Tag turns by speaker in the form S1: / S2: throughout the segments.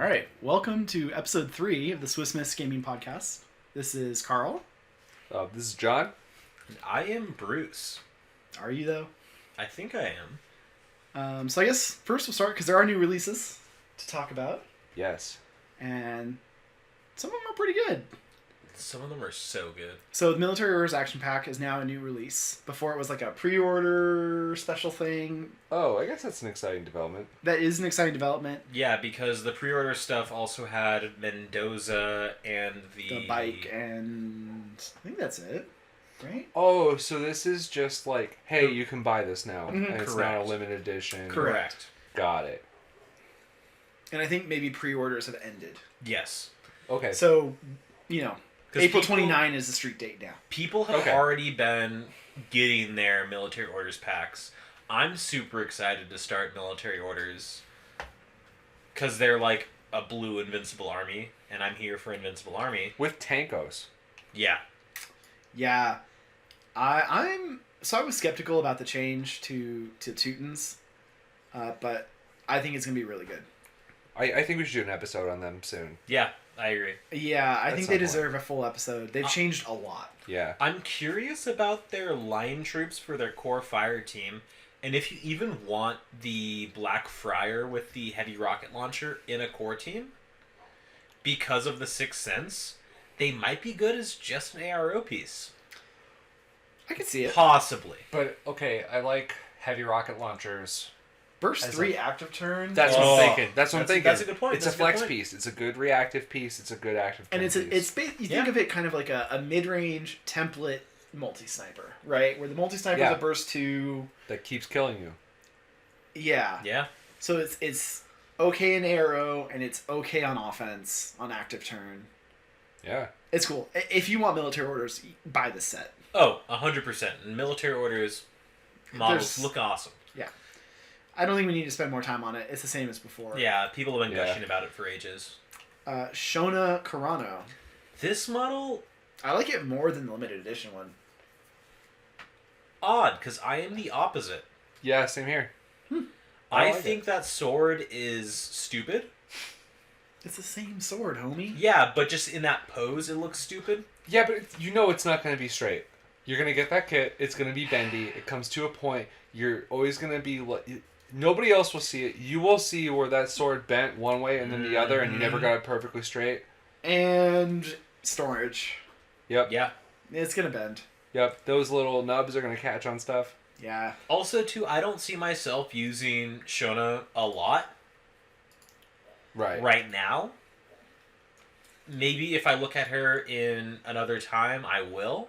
S1: All right, welcome to episode 3 of the Swiss Miss Gaming Podcast. This is Carl.
S2: This is John.
S3: And I am Bruce.
S1: Are you, though?
S3: I think I am.
S1: So I guess first we'll start, because there are new releases to talk about.
S2: Yes.
S1: And some of them are pretty good.
S3: Some of them are so good.
S1: So the Military Orders Action Pack is now a new release. Before it was like a pre-order special thing.
S2: Oh, I guess that's an exciting development.
S1: That is an exciting development.
S3: Yeah, because the pre-order stuff also had Mendoza and
S1: The bike and I think that's it, right?
S2: Oh, so this is just like, hey, you can buy this now.
S1: Mhm.
S2: And it's not a limited edition.
S1: Correct.
S2: Got it.
S1: And I think maybe pre-orders have ended.
S3: Yes.
S2: Okay.
S1: So, you know,
S3: 'Cause
S1: April
S3: people-
S1: 29 is the street date now.
S3: People have
S2: Okay.
S3: already been getting their military orders packs. I'm super excited to start military orders because they're like a blue Invincible Army, and I'm here for Invincible Army.
S2: With Tankos.
S3: Yeah.
S1: Yeah, I was skeptical about the change to Teutons, but I think it's gonna be really good.
S2: I think we should do an episode on them soon.
S3: Yeah, I agree.
S1: Yeah, I
S2: At
S1: think
S2: some
S1: they
S2: point.
S1: deserve a full episode. They've changed a lot.
S2: Yeah.
S3: I'm curious about their line troops for their core fire team, and if you even want the Black Friar with the heavy rocket launcher in a core team, because of the Sixth Sense, they might be good as just an ARO piece.
S1: I could see it.
S3: Possibly.
S4: But, okay, I like heavy rocket launchers.
S1: Burst
S4: As
S1: 3 active turn.
S2: That's what
S3: Oh,
S2: I'm thinking. That's what I'm thinking.
S3: that's a good point.
S2: It's
S3: That's
S2: a
S3: a good
S2: flex
S3: point.
S2: piece. It's a good reactive piece. It's a good active
S1: and
S2: piece.
S1: you think of it kind of like a mid-range template multi-sniper, right? Where the multi-sniper is
S2: Yeah.
S1: a burst 2.
S2: that keeps killing you.
S1: Yeah.
S3: Yeah.
S1: So it's okay in arrow, and it's okay on offense, on active turn.
S2: Yeah.
S1: It's cool. If you want military orders, buy this set.
S3: Oh, 100%. And military orders models
S1: There's-
S3: look awesome.
S1: I don't think we need to spend more time on it. It's the same as before.
S3: Yeah, people have been
S2: Yeah.
S3: gushing about it for ages.
S1: Shona Carano.
S3: This model,
S1: I like it more than the limited edition one.
S3: odd, because I am the opposite.
S2: Yeah, same here.
S3: I
S2: like
S3: think that sword is stupid.
S1: It's the same sword, homie.
S3: Yeah, but just in that pose, it looks stupid.
S2: Yeah, but you know it's not going to be straight. You're going to get that kit. It's going to be bendy. It comes to a point. You're always going to be... Nobody else will see it. You will see where that sword bent one way and then the other, and you never got it perfectly straight.
S1: And storage.
S2: Yep.
S3: Yeah.
S1: It's gonna bend.
S2: Yep. Those little nubs are going to catch on stuff.
S1: Yeah.
S3: Also, too, I don't see myself using Shona a lot right now. Maybe if I look at her in another time, I will.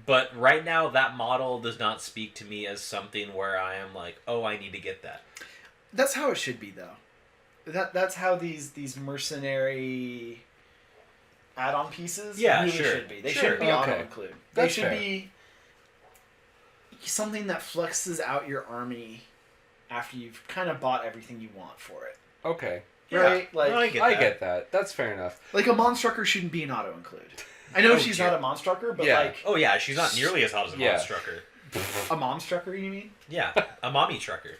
S3: But right now, that model does not speak to me as something where I am like, oh, I need to get that.
S1: That's how it should be, though. That's how these mercenary add-on pieces really should be. They shouldn't be auto-include. They
S2: That's
S1: should
S2: fair.
S1: be something that flexes out your army after you've kind of bought everything you want for it.
S2: Okay.
S1: Right?
S3: Yeah,
S1: Like,
S3: no,
S2: I get that. That's fair enough.
S1: like a Monstrucker shouldn't be an auto-include. I know
S3: Oh,
S1: she's
S3: dear.
S1: not a Monstrucker, but
S2: Yeah.
S1: like
S3: Oh, yeah, she's not nearly as hot as a
S2: Yeah.
S3: Monstrucker.
S1: a Monstrucker, you mean?
S3: Yeah, a mommy trucker.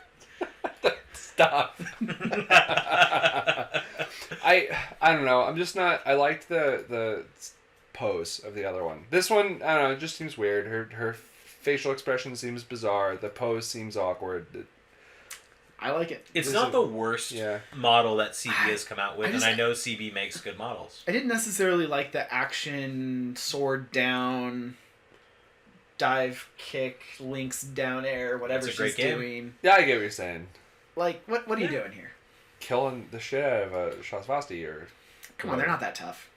S2: Stop. I don't know. I'm just not. I liked the pose of the other one. This one, I don't know. It just seems weird. Her facial expression seems bizarre. The pose seems awkward.
S1: I like it.
S3: It's
S2: This
S3: not
S2: is-
S3: the worst
S2: yeah.
S3: model that CB has come out with,
S1: I
S3: and I know CB makes good models.
S1: I didn't necessarily like the action sword down, dive kick, links down air, whatever
S3: That's a
S1: she's
S3: great game.
S1: doing.
S2: Yeah, I get what you're saying.
S1: Like, what are you doing here?
S2: Killing the shit out of a Shasvasti or
S1: Come on, they're not that tough.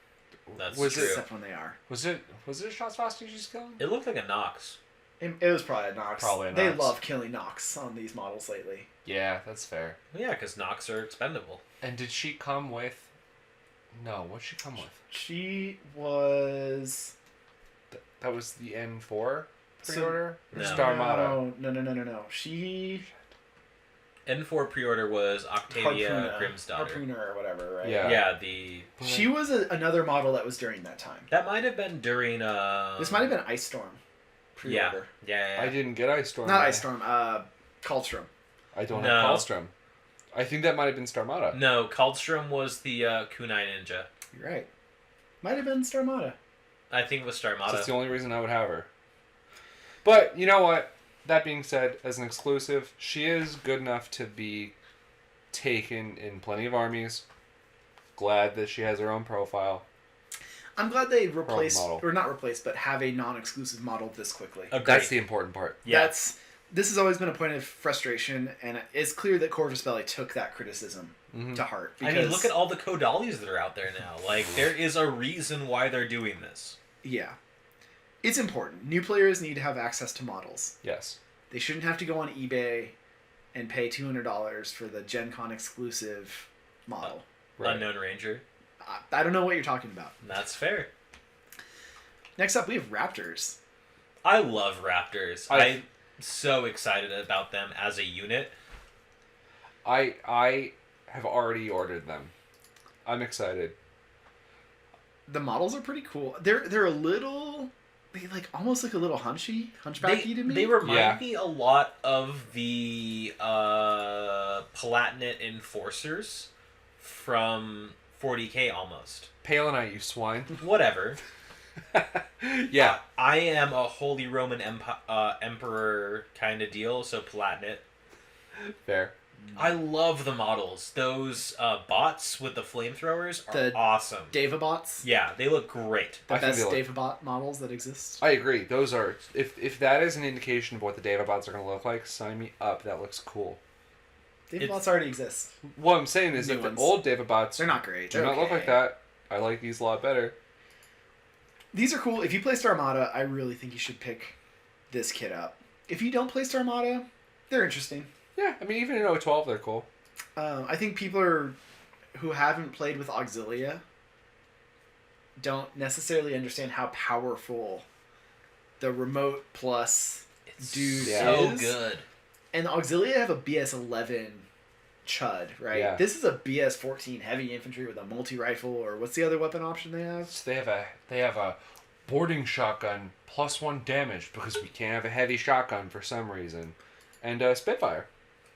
S3: That's
S2: Was
S3: true.
S1: Except when they are.
S2: was it a Shasvasti she's killing?
S3: It looked like a Nox.
S1: It was probably a Nox.
S4: Probably a
S1: They
S4: Nox.
S1: love killing Nox on these models lately.
S4: Yeah, that's fair.
S3: Well, yeah, because Nox are expendable.
S4: And did she come with... No, what'd she come with?
S1: She was...
S2: That was the N4
S1: So-
S2: pre-order?
S3: No.
S2: Star Armada.
S1: No. She...
S3: N4 pre-order was Octavia
S1: Harpuna.
S3: Grimm's daughter.
S1: Harpooner or whatever, right?
S2: Yeah.
S3: Yeah, the
S1: She was another model that was during that time.
S3: that might have been during
S1: This might have been Ice Storm
S3: yeah.
S1: pre-order.
S3: Yeah.
S2: I didn't get Ice Storm.
S1: Not Ice Storm, Kaldstrom.
S2: I don't
S3: No.
S2: have Kallstrom. I think that might have been Starmada.
S3: No, Kaldstrom was the Kunai Ninja.
S1: You're right. Might have been Starmada.
S3: I think it was Starmada.
S2: That's the only reason I would have her. But, you know what? That being said, as an exclusive, she is good enough to be taken in plenty of armies. Glad that she has her own profile.
S1: I'm glad they replaced, or not replaced, but have a non-exclusive model this quickly.
S3: Agreed.
S2: That's the important part.
S3: Yeah.
S1: This has always been a point of frustration, and it's clear that Corvus Belli took that criticism to heart.
S3: I mean, look at all the Kodalies that are out there now. Like, there is a reason why they're doing this.
S1: Yeah. It's important. New players need to have access to models.
S2: Yes.
S1: They shouldn't have to go on eBay and pay $200 for the Gen Con exclusive model.
S2: Right.
S3: Unknown Ranger.
S1: I don't know what you're talking about.
S3: That's fair.
S1: Next up, we have Raptors.
S3: I love Raptors. I'm so excited about them as a unit.
S2: I have already ordered them. I'm excited.
S1: The models are pretty cool. They're a little... They almost look a little hunchbacky to me.
S3: They remind me a lot of the Palatinate Enforcers from 40K almost.
S2: Palinite, you swine.
S3: Whatever.
S2: Yeah.
S3: I am a Holy Roman Emperor kind of deal, so Palatinate.
S2: Fair.
S3: I love the models. Those bots with the flamethroers are awesome.
S1: Deva-bots?
S3: Yeah, they look great.
S1: The best Deva-bot models that exist.
S2: I agree. Those are... If that is an indication of what the Deva-bots are going to look like, sign me up. That looks cool.
S1: Deva-bots already exist.
S2: What I'm saying is that the old Deva-bots...
S1: They're not great.
S2: Do not look like that. I like these a lot better.
S1: These are cool. If you play Starmada, I really think you should pick this kit up. If you don't play Starmada, they're interesting.
S2: Yeah, I mean, even in 012, they're cool.
S1: I think people who haven't played with Auxilia don't necessarily understand how powerful the remote plus dude is.
S3: So good.
S1: And the Auxilia have a BS-11 Chud, right?
S2: Yeah.
S1: This is a BS-14 heavy infantry with a multi-rifle, or what's the other weapon option they have?
S2: So they have a boarding shotgun +1 damage because we can't have a heavy shotgun for some reason, and Spitfire.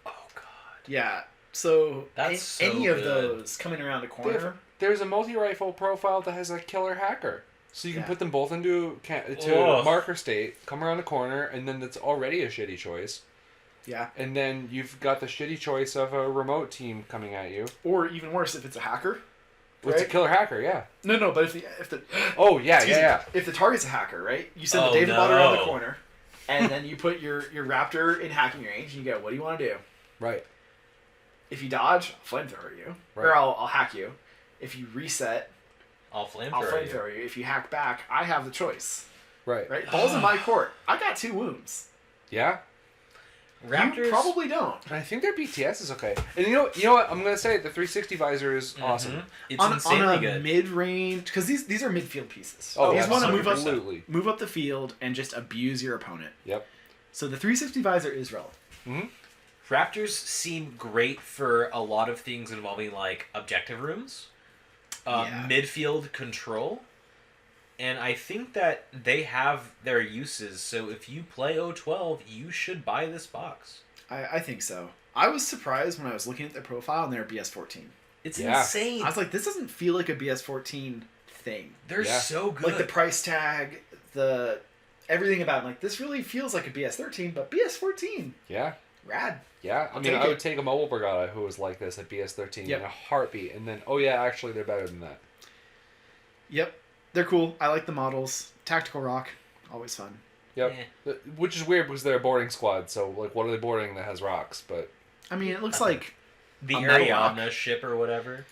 S3: Oh god.
S1: Yeah. So
S3: That's so
S1: any of
S3: good.
S1: those coming around the corner.
S2: There's a multi-rifle profile that has a killer hacker. So you can put them both into marker state, come around the corner, and then that's already a shitty choice.
S1: Yeah.
S2: And then you've got the shitty choice of a remote team coming at you.
S1: Or even worse, if it's a hacker.
S2: Right? It's a killer hacker, yeah.
S1: No, but if the
S2: oh yeah.
S1: If the target's a hacker, right? You send the David Bot around the corner, and then you put your Raptor in hacking range, and you go, "What do you want to do?"
S2: Right.
S1: If you dodge, I'll flamethrower you,
S2: right.
S1: or I'll hack you. If you reset,
S3: I'll flamethrower
S1: you. If you hack back, I have the choice.
S2: Right.
S1: Ball's in my court. I got 2 wounds.
S2: Yeah.
S3: Raptors
S1: You probably don't.
S2: I think their BTS is okay. And you know what? I'm gonna say the 360 visor is awesome.
S3: It's insanely
S1: on a
S3: good.
S1: mid-range, because these are midfield pieces.
S2: Oh,
S1: these want to
S2: move
S1: up the field and just abuse your opponent.
S2: Yep.
S1: So the 360 visor is relevant.
S2: Mm-hmm.
S3: Raptors seem great for a lot of things involving like objective rooms, midfield control, and I think that they have their uses. So if you play O12, you should buy this box.
S1: I think so. I was surprised when I was looking at their profile and they're BS-14.
S3: It's insane.
S1: I was like, this doesn't feel like a BS-14 thing.
S3: They're so good.
S1: Like the price tag, everything about it. Like, this really feels like a BS-13, but BS-14.
S2: Yeah.
S1: Rad.
S2: Yeah, I would take a mobile Brigada who was like this at BS-13 in a heartbeat, and then, actually, they're better than that.
S1: Yep. They're cool. I like the models. Tactical Rock, always fun.
S2: Yep. Yeah. Which is weird because they're a boarding squad, so, like, what are they boarding that has rocks? But
S1: I mean, it looks like
S3: the Ariadna ship or whatever.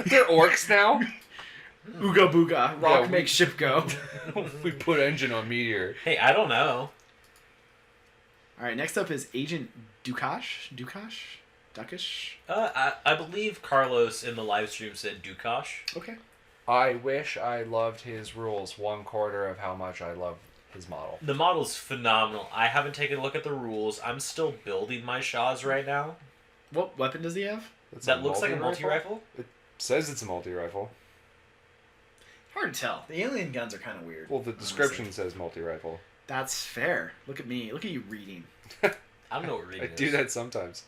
S2: They're orcs now?
S1: Ooga booga. Rock makes ship go.
S2: We put engine on Meteor.
S3: Hey, I don't know.
S1: Alright, next up is Agent Dukash?
S3: I believe Carlos in the live stream said Dukash.
S1: Okay.
S2: I wish I loved his rules 1/4 of how much I love his model.
S3: The model's phenomenal. I haven't taken a look at the rules. I'm still building my Shahs right now.
S1: What weapon does he have?
S3: That looks like a multi-rifle?
S2: It says it's a multi-rifle.
S1: Hard to tell. The alien guns are kind of weird.
S2: Well, the description says multi-rifle.
S1: That's fair. Look at me. Look at you reading.
S3: I don't know what reading is.
S2: I do that sometimes.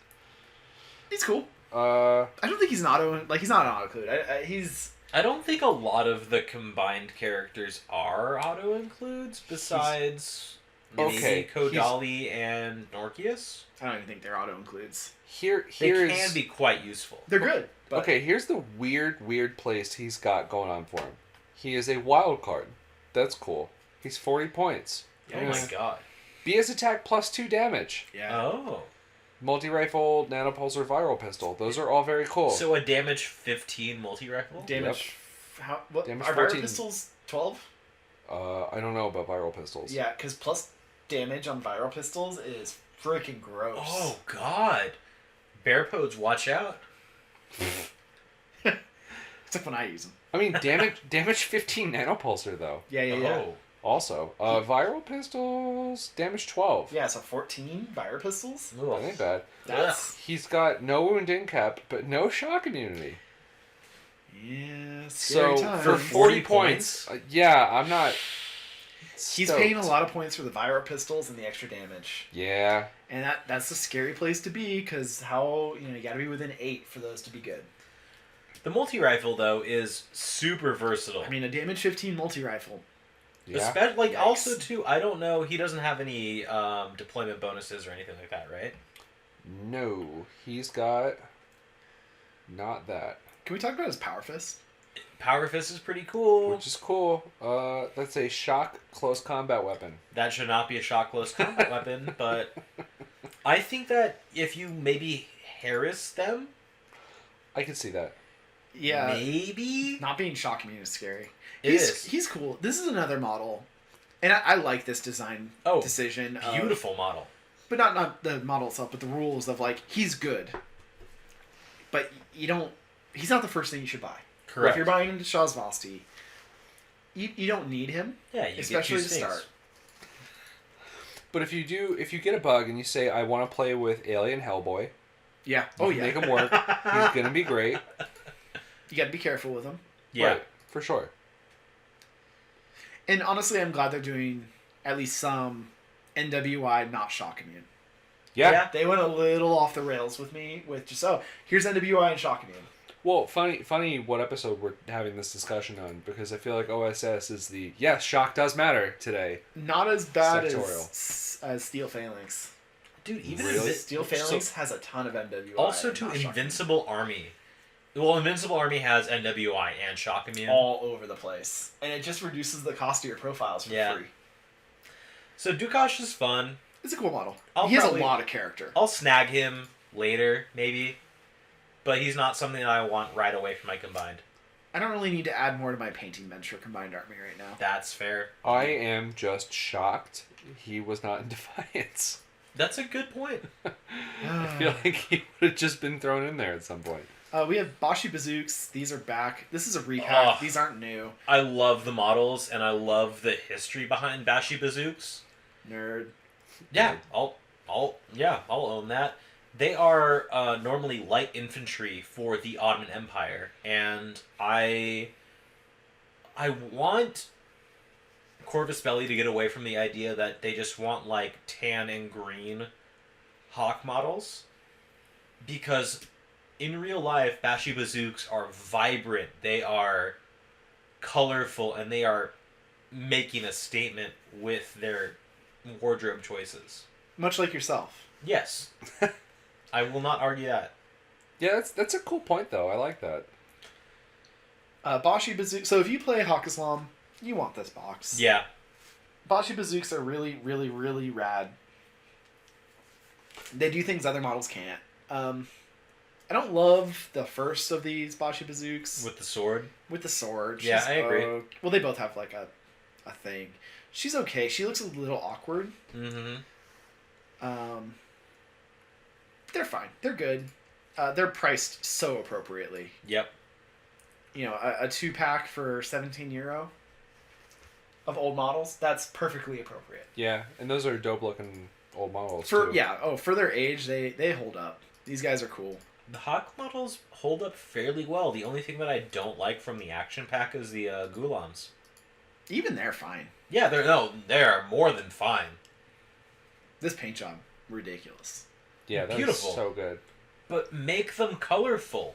S1: He's cool.
S2: Uh,
S1: I don't think he's an auto. Like he's not an auto include. He's.
S3: I don't think a lot of the combined characters are auto includes besides
S2: Okay,
S3: maybe Kodali and Norkius.
S1: I don't even think they're auto includes.
S3: They
S2: here's
S3: can be quite useful.
S1: They're good. But
S2: okay. Here's the weird place he's got going on for him. He is a wild card. That's cool. He's 40 points.
S3: Oh my god.
S2: BS attack plus 2 damage.
S1: Yeah.
S3: Oh.
S2: Multi-rifle, nanopulsar, viral pistol. Those are all very cool.
S3: So a damage 15 multi-rifle?
S1: Damage. How? What?
S2: Damage
S1: Are
S2: 14.
S1: viral pistols 12?
S2: I don't know about viral pistols.
S1: Yeah, because plus damage on viral pistols is freaking gross.
S3: Oh god. Bear podes, watch out.
S1: Except when I use them.
S2: I mean, damage 15 nanopulsar though.
S1: Yeah.
S3: Oh.
S2: Also, viral pistols, damage 12.
S1: Yeah, so 14 viral pistols?
S2: That ain't bad.
S1: That's...
S2: He's got no wound in cap, but no shock immunity.
S1: Yeah,
S2: So
S1: scary times.
S2: for 40 points, yeah, I'm not.
S1: He's
S2: stoked.
S1: paying a lot of points for the viral pistols and the extra damage.
S2: Yeah.
S1: And that's a scary place to be, because you gotta be within 8 for those to be good.
S3: The multi-rifle, though, is super versatile.
S1: I mean, a damage 15 multi-rifle.
S2: Yeah.
S3: Like,
S1: Yikes.
S3: also, too, I don't know, he doesn't have any deployment bonuses or anything like that, right?
S2: No, he's got not that.
S1: Can we talk about his power fist?
S3: Power Fist is pretty cool.
S2: Which is cool. That's a shock close combat weapon.
S3: That should not be a shock close combat weapon, but I think that if you maybe harass them,
S2: I can see that.
S1: Yeah.
S3: maybe
S1: Not being shock immune is scary.
S3: It is.
S1: He's cool. This is another model. And I like this design decision.
S3: Beautiful model.
S1: But not the model itself, but the rules of, like, he's good. But you don't... He's not the first thing you should buy.
S3: Correct.
S1: If you're buying into Shazvasti, you don't need him.
S3: Yeah, you
S1: especially
S3: get
S1: to
S3: two things.
S1: start.
S2: But if you get a bug and you say, I want to play with Alien Hellboy,
S1: Yeah.
S2: you can make him work. He's going to be great.
S1: You got to be careful with him.
S3: Yeah.
S2: Right, for sure.
S1: And honestly, I'm glad they're doing at least some NWI not shock immune.
S2: Yeah.
S1: They went a little off the rails with me with just, here's NWI and shock immune.
S2: Well, funny what episode we're having this discussion on, because I feel like O.S.S. is the, yes, shock does matter today.
S1: Not as bad
S2: Sectorial.
S1: as Steel Phalanx.
S3: Dude, even
S2: Really?
S1: Steel Phalanx has a ton of NWI.
S3: Also,
S1: and
S3: to
S1: not shock
S3: Invincible Army. Well, Invincible Army has NWI and shock immune.
S1: immune. All over the place. And it just reduces the cost of your profiles for free.
S3: So Dukash is fun.
S1: It's a cool model.
S3: I'll
S1: He has
S3: probably-
S1: a lot of character.
S3: I'll snag him later, maybe. But he's not something that I want right away from my combined.
S1: I don't really need to add more to my painting bench for combined army right now.
S3: That's fair.
S2: I am just shocked he was not in Defiance.
S3: That's a good point.
S2: I feel like he would have just been thrown in there at some point.
S1: We have Bashi Bazooks. These are back. This is a repack.
S3: Ugh.
S1: These aren't new.
S3: I love the models and I love the history behind Bashi Bazooks.
S1: Nerd.
S3: Yeah, I'll own that. They are normally light infantry for the Ottoman Empire, and I want Corvus Belli to get away from the idea that they just want like tan and green hawk models, because in real life, Bashi Bazooks are vibrant. They are colorful, and they are making a statement with their wardrobe choices.
S1: Much like yourself.
S3: Yes. I will not argue that.
S2: Yeah, that's a cool point, though. I like that.
S1: Bashi Bazooks. So if you play Hawk Islam, you want this box.
S3: Yeah.
S1: Bashi Bazooks are really, really, really rad. They do things other models can't. I don't love the first of these Bashi Bazooks.
S3: With the sword.
S1: With the sword.
S3: Yeah, I agree.
S1: Well, they both have like a thing. She's okay. She looks a little awkward.
S3: Mm-hmm.
S1: They're fine. They're good. They're priced so appropriately.
S3: Yep.
S1: You know, a 2-pack for €17 of old models. That's perfectly appropriate.
S2: Yeah, and those are dope looking old models
S1: For
S2: too.
S1: for their age, they hold up. These guys are cool.
S3: The Hawk models hold up fairly well. The only thing that I don't like from the action pack is the Gulams.
S1: Even they're fine.
S3: Yeah, they're more than fine.
S1: This paint job, ridiculous.
S2: Yeah, that's
S3: Beautiful.
S2: so good.
S3: But make them colorful.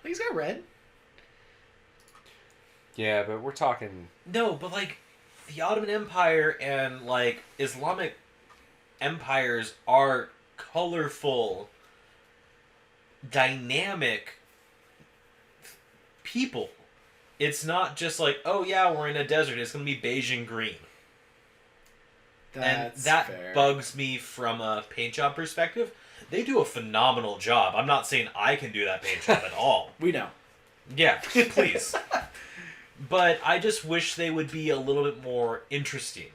S1: He's got red.
S2: Yeah, but we're talking.
S3: No, but like the Ottoman Empire and like Islamic empires are colorful, dynamic people. It's not just like, oh yeah, we're in a desert. It's gonna be beige and green. And that
S1: fair.
S3: bugs me from a paint job perspective. They do a phenomenal job. I'm not saying I can do that paint job at all.
S1: We know.
S3: Yeah, please. But I just wish they would be a little bit more interesting.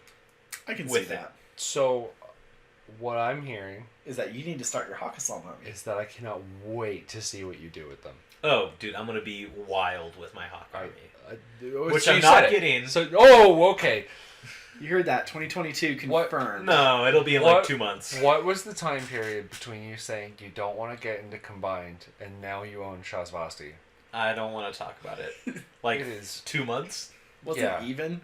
S1: I can see
S3: With
S1: that.
S2: So, what I'm hearing
S1: Is that you need to start your Hakaslam army.
S2: is that I cannot wait to see what you do with them.
S3: Oh, dude, I'm gonna be wild with my Hawk Army. Which
S2: so
S3: I'm
S2: you
S3: not
S2: said it.
S3: getting.
S2: So, oh, okay.
S1: You heard that. 2022 confirmed.
S3: No, it'll be in like 2 months.
S2: What was the time period between you saying you don't want to get into Combined and now you own Shazvasti?
S3: I don't want to talk about it. Like,
S2: It is.
S3: 2 months?
S1: Was
S2: Yeah.
S1: it even?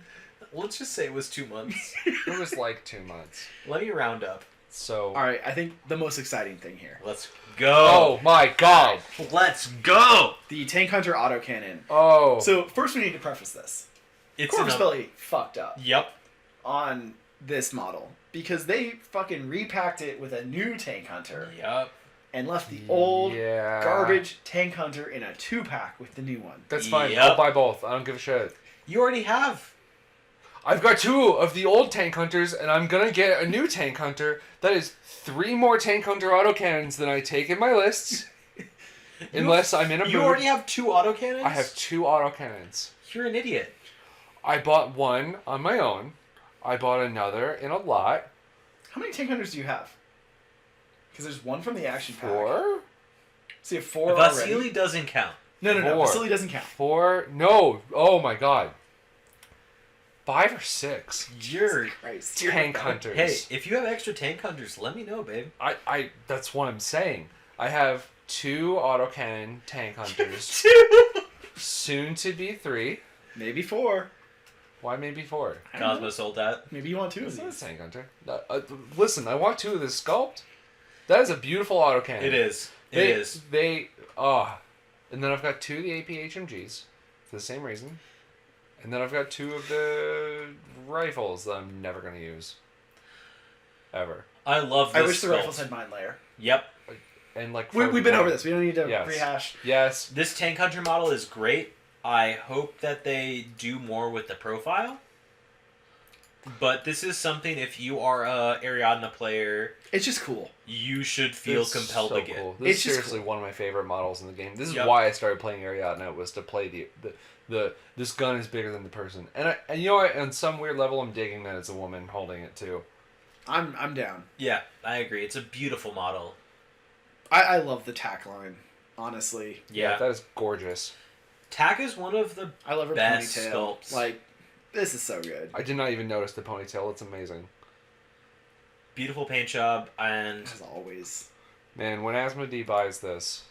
S3: Let's just say it was 2 months.
S2: It was like 2 months.
S3: Let me round up.
S2: So.
S1: All right, I think the most exciting thing here.
S3: Let's
S2: Oh
S3: go.
S2: my god!
S3: Let's go.
S1: The Tank Hunter autocannon.
S2: Oh.
S1: So, first we need to preface this.
S3: It's
S1: Corvus
S3: an.
S1: Belli fucked up
S3: Yep.
S1: on this model because they fucking repacked it with a new Tank Hunter
S3: Yep.
S1: and left the old
S2: Yeah.
S1: garbage Tank Hunter in a 2-pack with the new one.
S2: That's fine.
S3: Yep.
S2: I'll buy both. I don't give a shit.
S3: You already have.
S2: I've got 2 of the old Tank Hunters, and I'm gonna get a new Tank Hunter. That is 3 more Tank Hunter autocannons than I take in my lists. Unless I'm in a mood.
S3: You already have 2 autocannons?
S2: I have 2 autocannons.
S3: You're an idiot.
S2: I bought one on my own. I bought another in a lot.
S1: How many Tank Hunters do you have? Because there's one from the action pack.
S2: 4?
S1: So you have 4
S3: Vasily
S1: already.
S3: doesn't count.
S1: No.
S2: 4.
S1: Vasily doesn't count.
S2: 4? No. Oh my god. 5 or 6
S3: You're.
S1: Christ.
S2: Tank Hunters.
S3: Hey, if you have extra tank hunters, let me know, babe.
S2: I that's what I'm saying. I have 2 autocannon Tank Hunters. Soon to be 3.
S1: Maybe 4.
S2: Why maybe 4?
S1: I don't know.
S3: Cosmo sold that.
S1: Maybe you want 2 of
S2: It's not a
S1: these.
S2: Tank Hunter. Listen, I want 2 of this sculpt. That is a beautiful autocannon.
S3: It is.
S2: And then I've got 2 of the AP HMGs for the same reason. And then I've got 2 of the rifles that I'm never going to use. Ever.
S3: I love this
S1: I wish the
S3: sculpt.
S1: rifles had Mind Layer.
S3: Yep.
S2: And like
S1: We've been over this. We don't need to
S2: Yes.
S1: rehash.
S2: Yes.
S3: This tank hunter model is great. I hope that they do more with the profile. But this is something, if you are a Ariadna player,
S1: It's just cool.
S3: you should feel
S2: It's
S3: compelled
S2: so
S3: to get.
S2: cool. This
S1: It's
S2: is
S1: just
S2: seriously one of my favorite models in the game. This is
S3: Yep.
S2: why I started playing Ariadne, was to play the this gun is bigger than the person. And you know what, on some weird level I'm digging that it's a woman holding it too.
S1: I'm down.
S3: Yeah, I agree. It's a beautiful model.
S1: I love the tack line. Honestly,
S3: Yeah.
S2: That is gorgeous.
S3: Tack is one of the
S1: I love her
S3: Best
S1: ponytail.
S3: sculpts.
S1: Like, this is so good.
S2: I did not even notice the ponytail. It's amazing.
S3: beautiful paint job, and
S1: As always.
S2: Man, when Asmodee buys this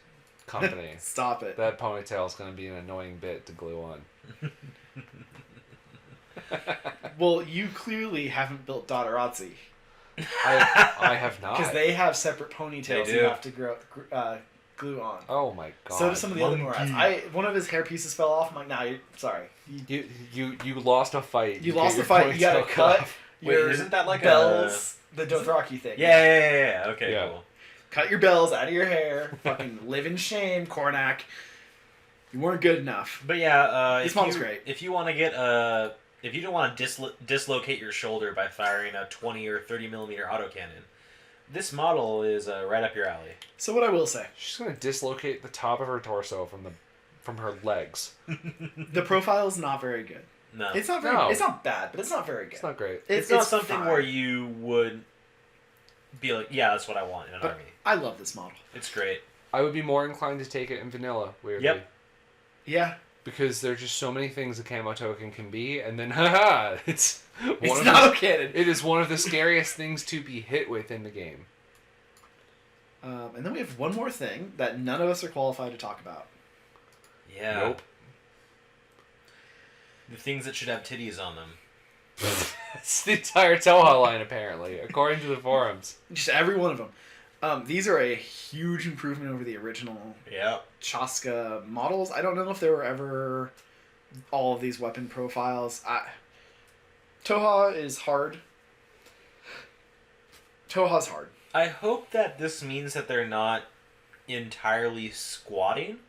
S2: company,
S1: Stop it.
S2: that ponytail is going to be an annoying bit to glue on.
S1: Well, you clearly haven't built Dotterazzi.
S2: I have not.
S1: Because they have separate ponytails
S3: They
S1: you
S3: do.
S1: have to glue on.
S2: Oh my god.
S1: So do some of the other
S3: Monkey.
S1: Morats. One of his hair pieces fell off. I'm like, nah, sorry.
S2: You lost a fight.
S1: You
S2: get
S1: lost the
S2: your
S1: fight. You gotta
S2: ponytail
S1: cut
S2: off.
S3: Wait,
S1: your
S3: isn't that like
S1: bells, the Dothraki thing.
S3: yeah. Okay,
S2: Yeah.
S3: cool.
S1: Cut your bells out of your hair. Fucking live in shame, Cornac. You weren't good enough.
S3: But yeah,
S1: This
S3: if
S1: model's
S3: you,
S1: great.
S3: If you want to get if you don't want to dislocate your shoulder by firing a 20 or 30 millimeter autocannon, this model is right up your alley.
S1: So what I will say,
S2: She's gonna dislocate the top of her torso from her legs.
S1: the profile is not very good.
S3: No,
S1: It's not very.
S2: No.
S1: It's not bad, but it's not very good.
S2: It's not great.
S3: it's not
S1: it's
S3: something
S1: fine.
S3: where you would be like, yeah, that's what I want in an
S1: But
S3: army.
S1: I love this model.
S3: It's great.
S2: I would be more inclined to take it in vanilla, weirdly.
S3: Yep.
S1: Yeah,
S2: Because there's just so many things a camo token can be, and then haha, it's
S1: it's
S2: of
S1: not
S2: the,
S1: a cannon.
S2: it is one of the scariest things to be hit with in the game.
S1: And then we have one more thing that none of us are qualified to talk about.
S3: Yeah.
S2: Nope.
S3: The things that should have titties on them.
S2: It's the entire Toha line, apparently, according to the forums.
S1: Just every one of them. These are a huge improvement over the original
S3: Yeah.
S1: Chaska models. I don't know if there were ever all of these weapon profiles. Toha is hard. Toha's hard.
S3: I hope that this means that they're not entirely squatting.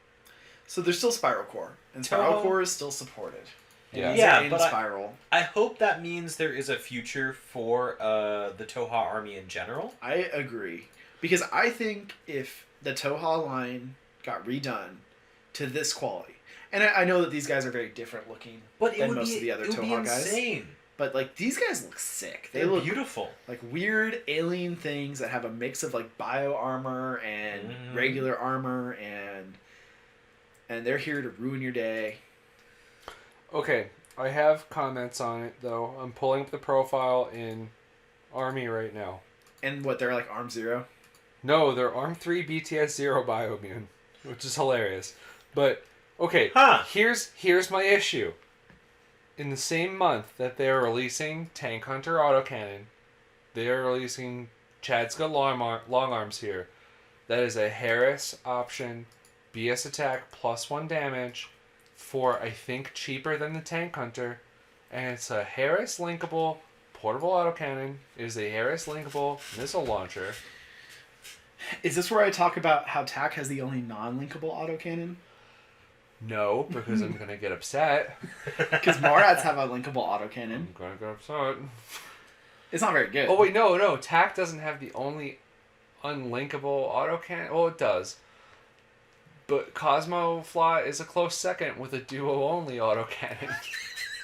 S1: So there's still Spiral Core, and Spiral Core is still supported. And
S2: Yeah.
S1: these
S3: Yeah,
S1: are in
S3: but
S1: Spiral.
S3: I hope that means there is a future for the Toha army in general.
S1: I agree. Because I think if the Toha line got redone to this quality, and I know that these guys are very different looking
S3: But
S1: than most of the other Toha guys.
S3: insane.
S1: But like these guys look sick. They
S3: They're
S1: look
S3: beautiful.
S1: like weird alien things that have a mix of like bio armor and
S3: Mhm.
S1: regular armor, and they're here to ruin your day.
S2: Okay, I have comments on it though. I'm pulling up the profile in Army right now.
S1: And what, they're like Arm Zero?
S2: No, they're Arm 3 BTS 0 Bioimmune, which is hilarious. But okay,
S3: Huh.
S2: here's my issue. In the same month that they are releasing Tank Hunter Autocannon, they are releasing Chadska long arms here. That is a Harris option, BS attack +1 damage for I think cheaper than the Tank Hunter, and it's a Harris linkable portable autocannon. It is a Harris linkable missile launcher.
S1: Is this where I talk about how TAC has the only non-linkable autocannon?
S2: No, because I'm gonna get upset.
S1: Because Marats have a linkable autocannon.
S2: I'm gonna get upset.
S1: It's not very good.
S2: Oh wait, no. TAC doesn't have the only unlinkable autocannon. Oh, it does. But Cosmo Fly is a close second with a duo-only autocannon.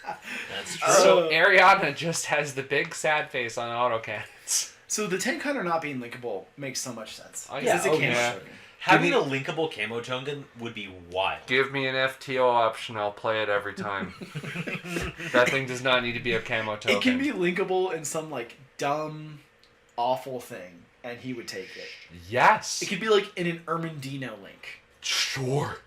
S3: That's true.
S2: So Ariana just has the big sad face on autocannons.
S1: So the Tank Hunter not being linkable makes so much sense.
S2: Oh,
S1: Because it's a
S2: yeah.
S1: camo
S2: Yeah.
S1: token.
S3: Having
S2: Give
S3: a linkable camo token would be wild.
S2: Give me an FTO option, I'll play it every time. That thing does not need to be a camo token.
S1: It can be linkable in some like dumb, awful thing, and he would take it.
S2: Yes.
S1: It could be like in an Ermendino link.
S2: Sure.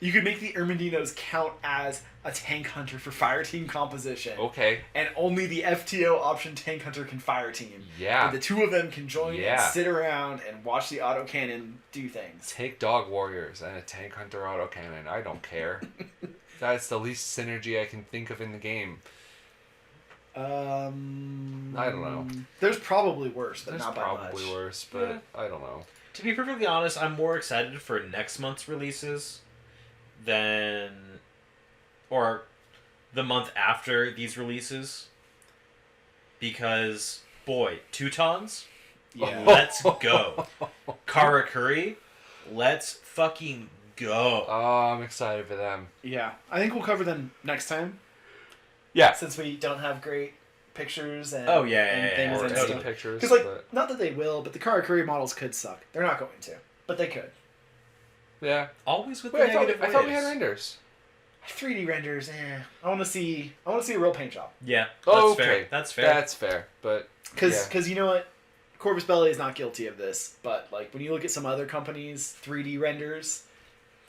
S1: You could make the Ermendinos count as a Tank Hunter for Fire Team composition.
S2: Okay.
S1: And only the FTO option Tank Hunter can Fire Team.
S2: Yeah.
S1: And the two of them can join
S2: Yeah.
S1: and sit around and watch the autocannon do things.
S2: Take Dog Warriors and a Tank Hunter autocannon. I don't care. That's the least synergy I can think of in the game.
S1: I
S2: don't know.
S1: There's probably worse, but
S2: There's
S1: not by
S2: probably
S1: much.
S2: worse, but I don't know.
S3: To be perfectly honest, I'm more excited for next month's releases than, or the month after these releases, because boy, Teutons,
S1: Yeah.
S3: let's go. Karakuri, let's fucking go.
S2: Oh, I'm excited for them.
S1: Yeah. I think we'll cover them next time,
S2: Yeah.
S1: since we don't have great pictures and,
S3: Oh, yeah,
S1: and
S3: yeah,
S1: things
S3: yeah.
S2: Or
S1: and
S3: Totally.
S2: any
S1: stuff.
S2: pictures.
S1: Because, like,
S2: but
S1: not that they will, but the Karakuri models could suck. They're not going to, but they could.
S2: yeah.
S3: Always with
S2: Wait,
S3: the negative
S2: I thought we
S3: waves.
S2: had renders.
S1: 3D renders, I want to see a real paint job.
S3: Yeah, that's
S2: Oh, okay.
S3: fair. That's fair.
S2: That's fair, but
S1: Because you know what, Corvus Belli is not guilty of this, but like when you look at some other companies' 3D renders,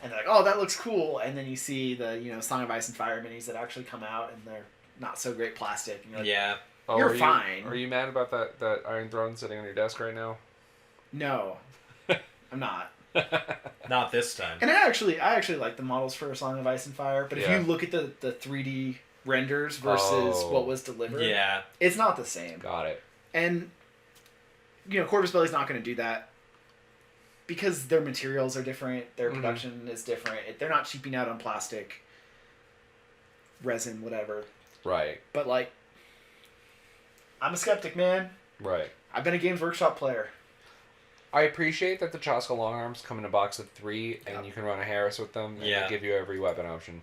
S1: and they're like, oh, that looks cool, and then you see the Song of Ice and Fire minis that actually come out and they're not so great plastic. And you're like,
S3: Yeah.
S2: oh,
S1: You're
S2: are
S1: fine.
S2: Are you mad about that Iron Throne sitting on your desk right now?
S1: no, I'm not.
S3: Not this time.
S1: And I actually like the models for Song of Ice and Fire, but if
S2: Yeah.
S1: you look at the 3D renders versus what was delivered,
S3: Yeah.
S1: it's not the same.
S2: Got it.
S1: And Corvus Belli's not going to do that because their materials are different, their production is different. They're not cheaping out on plastic, resin, whatever.
S2: Right.
S1: But like, I'm a skeptic, man.
S2: Right.
S1: I've been a Games Workshop player.
S2: I appreciate that the Chaska long arms come in a box of 3, and
S1: Yep.
S2: you can run a Harris with them, and
S3: Yeah.
S2: they give you every weapon option.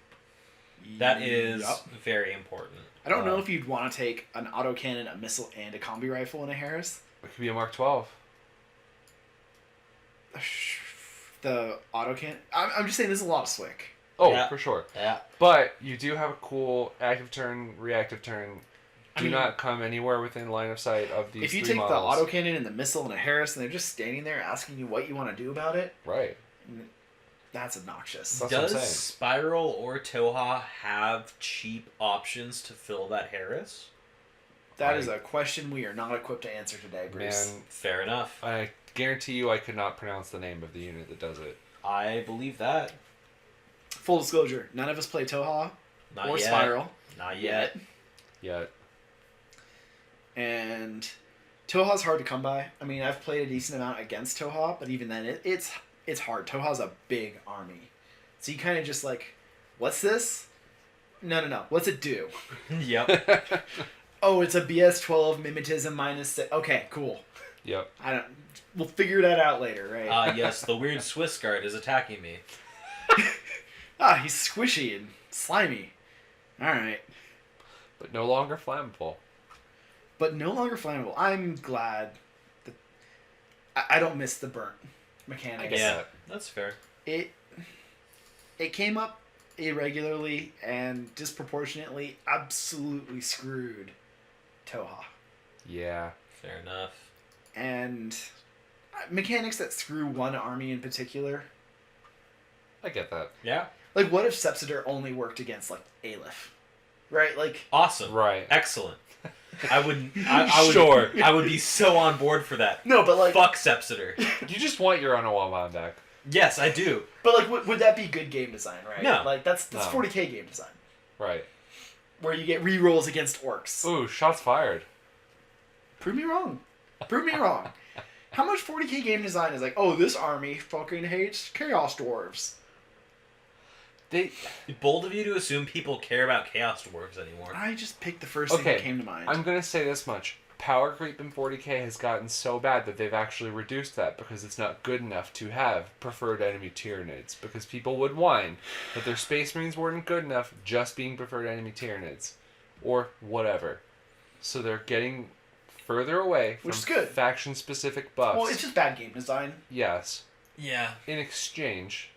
S3: That is
S1: Yup.
S3: very important.
S1: I don't know if you'd want to take an autocannon, a missile, and a combi rifle in a Harris.
S2: It could be a Mark 12.
S1: The autocannon. I'm just saying, this is a lot of swick.
S2: Oh,
S3: Yeah.
S2: for sure.
S3: Yeah.
S2: But you do have a cool active turn, reactive turn.
S1: I
S2: Do
S1: mean,
S2: not come anywhere within line of sight of these
S1: if you
S2: 3
S1: take
S2: models.
S1: the autocannon and the missile and a Harris, and they're just standing there asking you what you want to do about it,
S2: Right.
S1: that's obnoxious.
S2: That's what I'm
S3: Does
S2: saying.
S3: Spiral or Toha have cheap options to fill that Harris?
S1: That is a question we are not equipped to answer today, Bruce.
S2: Man,
S3: Fair enough.
S2: I guarantee you I could not pronounce the name of the unit that does it.
S3: I believe that.
S1: Full disclosure, none of us play Toha
S3: Not
S1: or
S3: yet.
S1: Spiral
S3: Not yet.
S2: Yet.
S1: And Toha's hard to come by. I mean, I've played a decent amount against Toha, but even then, it's hard. Toha's a big army. So you kind of just like, what's this? No. What's it do?
S3: Yep.
S1: Oh, it's a BS-12 mimetism -6. Okay, cool.
S2: Yep.
S1: We'll figure that out later, right?
S3: Yes, the weird Swiss guard is attacking me.
S1: He's squishy and slimy. Alright.
S2: But no longer flammable.
S1: But no longer flammable. I'm glad that I don't miss the burnt mechanics.
S2: I guess
S3: Yeah,
S2: that.
S3: that's fair.
S1: It came up irregularly and disproportionately absolutely screwed Toha.
S2: Yeah.
S3: Fair enough.
S1: And mechanics that screw one army in particular.
S2: I get that.
S3: Yeah.
S1: Like, what if Sepsidor only worked against, like, Aleph? Right? Like,
S3: Awesome.
S2: Right.
S3: Excellent. I would. I would.
S2: Sure.
S3: I would be so on board for that.
S1: no, but like,
S3: Fuck Sepsidor.
S2: You just want your Onawa back.
S3: Yes, I do.
S1: but like, would that be good game design, right?
S3: No.
S1: Like, that's
S2: No.
S1: 40k game design.
S2: Right.
S1: Where you get rerolls against orcs.
S2: Ooh, shots fired.
S1: Prove me wrong. Prove me wrong. How much 40k game design is like, oh, this army fucking hates Chaos Dwarves?
S2: They.
S3: Bold of you to assume people care about Chaos Dwarves anymore.
S1: I just picked the first thing that
S2: Okay,
S1: came to mind.
S2: I'm gonna say this much. Power creep in 40k has gotten so bad that they've actually reduced that because it's not good enough to have preferred enemy Tyranids. Because people would whine that their Space Marines weren't good enough just being preferred enemy Tyranids. Or whatever. So they're getting further away from
S1: Which is good.
S2: faction-specific buffs.
S1: Well, it's just bad game design.
S2: Yes.
S3: Yeah.
S2: In exchange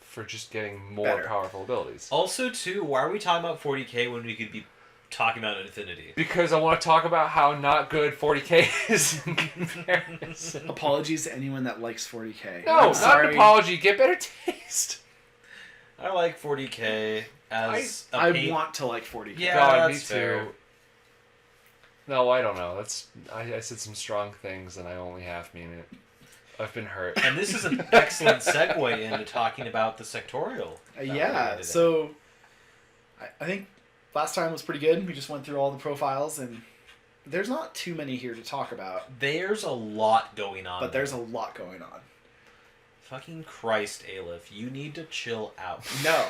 S2: for just getting more
S1: Better.
S2: powerful abilities.
S3: Also, too, why are we talking about 40k when we could be talking about Infinity?
S2: Because I want to talk about how not good 40k is in comparison.
S1: Apologies to anyone that likes 40k.
S2: No,
S1: I'm
S2: not
S1: sorry.
S2: an apology. Get better taste.
S3: I like 40k as a
S1: I
S3: paint.
S1: want to like 40k.
S3: Yeah,
S2: God, me
S3: that's
S2: too.
S3: fair.
S2: No, I don't know. I said some strong things and I only half mean it. I've been hurt.
S3: And this is an excellent segue into talking about the sectorial. that we're
S1: Yeah,
S3: doing today.
S1: so I think last time was pretty good. We just went through all the profiles, and there's not too many here to talk about,
S3: There's a lot going on.
S1: but there's a lot going on.
S3: Fucking Christ, Aleph, you need to chill out.
S1: No.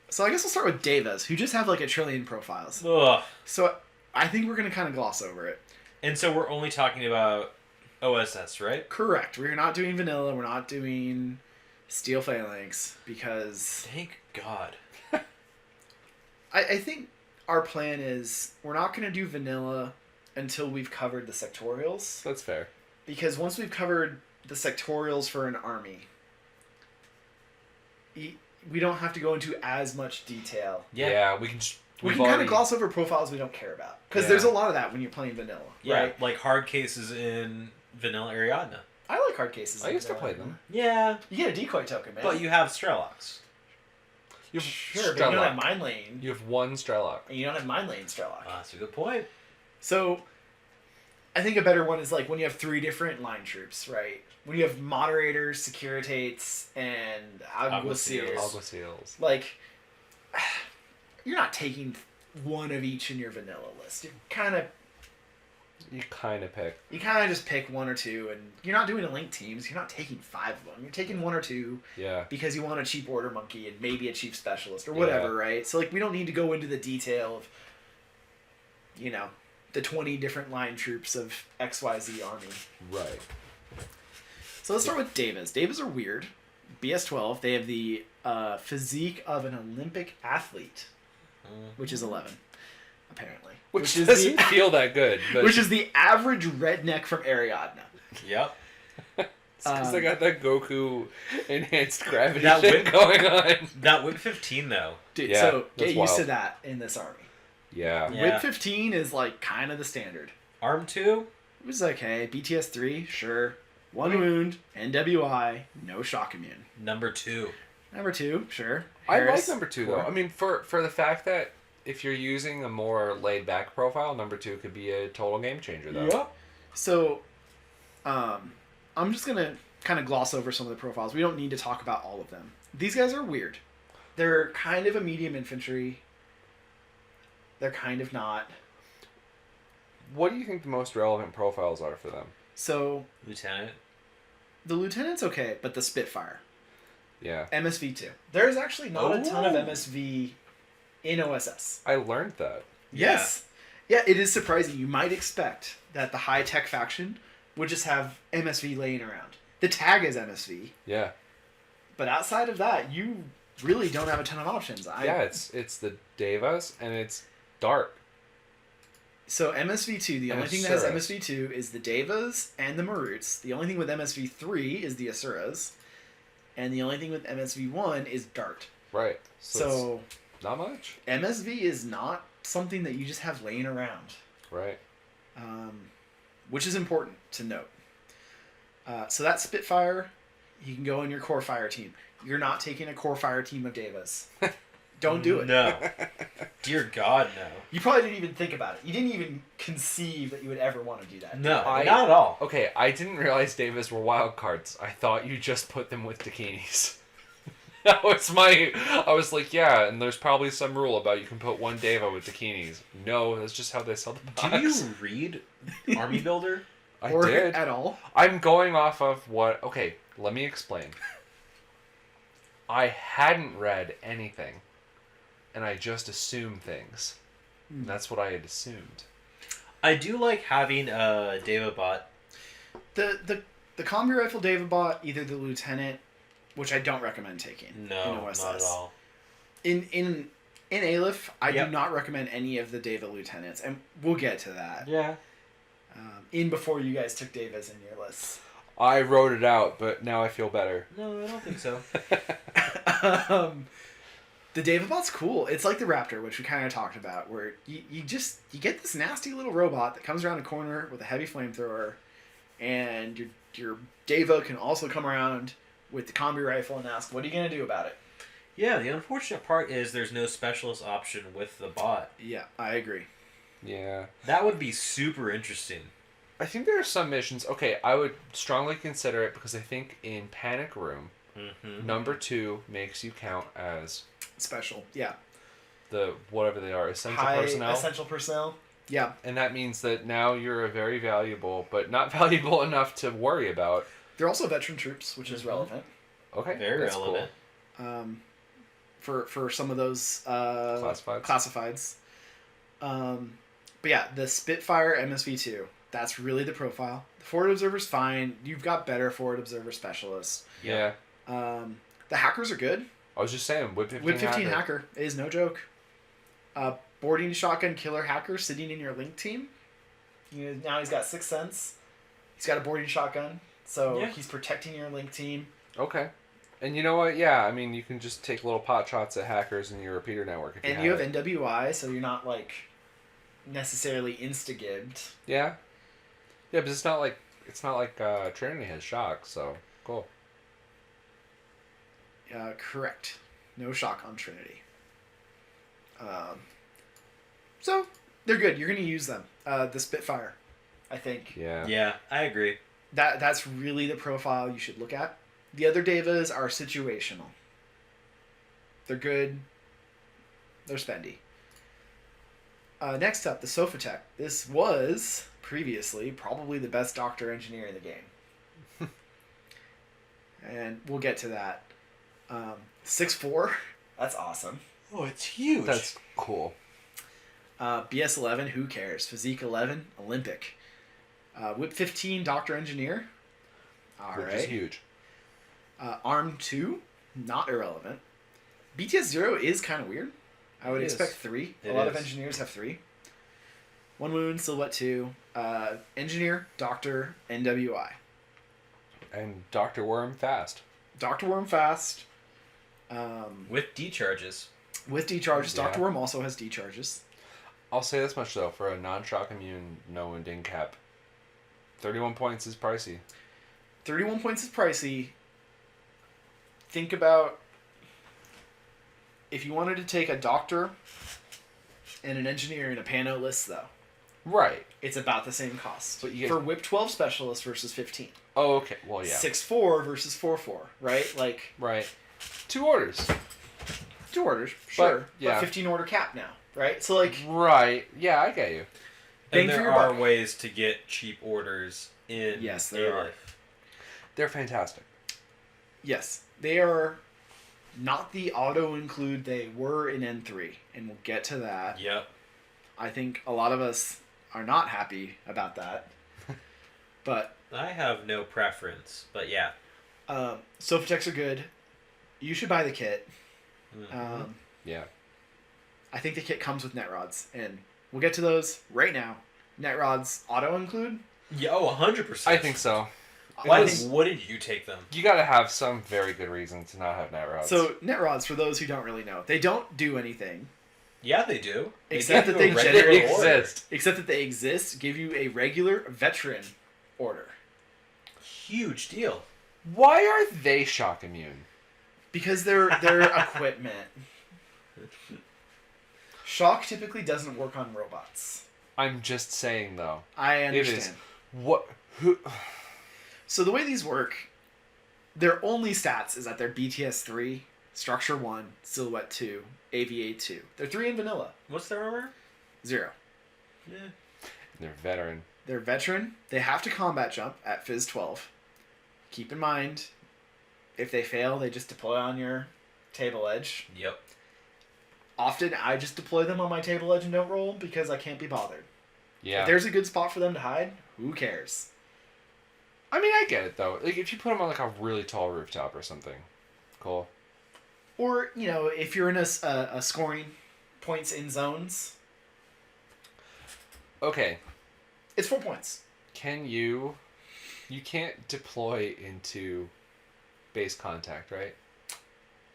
S1: So I guess we'll start with Davis, who just have like 1 trillion profiles.
S3: Ugh.
S1: So I think we're going to kind of gloss over it.
S3: And so we're only talking about O.S.S, right?
S1: Correct. We're not doing vanilla. We're not doing steel phalanx because
S3: Thank God.
S1: I think our plan is we're not going to do vanilla until we've covered the sectorials.
S2: That's fair.
S1: Because once we've covered the sectorials for an army, we don't have to go into as much detail.
S3: Yeah.
S2: we can.
S1: We
S2: we've
S1: can kind
S2: already-
S1: of gloss over profiles we don't care about. Because
S2: Yeah.
S1: there's a lot of that when you're playing vanilla.
S3: Yeah,
S1: Right?
S3: like hard cases in Vanilla Ariadna.
S1: I like hard cases.
S2: I
S1: in
S2: used to
S1: vanilla.
S2: play them.
S3: Yeah,
S1: You get a decoy token, man.
S3: but you have Strelocks.
S2: You have
S1: Sure, but you don't have
S2: Strelok.
S1: Mind Lane.
S2: You have one Strelok.
S1: And you don't have Mind Lane Strelok.
S3: That's a good point.
S1: So, I think a better one is like when you have 3 different line troops, right? When you have moderators, securitates, and alguacils.
S2: Alguacils.
S1: Like, you're not taking one of each in your vanilla list. You kind of
S2: pick.
S1: just pick 1 or 2, and you're not doing a link teams. You're not taking 5 of them. You're taking 1 or 2
S2: Yeah.
S1: because you want a cheap order monkey and maybe a cheap specialist or whatever, right? So like we don't need to go into the detail of, the 20 different line troops of XYZ army.
S2: Right.
S1: So let's start with Davis. Davis are weird. BS-12. They have the physique of an Olympic athlete, which is 11, apparently.
S2: Which
S1: is
S2: doesn't
S1: the
S2: feel that good. But
S1: which is the average redneck from Ariadna.
S3: Yep.
S2: because they got that Goku enhanced gravity
S3: That
S2: shit
S3: whip-
S2: going on.
S3: That Whip 15, though.
S1: Dude,
S2: Yeah,
S1: so
S2: that's
S1: get used to
S2: wild.
S1: that in this army.
S2: Yeah.
S3: Yeah.
S1: Whip 15 is like kind of the standard.
S3: Arm 2?
S1: It was okay. BTS 3, sure. 1 wound, NWI, no shock immune.
S3: Number 2.
S1: Number 2, sure.
S2: I like
S1: Harris,
S2: number 2 though.
S1: core.
S2: I mean, for the fact that if you're using a more laid back profile, number 2 could be a total game changer though.
S3: Yep.
S1: So, I'm just gonna kind of gloss over some of the profiles. We don't need to talk about all of them. These guys are weird. They're kind of a medium infantry. They're kind of not.
S2: What do you think the most relevant profiles are for them?
S1: So,
S3: Lieutenant.
S1: the lieutenant's okay, but the Spitfire.
S2: Yeah.
S1: MSV 2. There's actually not a ton of
S3: Oh.
S1: MSV in O.S.S.
S2: I learned that.
S1: Yes. Yeah, it is surprising. You might expect that the high-tech faction would just have MSV laying around. The tag is MSV,
S2: Yeah.
S1: but outside of that, you really don't have a ton of options.
S2: Yeah, it's the Devas and it's Dart.
S1: So MSV2, the
S2: And
S1: only thing that has
S2: Asuras.
S1: MSV2 is the Devas and the Maruts. The only thing with MSV3 is the Asuras. And the only thing with MSV1 is Dart.
S2: Right. So,
S1: So
S2: it's not much.
S1: MSV is not something that you just have laying around,
S2: Right.
S1: which is important to note. So that Spitfire, you can go in your core fire team. You're not taking a core fire team of Devas. Don't do it.
S3: No. Dear God, no.
S1: You probably didn't even think about it. You didn't even conceive that you would ever want to do that.
S3: No,
S2: I-
S3: not at all.
S2: Okay, I didn't realize Devas were wild cards. I thought you just put them with Dakinis. That was I was like, yeah, and there's probably some rule about you can put one Deva with Dakinis. No, that's just how they sell the box.
S3: Do you read Army Builder?
S2: I
S1: or
S2: did.
S1: at all.
S2: I'm going off of what... Okay, let me explain. I hadn't read anything, and I just assumed things. And that's what I had assumed.
S3: I do like having a Deva bot.
S1: The combi rifle David bought, either the lieutenant, which I don't recommend taking. in
S3: No,
S1: OSS.
S3: not at all.
S1: In Aleph, I
S3: Yep.
S1: do not recommend any of the Deva lieutenants, and we'll get to that.
S3: Yeah.
S1: In before you guys took Devas in your lists.
S2: I wrote it out, but now I feel better.
S3: No, I don't think so.
S1: The Deva bot's cool. It's like the Raptor, which we kind of talked about, where you get this nasty little robot that comes around a corner with a heavy flamethrower, and your Deva can also come around with the combi rifle and ask, what are you going to do about it?
S3: Yeah, the unfortunate part is there's no specialist option with the bot.
S1: Yeah, I agree.
S2: Yeah.
S3: That would be super interesting.
S2: I think there are some missions... Okay, I would strongly consider it because I think in Panic Room,
S3: Mm-hmm.
S2: number 2 makes you count as
S1: Special, yeah.
S2: the whatever they are, essential
S1: High
S2: personnel.
S1: essential personnel. Yeah.
S2: And that means that now you're a very valuable, but not valuable enough to worry about.
S1: They're also veteran troops, which is
S3: Mhm.
S1: relevant.
S2: Okay,
S3: Very
S2: that's
S3: relevant.
S1: For some of those
S2: Classifieds.
S1: classifieds. But yeah, the Spitfire MSV2, that's really the profile. The forward observer's fine. You've got better forward observer specialists.
S2: Cool. Yeah.
S1: The hackers are good.
S2: I was just saying, Whip 15,
S1: Whip 15 hacker is no joke. Boarding shotgun killer hacker sitting in your link team. Now he's got 6th sense. He's got a boarding shotgun, so
S3: Yeah.
S1: he's protecting your link team.
S2: Okay. And you know what? Yeah, I mean, you can just take little pot shots at hackers in your repeater network if
S1: And
S2: you
S1: you
S2: have
S1: have
S2: it.
S1: NWI, so you're not like necessarily insta-gibbed.
S2: Yeah. Yeah, but it's not like Trinity has shock, so cool.
S1: Correct. No shock on Trinity. So they're good. You're going to use them. The Spitfire, I think.
S2: Yeah.
S3: Yeah, I agree.
S1: That's really the profile you should look at. The other Devas are situational. They're good. They're spendy. Next up, the Sophatech. This was previously probably the best doctor engineer in the game. And we'll get to that. 6'4". That's awesome.
S3: Oh, it's huge.
S2: That's cool.
S1: BS 11, who cares? Physique 11, Olympic. Whip 15, Doctor Engineer.
S2: Which is
S1: Alright.
S2: huge.
S1: Arm 2, not irrelevant. BTS 0 is kind of weird. I would
S3: It is.
S1: expect 3.
S3: It
S1: A lot of
S3: is.
S1: engineers have 3. 1 wound, Silhouette 2. Engineer, Doctor, NWI.
S2: And Dr. Worm fast.
S1: Dr. Worm fast.
S3: With D-charges.
S1: With D-charges.
S2: Yeah.
S1: Dr. Worm also has D-charges.
S2: I'll say this much, though. For a non-shock immune, no wounding cap, 31 points is pricey.
S1: 31 points is pricey. Think about if you wanted to take a doctor and an engineer and a Pano list, though.
S2: Right.
S1: It's about the same cost.
S2: But you get-
S1: For Whip 12 specialist versus 15.
S2: Oh, okay. Well, yeah.
S1: 6-4 versus 4-4, right? Like,
S2: Right. 2 orders.
S1: 2 orders, sure.
S2: yeah.
S1: But 15 order cap now, right? So, like,
S2: Right. Yeah, I get you.
S1: bang
S3: And
S1: for
S3: there
S1: your
S3: are
S1: buck.
S3: ways to get cheap orders in
S1: Yes, there are.
S3: Aleph.
S2: They're fantastic.
S1: Yes, they are not the auto-include they were in N3, and we'll get to that.
S3: Yep.
S1: I think a lot of us are not happy about that. But
S3: I have no preference, but yeah.
S1: Sofitex are good. You should buy the kit.
S3: Mhm.
S2: Yeah.
S1: I think the kit comes with net rods, and we'll get to those right now. Net rods auto-include?
S3: Yeah, 100%.
S2: I think so.
S1: Why
S3: Why did you take them?
S2: You gotta have some very good reason to not have net rods.
S1: So, net rods, for those who don't really know, they don't do anything,
S3: Yeah, they do.
S1: Except
S3: give
S1: that
S3: you a
S1: they
S3: regular
S1: generate-
S3: order.
S2: exist.
S1: except that they exist, give you a regular veteran order.
S3: Huge deal.
S2: Why are they shock immune?
S1: Because they're equipment. Shock typically doesn't work on robots.
S2: I'm just saying though.
S1: I
S2: It
S1: understand.
S2: is. What? Who?
S1: So the way these work, their only stats is that they're BTS 3, Structure 1, Silhouette 2, AVA 2. They're 3 in vanilla.
S3: What's their armor?
S1: 0.
S3: Yeah.
S2: They're veteran.
S1: They're veteran. They have to combat jump at Phys 12. Keep in mind, if they fail, they just deploy on your table edge.
S3: Yep.
S1: Often, I just deploy them on my table edge and don't roll because I can't be bothered.
S2: Yeah.
S1: If there's a good spot for them to hide, who cares?
S2: I mean, I get it though. Like if you put them on like a really tall rooftop or something, cool.
S1: Or, you know, if you're in a scoring points in zones,
S2: Okay.
S1: it's 4 points.
S2: Can you? You can't deploy into base contact, right?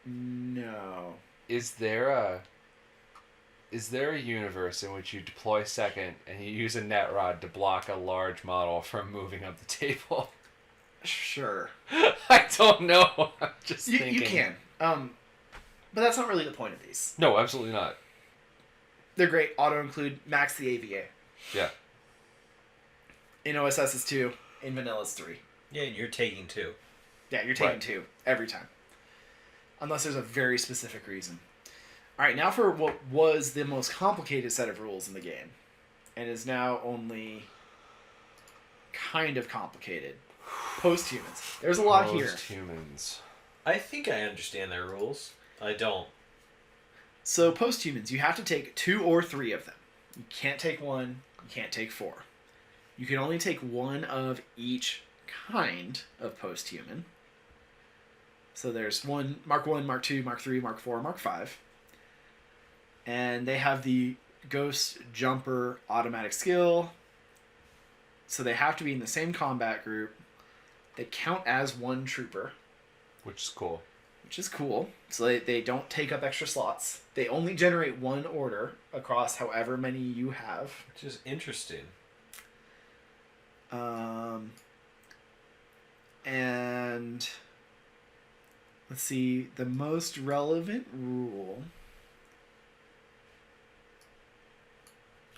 S1: No.
S2: Is there a universe in which you deploy second and you use a net rod to block a large model from moving up the table?
S1: Sure.
S2: I don't know. I'm just
S1: You
S2: thinking.
S1: can. But that's not really the point of these.
S2: No, absolutely not.
S1: They're great. Auto-include, max the AVA.
S2: Yeah.
S1: In O.S.S. is 2. In vanilla is 3.
S3: Yeah, and you're taking 2.
S1: Yeah, you're taking
S2: Right.
S1: 2 every time. Unless there's a very specific reason. Alright, now for what was the most complicated set of rules in the game. And is now only kind of complicated. Post-humans. There's a lot here.
S2: Humans.
S3: I think I understand their rules. I don't.
S1: So post-humans, you have to take 2 or 3 of them. You can't take 1, you can't take 4. You can only take 1 of each kind of post-human. So there's Mark 1, Mark 2, Mark 3, Mark 4, Mark 5. And they have the Ghost Jumper automatic skill. So they have to be in the same combat group. They count as 1 trooper,
S2: Which is cool.
S1: which is cool. So they don't take up extra slots. They only generate 1 order across however many you have.
S3: Which is interesting.
S1: And let's see, the most relevant rule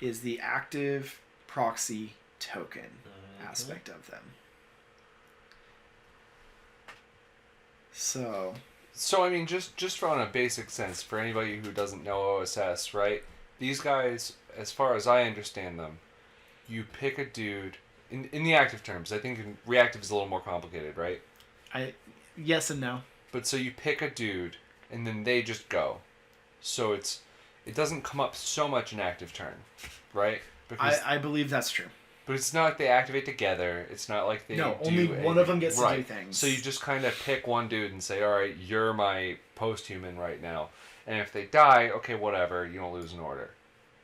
S1: is the active proxy token aspect of them. So,
S2: So I mean, just on a basic sense, for anybody who doesn't know O.S.S, right? These guys, as far as I understand them, you pick a dude in the active terms. I think in reactive is a little more complicated, right?
S1: yes and no.
S2: But so you pick a dude, and then they just go. So it doesn't come up so much in active turn, right? Because
S1: I believe that's true.
S2: but it's not like they activate together. It's not like they
S1: No,
S2: do
S1: only one of them gets to do
S2: right.
S1: things.
S2: So you just kind of pick one dude and say, all right, you're my post-human right now. And if they die, okay, whatever, you don't lose an order,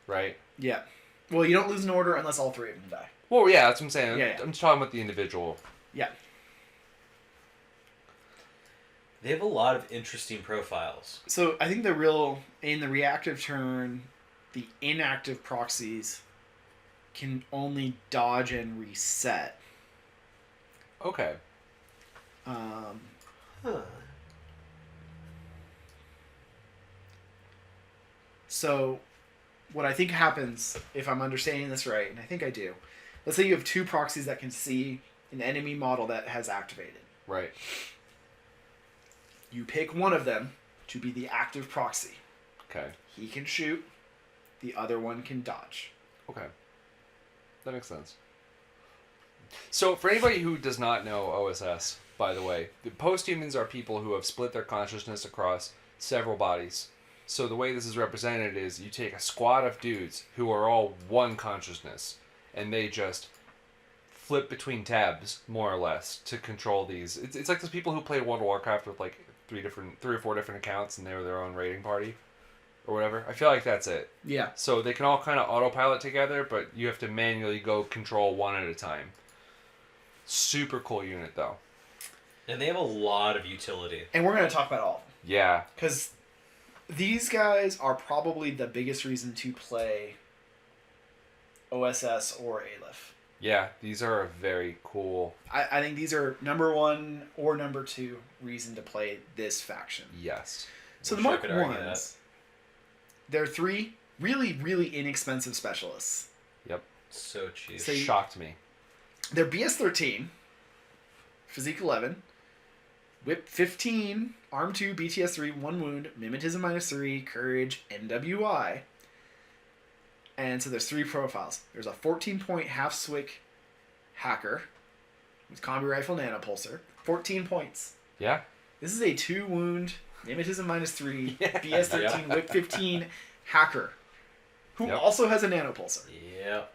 S2: right?
S1: Yeah. Well, you don't lose an order unless all 3 of them die.
S2: Well, yeah, that's what I'm saying.
S1: Yeah.
S2: I'm just talking about the individual.
S1: Yeah.
S3: They have a lot of interesting profiles.
S1: So I think in the reactive turn, the inactive proxies can only dodge and reset.
S2: Okay.
S1: So what I think happens, if I'm understanding this right, and I think I do, let's say you have two proxies that can see an enemy model that has activated.
S2: Right.
S1: You pick one of them to be the active proxy.
S2: Okay.
S1: He can shoot, the other one can dodge.
S2: Okay. That makes sense. So, for anybody who does not know O.S.S., by the way, the posthumans are people who have split their consciousness across several bodies. So the way this is represented is you take a squad of dudes who are all one consciousness, and they just flip between tabs, more or less, to control these. It's like those people who play World of Warcraft with like three or four different accounts, and they're their own raiding party, or whatever. I feel like that's it.
S1: Yeah.
S2: So they can all kind of autopilot together, but you have to manually go control one at a time. Super cool unit, though.
S3: And they have a lot of utility.
S1: And we're going to talk about all of them.
S2: Yeah.
S1: Because these guys are probably the biggest reason to play O.S.S. or Aleph.
S2: Yeah, these are a very cool...
S1: I think these are number one or number two reason to play this faction.
S2: Yes.
S1: So
S3: Wish
S1: the
S3: I
S1: Mark
S3: could argue
S1: Ones, they're three really, really inexpensive specialists.
S2: Yep.
S3: So cheap.
S1: So
S2: Shocked me.
S1: they're BS 13, Physique 11, Whip 15, Arm 2, BTS 3, 1 wound, Mimetism -3, Courage, NWI. And so there's 3 profiles. There's a 14-point half-swick hacker with combi rifle nanopulsar. 14 points.
S2: Yeah.
S1: This is a 2 wound, Mimetism -3,
S2: Yeah.
S1: BS 13, Whip 15 hacker who
S2: Yep.
S1: also has a nanopulsar.
S3: Yep.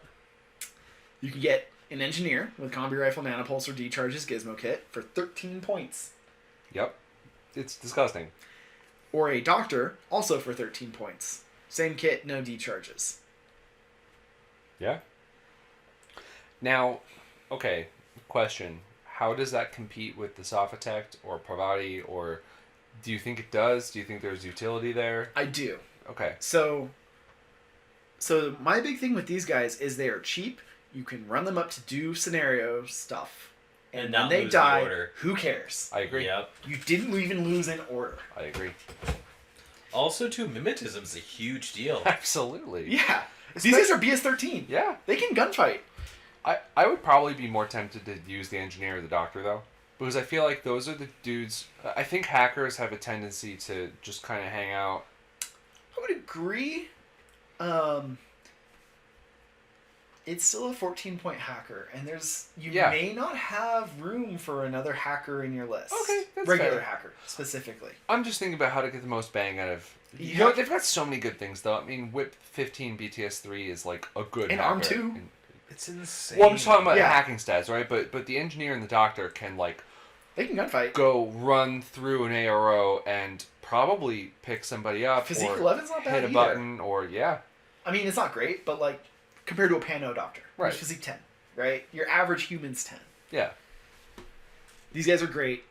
S1: You can get an engineer with combi rifle nanopulsar decharges gizmo kit for 13 points.
S2: Yep. It's disgusting.
S1: Or a doctor, also for 13 points. Same kit, no decharges.
S2: Yeah. Now, okay, question. How does that compete with the Sophitect or Parvati, or do you think it does? Do you think there's utility there?
S1: I do.
S2: Okay.
S1: So my big thing with these guys is they are cheap. You can run them up to do scenario stuff. And
S3: And
S1: when
S3: not
S1: they
S3: lose the
S1: die,
S3: order.
S1: who cares?
S2: I agree.
S3: Yep.
S1: You didn't even lose an order.
S2: I agree.
S3: Also, too, mimetism is a huge deal.
S2: Absolutely.
S1: Yeah. These guys are BS 13.
S2: Yeah.
S1: They can gunfight.
S2: I would probably be more tempted to use the engineer or the doctor, though. Because I feel like those are the dudes... I think hackers have a tendency to just kind of hang out.
S1: I would agree. It's still a 14-point hacker, and you
S2: Yeah.
S1: may not have room for another hacker in your list.
S2: Okay, that's
S1: regular
S2: fair.
S1: hacker, specifically.
S2: I'm just thinking about how to get the most bang out of... You
S1: Yeah.
S2: know, they've got so many good things, though. I mean, Whip 15 BTS3 is, like, a good
S1: And
S2: hacker.
S1: Arm 2.
S2: And-
S3: It's insane.
S2: Well, I'm just talking about
S1: Yeah.
S2: hacking stats, right? But the engineer and the doctor can, like,
S1: They can gunfight.
S2: go run through an ARO and probably pick somebody up
S1: Physique
S2: or
S1: 11's not bad
S2: hit a
S1: either.
S2: button or, yeah.
S1: I mean, it's not great, but, like, compared to a Pano doctor.
S2: Right.
S1: Who's Physique 10, right? Your average human's 10.
S2: Yeah.
S1: These guys are great.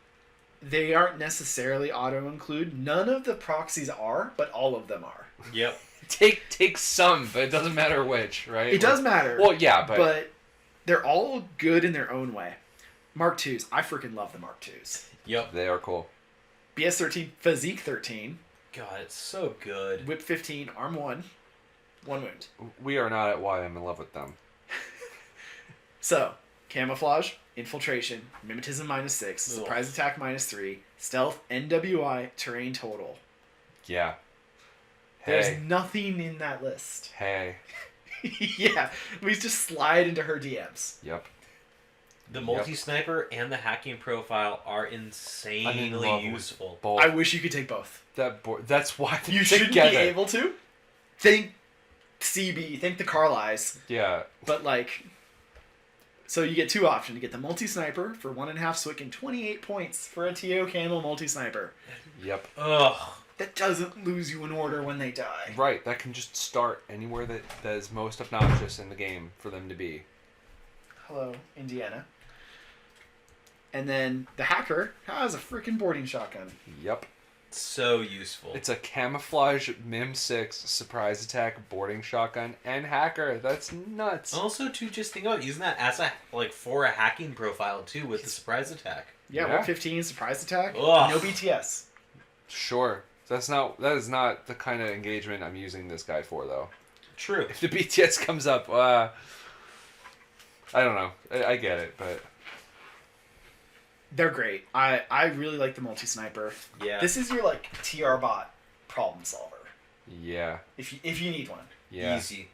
S1: They aren't necessarily auto-include. None of the proxies are, but all of them are.
S3: Yep.
S2: Take some, but it doesn't matter which, right?
S1: It does matter.
S2: Well, yeah, but
S1: they're all good in their own way. Mark 2s. I freaking love the Mark 2s.
S3: Yep.
S2: they are cool.
S1: BS 13, Physique 13,
S3: God, it's so good.
S1: Whip 15, Arm 1, 1 wound.
S2: We are not at why I'm in love with them.
S1: So, Camouflage, Infiltration, Mimetism -6, Surprise Attack -3, Stealth, NWI, Terrain total.
S2: Yeah.
S1: There's
S2: Hey.
S1: nothing in that list.
S2: Hey.
S1: Yeah, we just slide into her DMs.
S2: Yep.
S3: The multi-sniper and the hacking profile are insanely
S2: love with
S3: useful.
S2: Both.
S1: I wish you could take both.
S2: That's why they're
S1: You shouldn't
S2: together.
S1: be able to. Think CB, think the Carlisle.
S2: Yeah.
S1: But, like, so you get 2 options. You get the multi-sniper for 1.5 Swick and 28 points for a TO Camo multi-sniper.
S2: Yep.
S3: Ugh.
S1: That doesn't lose you an order when they die.
S2: Right. That can just start anywhere that is most obnoxious in the game for them to be.
S1: Hello, Indiana. And then the hacker has a freaking boarding shotgun.
S2: Yep.
S3: So useful.
S2: It's a camouflage Mim 6 surprise attack boarding shotgun and hacker. That's nuts.
S3: Also, to just think about using that as for a hacking profile too with the surprise attack.
S1: Yeah,
S2: Yeah.
S1: 115 surprise attack.
S3: Ugh.
S1: No BTS.
S2: Sure. That is not the kind of engagement I'm using this guy for, though.
S3: True.
S2: If the BTS comes up, I don't know. I get it, but
S1: They're great. I really like the multi-sniper.
S3: Yeah.
S1: This is your, like, TR bot problem solver.
S2: yeah.
S1: If you need one.
S2: Yeah.
S3: Easy.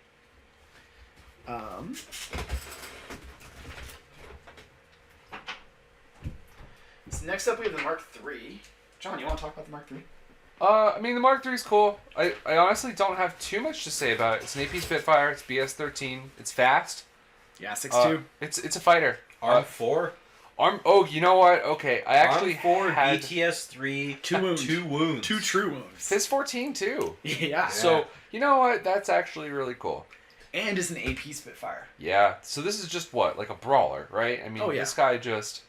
S1: So next up we have the Mark III. John, you want to talk about the Mark III?
S2: I mean, the Mark III is cool. I honestly don't have too much to say about it. It's an AP Spitfire. It's BS-13. It's fast.
S1: Yeah, 6'2".
S2: It's a fighter.
S3: Arm 4.
S2: Oh, you know what? Okay, I actually
S3: Arm 4,
S2: had
S3: BTS 3,
S1: 2 wounds.
S3: 2 wounds.
S1: 2 true wounds.
S2: Fizz 14 too.
S1: Yeah.
S2: So you know what? That's actually really cool.
S1: And is an AP Spitfire.
S2: Yeah. So this is just what, like a brawler, right? I mean,
S1: Oh, yeah.
S2: this guy just.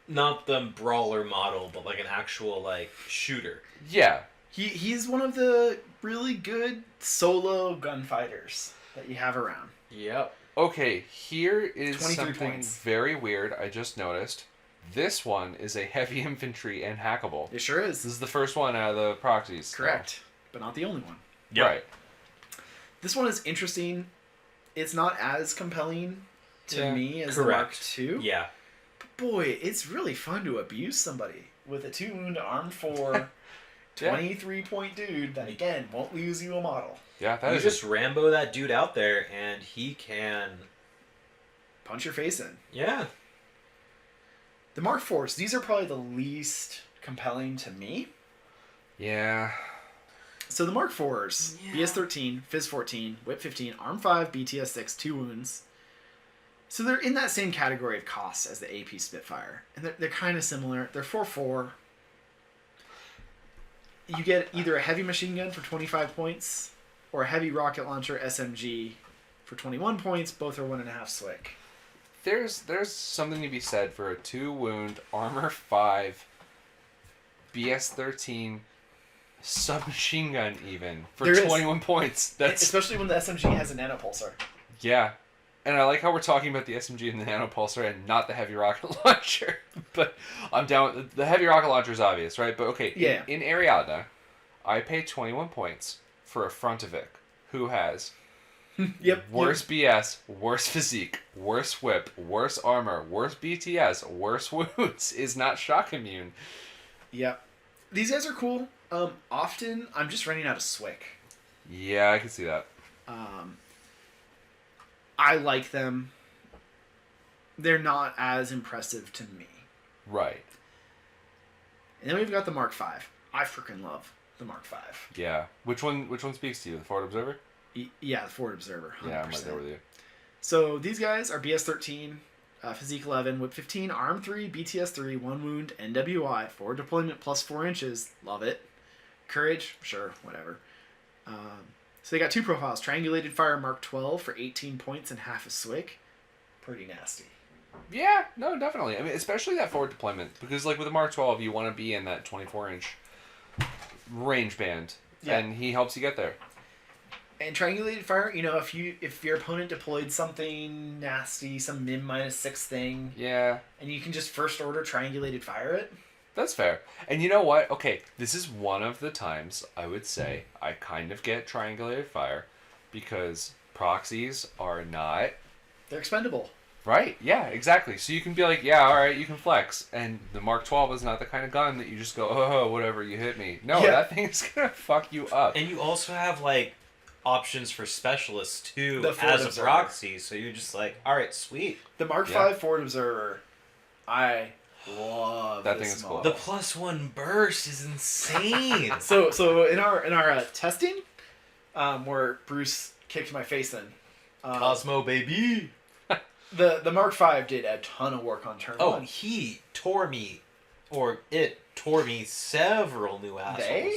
S3: Not the brawler model, but like an actual like shooter.
S2: Yeah.
S1: He's one of the really good solo gunfighters that you have around.
S3: Yep.
S2: Okay, here is
S1: 23
S2: something
S1: points.
S2: very weird I just noticed. This one is a heavy infantry and hackable.
S1: It sure
S2: This
S1: is.
S2: is the first one out of the proxies. so-
S1: Correct. But not the only one.
S3: Yep.
S2: Right.
S1: This one is interesting. It's not as compelling to
S2: Yeah.
S1: me as
S3: Correct.
S1: the Mark II.
S3: Yeah.
S1: Boy, it's really fun to abuse somebody with a 2 wound arm 4
S2: Yeah.
S1: 23-point dude that again won't lose you a model.
S2: Yeah, that
S3: You
S2: is
S3: just Rambo that dude out there, and he can.
S1: Punch your face in.
S3: Yeah.
S1: The Mark IVs, these are probably the least compelling to me.
S2: Yeah.
S1: So the Mark IVs,
S3: Yeah.
S1: BS-13, Fizz 14, Whip 15, Arm 5, BTS 6, 2 wounds. So they're in that same category of costs as the AP Spitfire. And they're kind of similar. They're 4-4. You get either a heavy machine gun for 25 points or a heavy rocket launcher SMG for 21 points. Both are 1.5 SWIC.
S2: There's something to be said for a 2 wound armor 5 BS-13 submachine gun even for
S1: There is.
S2: 21 points. That's
S1: Especially when the SMG has a nanopulsar.
S2: yeah. And I like how we're talking about the SMG and the nanopulsar and not the heavy rocket launcher. But I'm down with the heavy rocket launcher is obvious, right? But okay,
S1: Yeah.
S2: in Ariadna, I pay 21 points for a Frontovic who has
S1: Yep.
S2: worse BS, worse physique, worse whip, worse armor, worse BTS, worse wounds, is not shock immune.
S1: Yep. These guys are cool. Often I'm just running out of SWIC.
S2: Yeah, I can see that.
S1: I like them. They're not as impressive to me.
S2: Right.
S1: And then we've got the Mark V. I freaking love the Mark V.
S2: Yeah. Which one speaks to you? The Forward Observer?
S1: Yeah, the Forward Observer. 100%.
S2: Yeah, I'm right there with you.
S1: So these guys are BS-13, Physique 11, Whip 15, Arm 3, BTS 3, 1 wound, NWI, forward deployment plus 4 inches. Love it. Courage, sure, whatever. So they got 2 profiles. Triangulated Fire Mark 12 for 18 points and half a SWIC. Pretty nasty.
S2: Yeah, no, definitely. I mean, especially that forward deployment. Because, like, with the Mark 12, you want to be in that 24-inch range band.
S1: Yeah.
S2: And he helps you get there.
S1: And Triangulated Fire, you know, if your opponent deployed something nasty, some min -6 thing,
S2: Yeah.
S1: and you can just first order Triangulated Fire it.
S2: That's fair. And you know what? Okay, this is one of the times I would say I kind of get triangulated fire because proxies are not
S1: They're expendable.
S2: right. Yeah, exactly. So you can be like, yeah, all right, you can flex. And the Mark 12 is not the kind of gun that you just go, oh, whatever, you hit me. No,
S1: Yeah.
S2: that thing is going to fuck you up.
S3: And you also have like options for specialists too
S1: The Forward
S3: as a
S1: Observer.
S3: proxy, so you're just like, all right, sweet.
S1: The Mark
S2: Yeah.
S1: V Forward Observer, I love
S2: That
S1: this
S2: thing is cool.
S1: model.
S3: The +1 burst is insane.
S1: So in our testing, where Bruce kicked my face in,
S3: Cosmo baby.
S1: the Mark V did a ton of work on turn
S3: Oh,
S1: 1.
S3: he tore me, or it tore me several new assholes.
S1: They?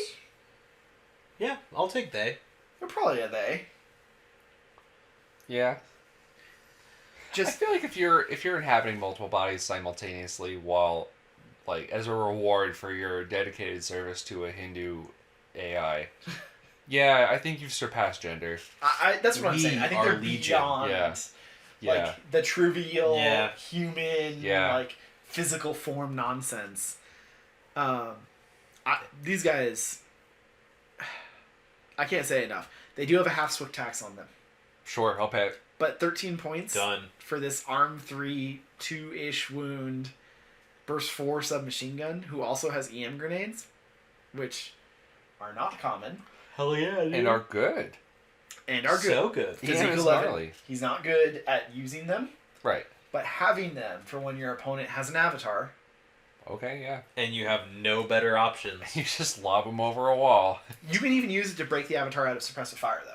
S3: Yeah, I'll take they.
S1: They're probably a they.
S2: Yeah. I
S1: Just
S2: feel like if you're inhabiting multiple bodies simultaneously while, like, as a reward for your dedicated service to a Hindu AI, yeah, I think you've surpassed gender.
S1: I that's what I'm
S3: We
S1: saying. I think
S3: are
S1: they're
S3: legion.
S1: beyond
S2: Yeah. Yeah.
S1: like the trivial
S3: Yeah.
S1: human
S2: Yeah.
S1: like physical form nonsense. These guys, I can't say enough. They do have a half swift tax on them.
S2: Sure, I'll pay it.
S1: But 13 points
S3: Done.
S1: for this arm 3, 2-ish wound, burst 4 submachine gun, who also has EM grenades, which are not common.
S3: Hell yeah, dude.
S2: And are good.
S1: And are good.
S3: So good.
S2: Yeah,
S1: Physique
S2: it's
S1: 11.
S2: gnarly.
S1: He's not good at using them,
S2: Right.
S1: but having them for when your opponent has an avatar.
S2: Okay, yeah.
S3: And you have no better options.
S2: You just lob them over a wall.
S1: You can even use it to break the avatar out of suppressive fire, though.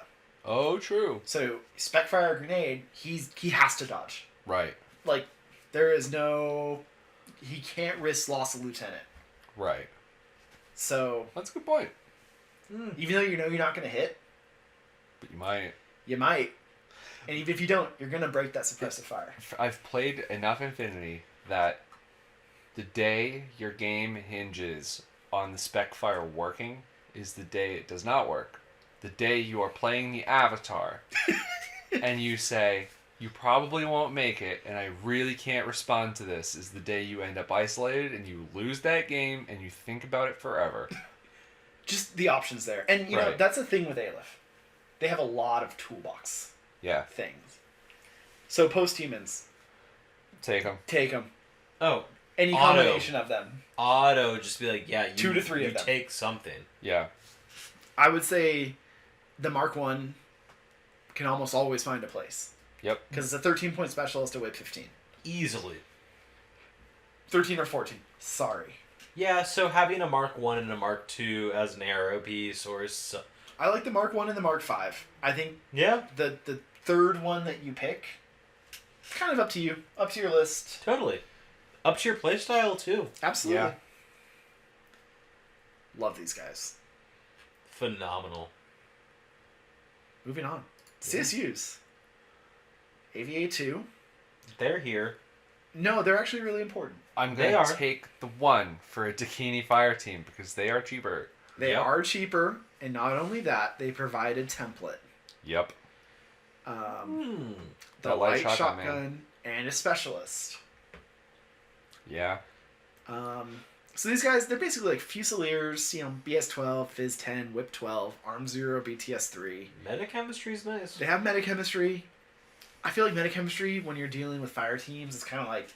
S2: Oh, true.
S1: So, spec fire grenade, he has to dodge.
S2: Right.
S1: Like, there is no... He can't risk loss of lieutenant.
S2: Right.
S1: So,
S2: That's a good point.
S1: even though you know you're not going to hit,
S2: But you might.
S1: you might. And even if you don't, you're going to break that suppressive fire.
S2: I've played enough Infinity that the day your game hinges on the spec fire working is the day it does not work. The day you are playing the avatar and you say, you probably won't make it and I really can't respond to this, is the day you end up isolated and you lose that game and you think about it forever.
S1: Just the options there. And, you know,
S2: Right.
S1: that's the thing with Aleph. They have a lot of toolbox
S2: Yeah.
S1: things. So, post-humans,
S2: Take them.
S1: take them.
S3: Oh,
S1: Any
S3: Auto.
S1: combination of them.
S3: auto, just be like, yeah, you,
S1: 2 to 3
S3: you
S1: of them.
S3: take something.
S2: Yeah.
S1: I would say the Mark 1 can almost always find a place.
S2: Yep.
S1: Because it's a 13-point specialist to whip 15.
S3: Easily.
S1: 13 or 14. Sorry.
S3: Yeah, so having a Mark 1 and a Mark 2 as an arrow piece or...
S1: I like the Mark 1 and the Mark 5. I think
S3: Yeah,
S1: the third one that you pick, kind of up to you. Up to your list.
S3: totally. Up to your playstyle, too.
S1: Absolutely.
S2: Yeah.
S1: Love these guys.
S3: Phenomenal.
S1: Moving on. CSUs. AVA 2.
S3: They're here.
S1: No, they're actually really important.
S2: I'm
S3: They
S2: going to
S3: are.
S2: take the 1 for a Dakini Fire Team because they are cheaper.
S1: They
S3: Yep.
S1: are cheaper, and not only that, they provide a template.
S2: Yep.
S1: The
S2: That
S1: light
S2: light
S1: shotgun,
S2: shotgun,
S1: and a specialist.
S2: Yeah.
S1: So these guys, they're basically like Fusiliers, you know, BS-12, Phys-10, Whip-12, Arm-0, BTS-3.
S3: Metachemistry's nice.
S1: They have metachemistry. I feel like metachemistry, when you're dealing with fire teams, is kind of like...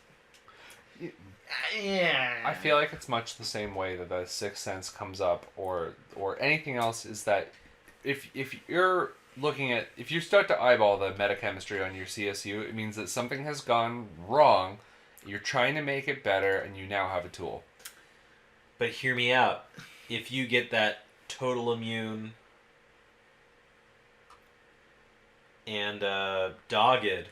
S1: Yeah.
S2: I feel like it's much the same way that the Sixth Sense comes up, or anything else, is that if you're looking at, if you start to eyeball the metachemistry on your CSU, it means that something has gone wrong. You're trying to make it better, and you now have a tool.
S3: But hear me out. If you get that total immune and dogged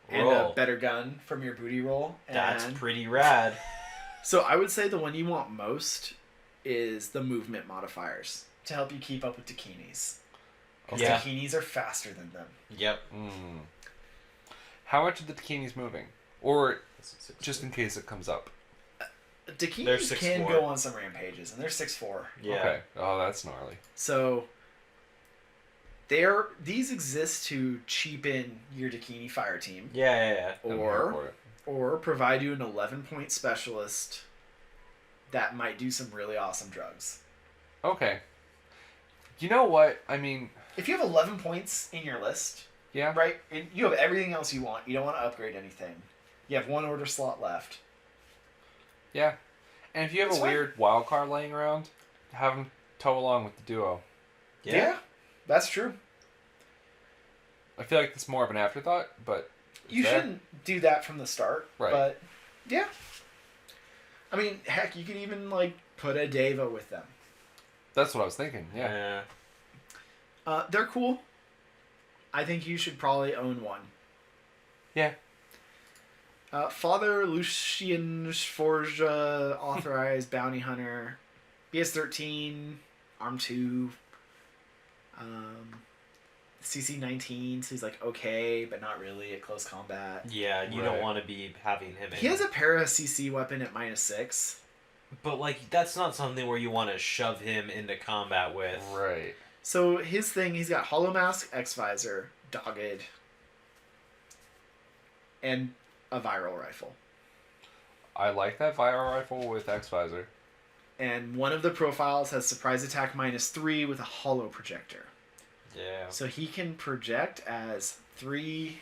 S1: and
S3: roll,
S1: a better gun from your booty roll.
S3: that's
S1: and...
S3: pretty rad.
S1: So I would say the one you want most is the movement modifiers to help you keep up with Dakinis. Because
S3: Yeah.
S1: Dakinis are faster than them.
S3: Yep.
S2: How much are the Dakinis moving? Or just in case it comes up.
S3: They're
S1: Dakinis
S3: 6'4".
S1: can go on some rampages, and they're 6'4".
S3: Yeah.
S2: Okay. Oh, that's gnarly.
S1: So these exist to cheapen your Dakini fire team,
S3: Yeah.
S2: I'm here
S1: or
S2: for it.
S1: or provide you an 11-point specialist that might do some really awesome drugs.
S2: Okay. You know what? I mean,
S1: If you have 11 points in your list,
S2: yeah.
S1: right, and you have everything else you want, you don't want to upgrade anything. You have one order slot left.
S2: Yeah. And if you have
S1: It's
S2: a
S1: fine.
S2: weird wild card laying around, have them tow along with the duo.
S3: Yeah.
S1: That's true.
S2: I feel like it's more of an afterthought, but
S1: You
S2: there.
S1: shouldn't do that from the start.
S2: Right.
S1: But, yeah. I mean, heck, you could even, like, put a Deva with them.
S2: That's what I was thinking. Yeah.
S1: They're cool. I think you should probably own one.
S2: Yeah.
S1: Father Lucien Sforza, authorized bounty hunter, BS-13, Arm 2, CC-19, so he's like okay, but not really at close combat.
S3: Yeah, you
S2: Right.
S3: don't want to be having him in.
S1: He has a para CC weapon at -6.
S3: But, like, that's not something where you want to shove him into combat with.
S2: Right.
S1: So his thing, he's got Hollow Mask, X-Visor, Dogged, and a viral rifle.
S2: I like that viral rifle with X-Visor.
S1: And one of the profiles has surprise attack -3 with a hollow projector.
S3: Yeah.
S1: So he can project as 3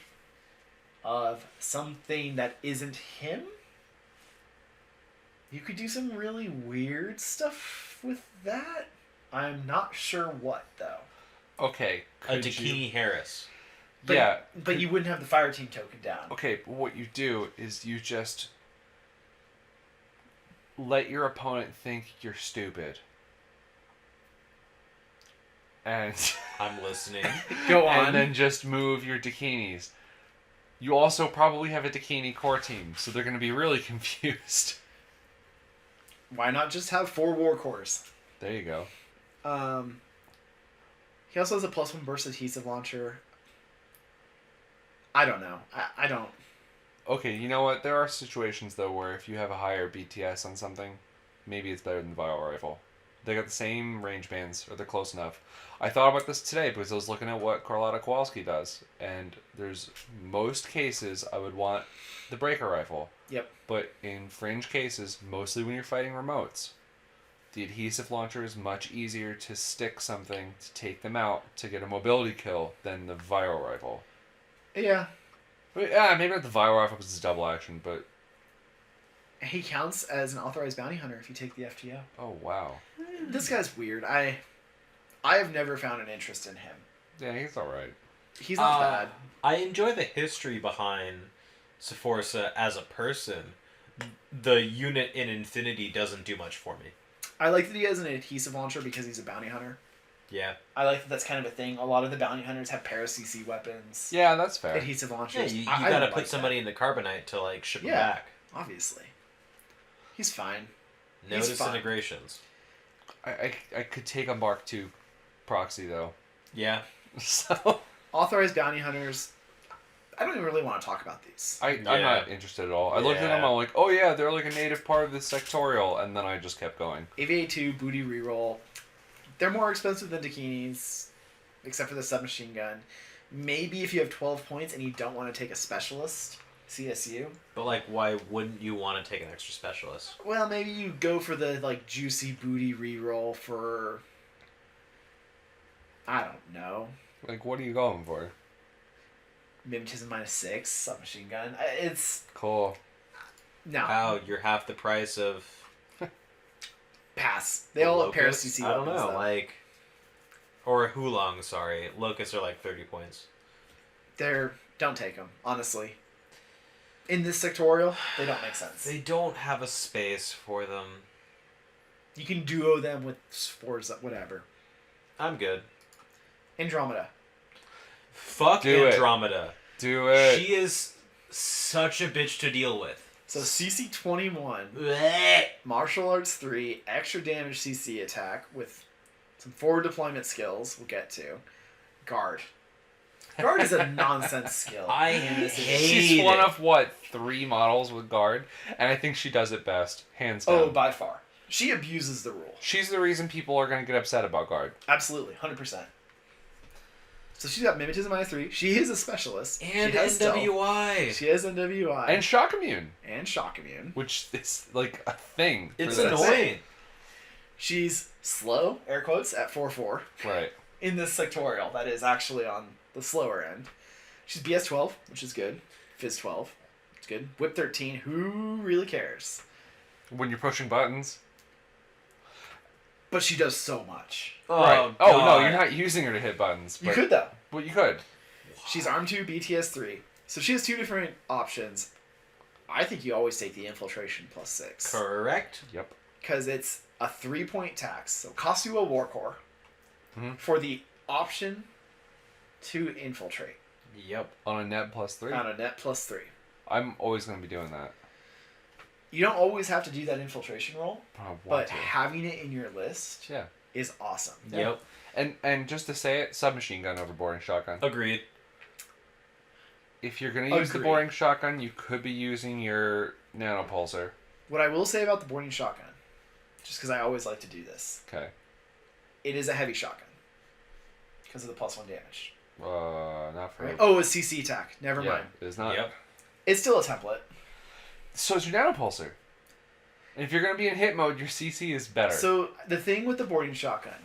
S1: of something that isn't him. You could do some really weird stuff with that. I'm not sure what, though.
S2: Okay.
S3: A Dakini Harris.
S1: But you wouldn't have the fire team token down.
S2: Okay, but what you do is you just let your opponent think you're stupid. And
S3: I'm listening.
S1: Go on.
S2: and then just move your Dakinis. You also probably have a Dakini core team, so they're going to be really confused.
S1: Why not just have 4 war cores?
S2: There you go.
S1: He also has a +1 burst adhesive launcher. I don't know. I don't.
S2: Okay, you know what? There are situations, though, where if you have a higher BTS on something, maybe it's better than the Vial Rifle. They got the same range bands, or they're close enough. I thought about this today because I was looking at what Carlotta Kowalski does, and there's most cases I would want the Breaker Rifle.
S1: Yep.
S2: But in fringe cases, mostly when you're fighting remotes, the adhesive launcher is much easier to stick something to take them out to get a mobility kill than the Vial Rifle.
S1: Yeah.
S2: Yeah, maybe not the Vial Rifle because it's double action, but...
S1: He counts as an authorized bounty hunter if you take the FTO.
S2: Oh, wow.
S1: This guy's weird. I have never found an interest in him.
S2: Yeah, he's alright.
S1: He's not bad.
S3: I enjoy the history behind Sephorsa as a person. The unit in Infinity doesn't do much for me.
S1: I like that he has an adhesive launcher because he's a bounty hunter.
S3: Yeah.
S1: I like that that's kind of a thing. A lot of the bounty hunters have para-CC weapons.
S2: Yeah, that's fair.
S1: Adhesive
S3: Yeah,
S1: launchers.
S3: you
S1: I
S3: gotta
S1: don't
S3: put
S1: like
S3: somebody in the Carbonite to, like, ship them
S1: Yeah.
S3: back.
S1: that. Obviously. He's fine.
S3: No
S1: He's fine.
S3: disintegrations.
S2: I could take a Mark II proxy, though.
S3: Yeah.
S2: So...
S1: Authorized bounty hunters. I don't even really want to talk about these.
S2: I'm not interested at all. I looked at them, I'm like, oh yeah, they're like a native part of the sectorial, and then I just kept going.
S1: AVA-2, booty reroll. They're more expensive than Dakinis, except for the submachine gun. Maybe if you have 12 points and you don't want to take a specialist, CSU.
S3: But, like, why wouldn't you want to take an extra specialist?
S1: Well, maybe you go for the, like, juicy booty reroll for... I don't know.
S2: Like, what are you going for?
S1: Mimetism -6, submachine gun. It's...
S2: Cool.
S1: No.
S3: Wow, you're half the price of...
S1: Pass. They all have
S3: Locust?
S1: para-CC
S3: I don't
S1: weapons,
S3: know,
S1: though.
S3: like... Or Hulong, sorry. Locusts are like 30 points.
S1: Don't take them, honestly. In this sectorial, they don't make sense.
S3: They don't have a space for them.
S1: You can duo them with spores, whatever.
S3: I'm good.
S1: Andromeda.
S3: Fuck
S2: Do it.
S3: Andromeda.
S2: Do it.
S3: She is such a bitch to deal with.
S1: So CC-21,
S3: Blech.
S1: martial arts 3, extra damage CC attack with some forward deployment skills we'll get to. Guard. Guard is a nonsense skill.
S3: I
S1: in this
S3: hate
S1: edition.
S2: She's one
S3: it.
S2: of, what, 3 models with guard? And I think she does it best, hands down.
S1: Oh, by far. She abuses the rule.
S2: She's the reason people are going to get upset about guard.
S1: Absolutely, 100%. So she's got Mimetism -3. She is a specialist.
S3: And
S1: she has
S3: NWI.
S1: Stealth. She has NWI.
S2: And shock immune,
S1: And shock immune.
S2: which is like a thing. for
S3: It's
S2: this.
S3: annoying.
S1: She's slow, air quotes, at 4-4.
S2: Right.
S1: In this sectorial, that is actually on the slower end. She's BS-12, which is good. Phys-12, it's good. Whip 13, who really cares?
S2: When you're pushing buttons.
S1: But she does so much.
S2: Right.
S3: God.
S2: Oh, no, you're not using her to hit buttons.
S1: You
S2: But,
S1: could, though.
S2: Well, you could.
S1: She's Arm 2, BTS-3. So she has 2 different options. I think you always take the Infiltration +6.
S3: Correct.
S2: Yep.
S1: Because it's a 3-point tax. So it costs you a War Core for the option to infiltrate
S3: Yep.
S2: On a net +3.
S1: on a net +3.
S2: I'm always going to be doing that.
S1: You don't always have to do that infiltration roll,
S2: I want
S1: but
S2: to.
S1: having it in your list
S2: Yeah.
S1: is awesome.
S3: Yep.
S2: And just to say it, submachine gun over boring shotgun.
S3: Agreed.
S2: If you're going to use the
S1: Agreed.
S2: boring shotgun, you could be using your nanopulsar.
S1: What I will say about the boarding shotgun, just because I always like to do this,
S2: Okay.
S1: it is a heavy shotgun because of the +1 damage.
S2: Not for...
S1: Right? Oh, it's CC attack. Never
S2: yeah,
S1: mind.
S2: it is not.
S3: Yep.
S1: It's still a template.
S2: So is your nanopulsar. And if you're going to be in hit mode, your CC is better.
S1: So the thing with the boarding shotgun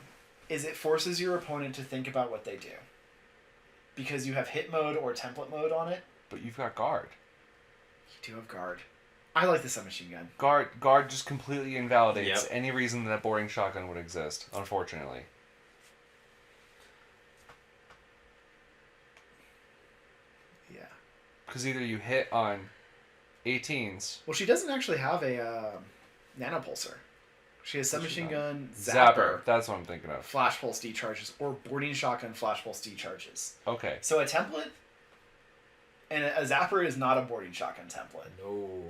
S1: is it forces your opponent to think about what they do. Because you have hit mode or template mode on it.
S2: But you've got guard.
S1: You do have guard. I like the submachine gun.
S2: Guard just completely invalidates
S3: Yep.
S2: any reason that boarding shotgun would exist, unfortunately.
S1: Yeah.
S2: Because either you hit on 18s...
S1: Well, she doesn't actually have a nanopulsar. She has submachine gun,
S2: Zapper. That's what I'm thinking of.
S1: flash pulse decharges, or boarding shotgun flash pulse decharges.
S2: Okay.
S1: So a template, and a zapper is not a boarding shotgun template.
S3: No.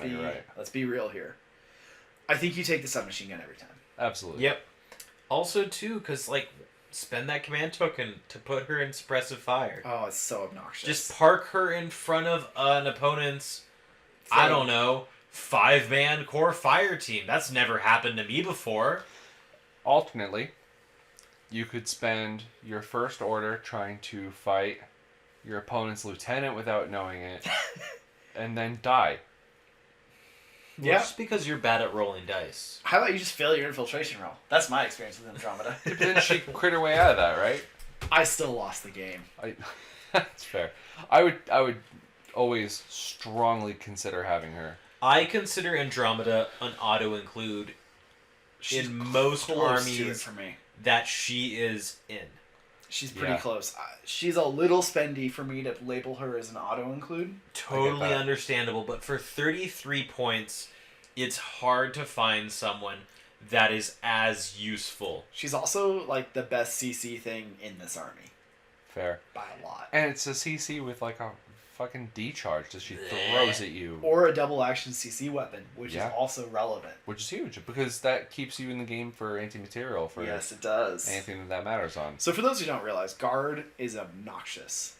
S2: You're right.
S1: Let's be real here. I think you take the submachine gun every time.
S2: Absolutely.
S3: Yep. Also, too, because, like, spend that command token to put her in suppressive fire.
S1: Oh, it's so obnoxious.
S3: Just park her in front of an opponent's, I don't know, 5-man core fire team. That's never happened to me before.
S2: Alternately, you could spend your first order trying to fight your opponent's lieutenant without knowing it, and then die.
S3: Well,
S1: Yeah.
S3: just because you're bad at rolling dice.
S1: How about you just fail your infiltration roll? That's my experience with Andromeda.
S2: But then she crit her way out of that, right?
S1: I still lost the game.
S2: That's fair. I would always strongly consider having her.
S3: I consider Andromeda an auto-include
S1: She's
S3: in most
S1: close to it
S3: armies
S1: for me.
S3: that she is in.
S1: She's pretty
S2: Yeah.
S1: close. She's a little spendy for me to label her as an auto-include.
S3: Totally
S2: that.
S3: understandable, but for 33 points, it's hard to find someone that is as useful.
S1: She's also like the best CC thing in this army
S2: Fair.
S1: by a lot.
S2: And it's a CC with like a fucking decharge that she throws at you.
S1: Or a double action CC weapon, which
S2: Yeah.
S1: is also relevant.
S2: Which is huge, because that keeps you in the game for anti-material for
S1: Yes, it does.
S2: anything that matters on.
S1: So for those who don't realize, Guard is obnoxious.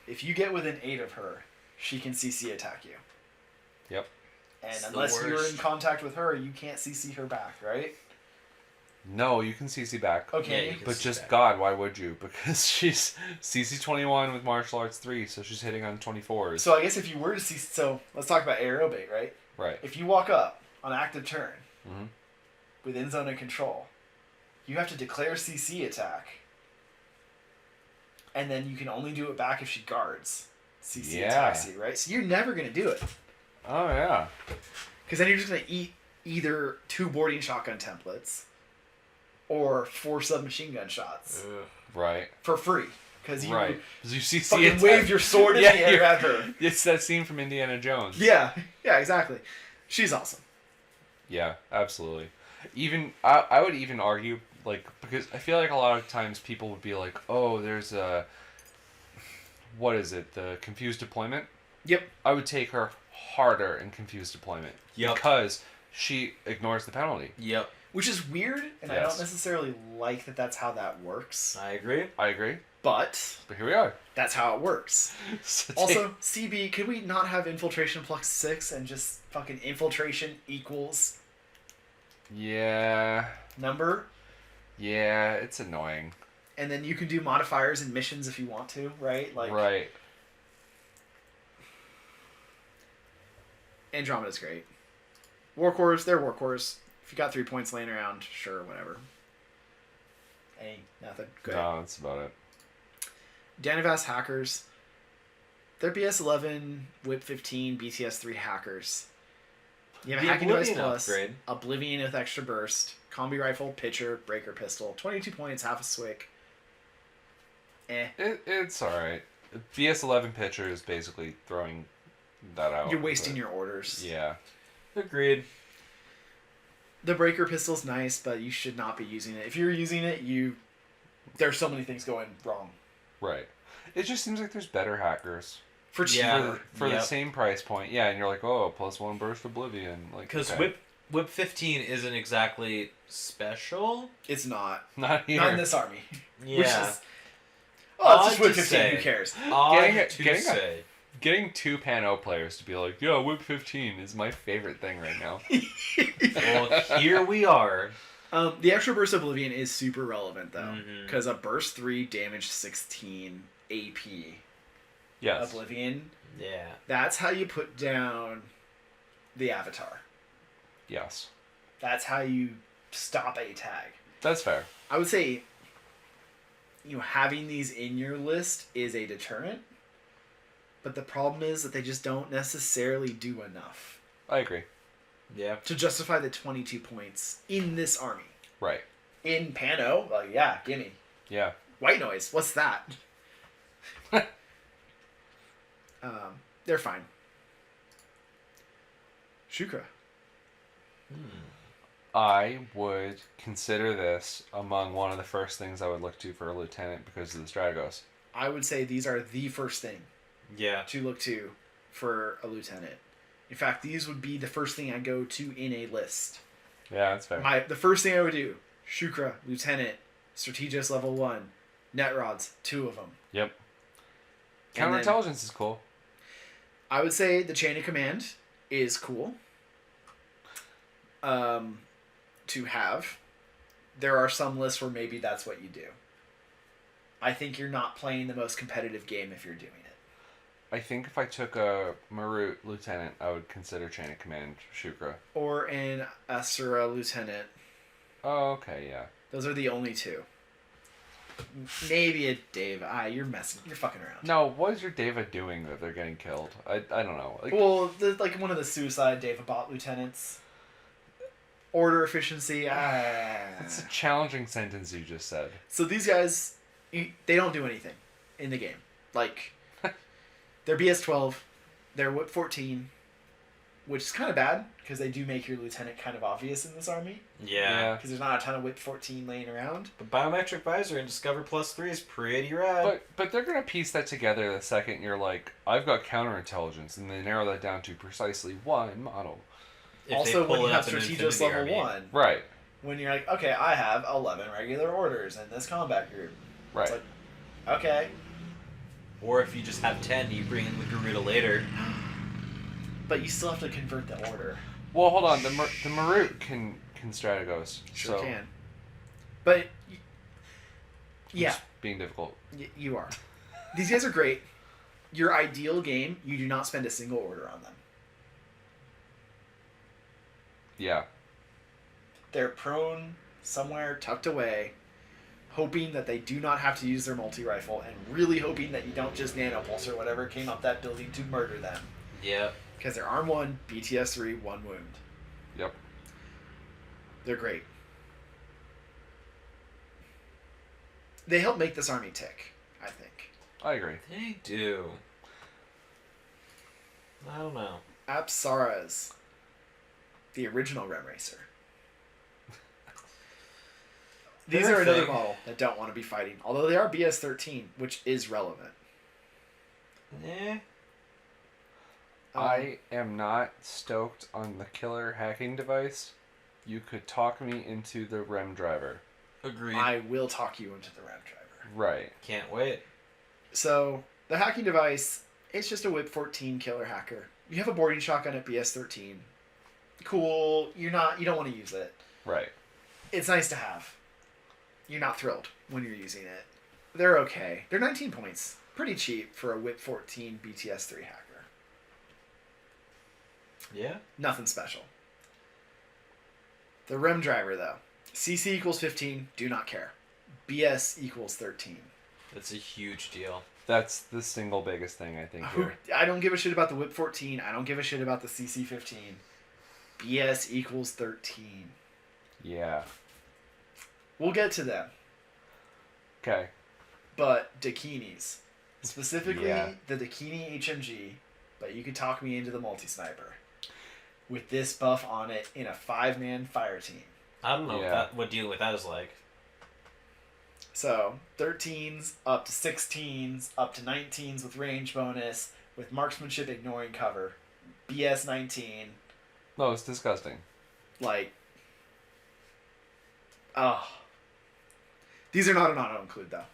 S1: If you get within 8 of her, she can CC attack you.
S2: Yep.
S1: And
S3: It's the
S1: unless you're
S3: worst.
S1: in contact with her, you can't CC her back, right?
S2: No, you can CC back.
S1: Okay.
S3: Yeah, you can
S2: But
S3: see
S2: just
S3: that.
S2: God, why would you? Because she's CC 21 with martial arts 3, so she's hitting on 24s.
S1: So I guess if you were to CC... So let's talk about aerobate, right?
S2: Right.
S1: If you walk up on active turn
S2: Mhm.
S1: within zone of control, you have to declare CC attack. And then you can only do it back if she guards. CC
S2: Yeah.
S1: attacks you, right? So you're never going to do it.
S2: Oh yeah.
S1: Because then you're just going to eat either 2 boarding shotgun templates or 4 submachine gun shots
S2: Right.
S1: for free. Because you
S2: Right. Because you CC
S1: fucking
S2: attack.
S1: wave your sword in
S2: Yeah,
S1: the air
S2: you're-
S1: at her.
S2: It's that scene from Indiana Jones.
S1: Yeah, exactly. She's awesome.
S2: Yeah, absolutely. Even I would even argue, like, because I feel like a lot of times people would be like, oh, there's a, what is it, the confused deployment?
S1: Yep.
S2: I would take her harder in confused deployment.
S3: Yep.
S2: Because she ignores the penalty.
S3: Yep,
S1: Which is weird, and I
S2: Yes.
S1: don't necessarily like that that's how that works.
S3: I agree.
S2: I agree.
S1: But
S2: But here we are.
S1: that's how it works.
S2: So
S1: Also, CB, could we not have infiltration plus 6 and just fucking infiltration equals
S2: yeah.
S1: number?
S2: Yeah, it's annoying.
S1: And then you can do modifiers and missions if you want to, right? Like
S2: Right.
S1: Andromeda's great. War cores, they're war cores. If you got 3 points laying around, sure, whatever. Nothing. Good.
S2: No, that's about it.
S1: Danavas hackers. They're BS11, Whip 15, BTS 3 hackers. You have a
S3: The
S1: hacking device
S3: Oblivion
S1: plus,
S3: upgrade.
S1: Oblivion with extra burst, combi rifle, pitcher, breaker pistol, 22 points, half a swick.
S2: It's alright. BS11 pitcher is basically throwing that out.
S1: You're wasting
S2: but-
S1: your orders.
S2: Yeah.
S3: Agreed.
S1: The breaker pistol's nice, but you should not be using it. If you're using it, there's so many things going wrong.
S2: Right. It just seems like there's better hackers.
S1: For
S3: Yeah.
S1: cheaper.
S2: For the
S3: Yep.
S2: same price point. Yeah, and you're like, oh, +1 burst Oblivion. Like,
S3: Because
S2: okay.
S3: Whip 15 isn't exactly special.
S1: It's not.
S2: Not here.
S1: Not in this army.
S3: Yeah.
S1: Which is... Oh, it's
S3: Odd
S1: just Whip
S3: to
S1: 15,
S3: say.
S1: who cares?
S3: Odd
S2: Getting it-
S3: to
S2: getting a-
S3: say.
S2: Getting 2 Pano players to be like, yeah, Whip 15 is my favorite thing right now.
S3: Well, here we are.
S1: The extra burst Oblivion is super relevant, though.
S3: Mhm.
S1: Because a burst 3, damage 16, AP
S2: Yes.
S1: Oblivion...
S3: Yeah.
S1: That's how you put down the Avatar.
S2: Yes.
S1: That's how you stop a tag.
S2: That's fair.
S1: I would say having these in your list is a deterrent. But the problem is that they just don't necessarily do enough
S2: I agree.
S3: Yeah.
S1: to justify the 22 points in this army.
S2: Right.
S1: In Pano, yeah, gimme.
S2: Yeah.
S1: White noise, what's that? They're fine. Shukra.
S2: I would consider this among one of the first things I would look to for a lieutenant because of the Stragos.
S1: I would say these are the first thing
S3: Yeah.
S1: to look to for a lieutenant. In fact, these would be the first thing I go to in a list.
S2: Yeah, that's fair.
S1: The first thing I would do, Shukra, lieutenant, strategist level 1, net rods, 2 of them.
S2: Yep.
S1: And then-
S2: Counterintelligence is cool.
S1: I would say the chain of command is cool to have. There are some lists where maybe that's what you do. I think you're not playing the most competitive game if you're doing it.
S2: I think if I took a Marut lieutenant, I would consider chain of command Shukra.
S1: Or an Asura lieutenant.
S2: Oh, okay, yeah.
S1: Those are the only two. Maybe a Dave. You're fucking around.
S2: No, what is your Deva doing that they're getting killed? I don't know. Like,
S1: Well, one of the suicide Dave bot lieutenants. Order efficiency.
S2: it's a challenging sentence you just said.
S1: So these guys, they don't do anything in the game. Like, they're BS12, they're Whip 14, which is kind of bad because they do make your lieutenant kind of obvious in this army.
S3: Yeah.
S1: Because there's not a ton of Whip 14 laying around.
S3: But Biometric Visor and Discover +3 is pretty rad.
S2: But they're gonna piece that together the second you're like, I've got counterintelligence, and they narrow that down to precisely one model.
S3: If
S1: Also,
S3: they pull
S1: when you
S3: it
S1: have
S3: up in
S1: strategist
S3: Infinity
S1: level
S3: Army.
S1: 1,
S2: Right.
S1: when you're like, okay, I have 11 regular orders in this combat group.
S2: Right.
S1: It's like, okay.
S3: Or if you just have 10, you bring in the Garuda later.
S1: But you still have to convert the order.
S2: Well, hold on. The Marut can Strategos.
S1: Sure
S2: so
S1: can. But, yeah.
S2: it's being difficult.
S1: You are. These guys are great. Your ideal game, you do not spend a single order on them.
S2: Yeah.
S1: They're prone somewhere, tucked away, hoping that they do not have to use their multi-rifle, and really hoping that you don't just nanopulse or whatever came up that building to murder them.
S3: Yep.
S1: Because they're arm 1, BTS 3, 1 wound.
S2: Yep.
S1: They're great. They help make this army tick, I think.
S2: I agree.
S3: They do. I don't know.
S1: Apsaras. The original Rem Racer. These
S3: They're
S1: are
S3: a
S1: another
S3: thing.
S1: model that don't want to be fighting. Although they are BS 13, which is relevant.
S3: Eh.
S2: I am not stoked on the killer hacking device. You could talk me into the REM driver.
S3: Agreed.
S1: I will talk you into the RAM driver.
S2: Right.
S3: Can't wait.
S1: So, the hacking device, it's just a Whip 14 killer hacker. You have a boarding shotgun at BS 13. Cool. You don't want to use it.
S2: Right.
S1: It's nice to have. You're not thrilled when you're using it. They're okay. They're 19 points. Pretty cheap for a Whip 14 BTS 3 hacker.
S3: Yeah.
S1: Nothing special. The REM driver, though. CC equals 15, do not care. BS equals 13.
S3: That's a huge deal.
S2: That's the single biggest thing I think here.
S1: I don't give a shit about the Whip 14. I don't give a shit about the CC 15. BS equals 13.
S2: Yeah.
S1: We'll get to them.
S2: Okay.
S1: But Dakinis. Specifically,
S2: Yeah.
S1: the Dakini HMG, but you could talk me into the multi-sniper. With this buff on it in a 5-man fire team.
S3: I don't know
S2: Yeah.
S3: what dealing with that is like.
S1: So, 13s, up to 16s, up to 19s with range bonus, with marksmanship ignoring cover. BS 19.
S2: No, it's disgusting.
S1: Like, oh. These are not an auto-include, though.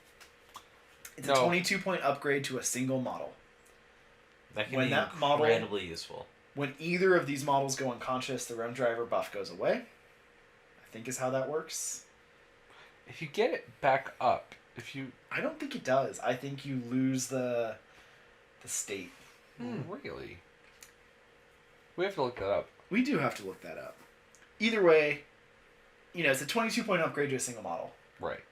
S1: It's a
S2: No.
S1: 22-point upgrade to a single model.
S3: That can
S1: When
S3: be
S1: that model-
S3: incredibly useful.
S1: When either of these models go unconscious, the REM driver buff goes away. I think is how that works.
S2: If you get it back up,
S1: I don't think it does. I think you lose the state.
S2: really, we have to look that up.
S1: We do have to look that up. Either way, it's a 22-point upgrade to a single model.
S2: Right.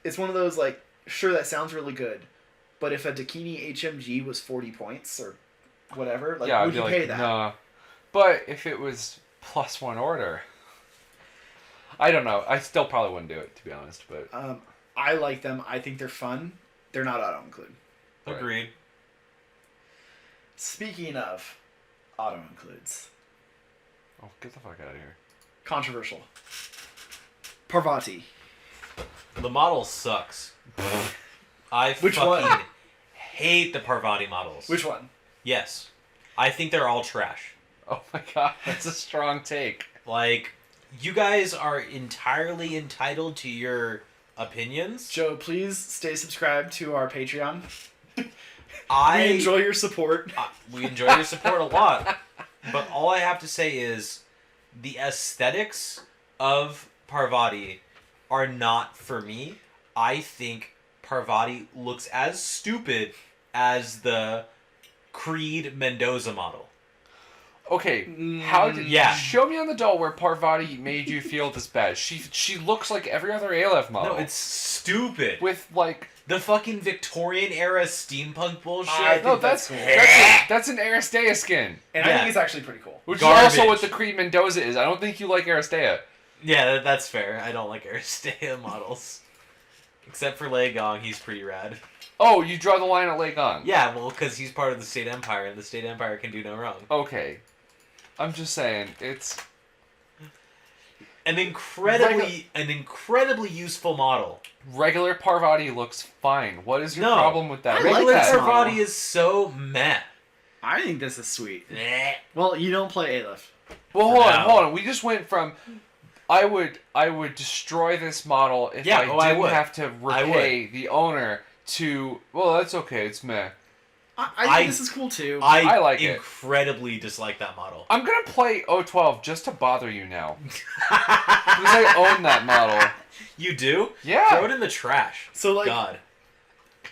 S1: it's one of those like, sure, that sounds really good, but if a Dakini HMG was 40 points or whatever, like,
S2: yeah,
S1: would
S2: I'd be
S1: you
S2: like,
S1: pay that?
S2: nah. But if it was +1 order, I don't know. I still probably wouldn't do it, to be honest. But
S1: I like them. I think they're fun. They're not auto include.
S2: Right.
S3: Agreed.
S1: Speaking of auto includes,
S2: oh, get the fuck out of here.
S1: controversial. Parvati.
S3: The model sucks. I
S1: Which
S3: fucking
S1: one?
S3: hate the Parvati models.
S1: Which one?
S3: Yes. I think they're all trash.
S2: Oh my god, that's a strong take.
S3: Like, you guys are entirely entitled to your opinions.
S1: Joe, please stay subscribed to our Patreon.
S3: I
S1: We enjoy your support.
S3: we enjoy your support a lot. But all I have to say is the aesthetics of Parvati are not for me. I think Parvati looks as stupid as the Creed Mendoza model.
S2: Okay, how did
S3: Yeah.
S2: show me on the doll where Parvati made you feel this bad? She looks like every other Aleph model.
S3: No, it's stupid.
S2: with like
S3: The fucking Victorian era steampunk bullshit.
S1: I think
S2: no,
S1: that's
S2: that's
S1: cool.
S2: that's an Aristea skin,
S1: And I
S3: Yeah.
S1: think it's actually pretty cool.
S2: which
S3: Garbage.
S2: is also what the Creed Mendoza is. I don't think you like Aristea.
S3: Yeah, that's fair. I don't like Aristea models. Except for Lei Gong, he's pretty rad.
S2: Oh, you draw the line at Lei Gong.
S3: Yeah, well, because he's part of the State Empire, and the State Empire can do no wrong.
S2: Okay, I'm just saying it's
S3: An incredibly useful model.
S2: regular Parvati looks fine. What is your
S3: No,
S2: problem with that?
S1: I
S2: Make
S1: like
S3: Regular
S1: that
S2: that.
S1: model.
S3: Parvati is so meh.
S1: I think this is sweet.
S3: Meh.
S1: Well, you don't play Aleph.
S2: Well,
S3: For
S2: hold
S3: now.
S2: on. We just went from I would destroy this model if
S3: Yeah,
S2: I
S3: oh, I
S2: didn't
S3: would.
S2: have to
S3: I
S2: repay the owner to. Well, that's okay. It's meh.
S1: I think this is cool too.
S2: I like it.
S3: incredibly dislike that model.
S2: I'm gonna play O12 just to bother you now because I own that model.
S3: You do?
S2: Yeah.
S3: Throw it in the trash.
S1: So, like,
S3: God.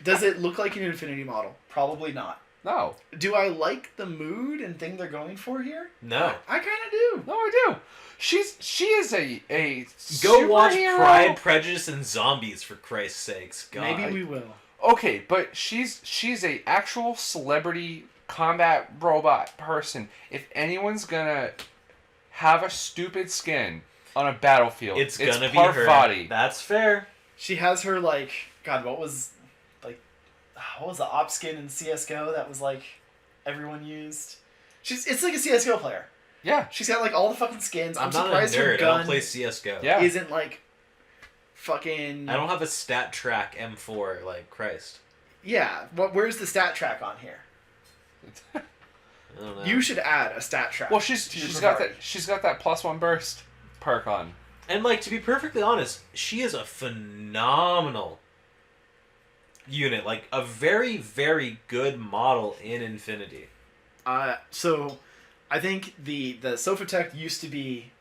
S1: does it look like an Infinity model? Probably not.
S2: No,
S1: Do I like the mood and thing they're going for here?
S3: No.
S1: I kind of do.
S2: no, I do. She is a
S3: Go watch
S2: superhero.
S3: Pride, Prejudice, and Zombies, for Christ's sakes. God.
S1: Maybe we will.
S2: Okay, but she's a actual celebrity combat robot person. If anyone's gonna have a stupid skin on a battlefield,
S3: It's gonna be
S2: Parvati.
S3: her. That's fair.
S1: She has her, like, God, what was the op skin in CSGO that was, like, everyone used? It's like a CSGO player.
S2: Yeah,
S1: She's got, like, all the fucking skins. I'm
S3: I'm not a
S1: surprised her
S3: nerd. I
S1: gun
S3: don't play CSGO.
S2: Yeah.
S1: isn't, like, fucking...
S3: I don't have a stat track M4, like Christ.
S1: Yeah, where's the stat track on here?
S3: I don't know.
S1: You should add a stat track.
S2: well,
S1: to your
S2: she's got
S1: Parvati.
S2: that +1 burst perk on.
S3: And, like, to be perfectly honest, she is a phenomenal unit. Like, a very, very good model in Infinity.
S1: So, I think the Sofotech used to be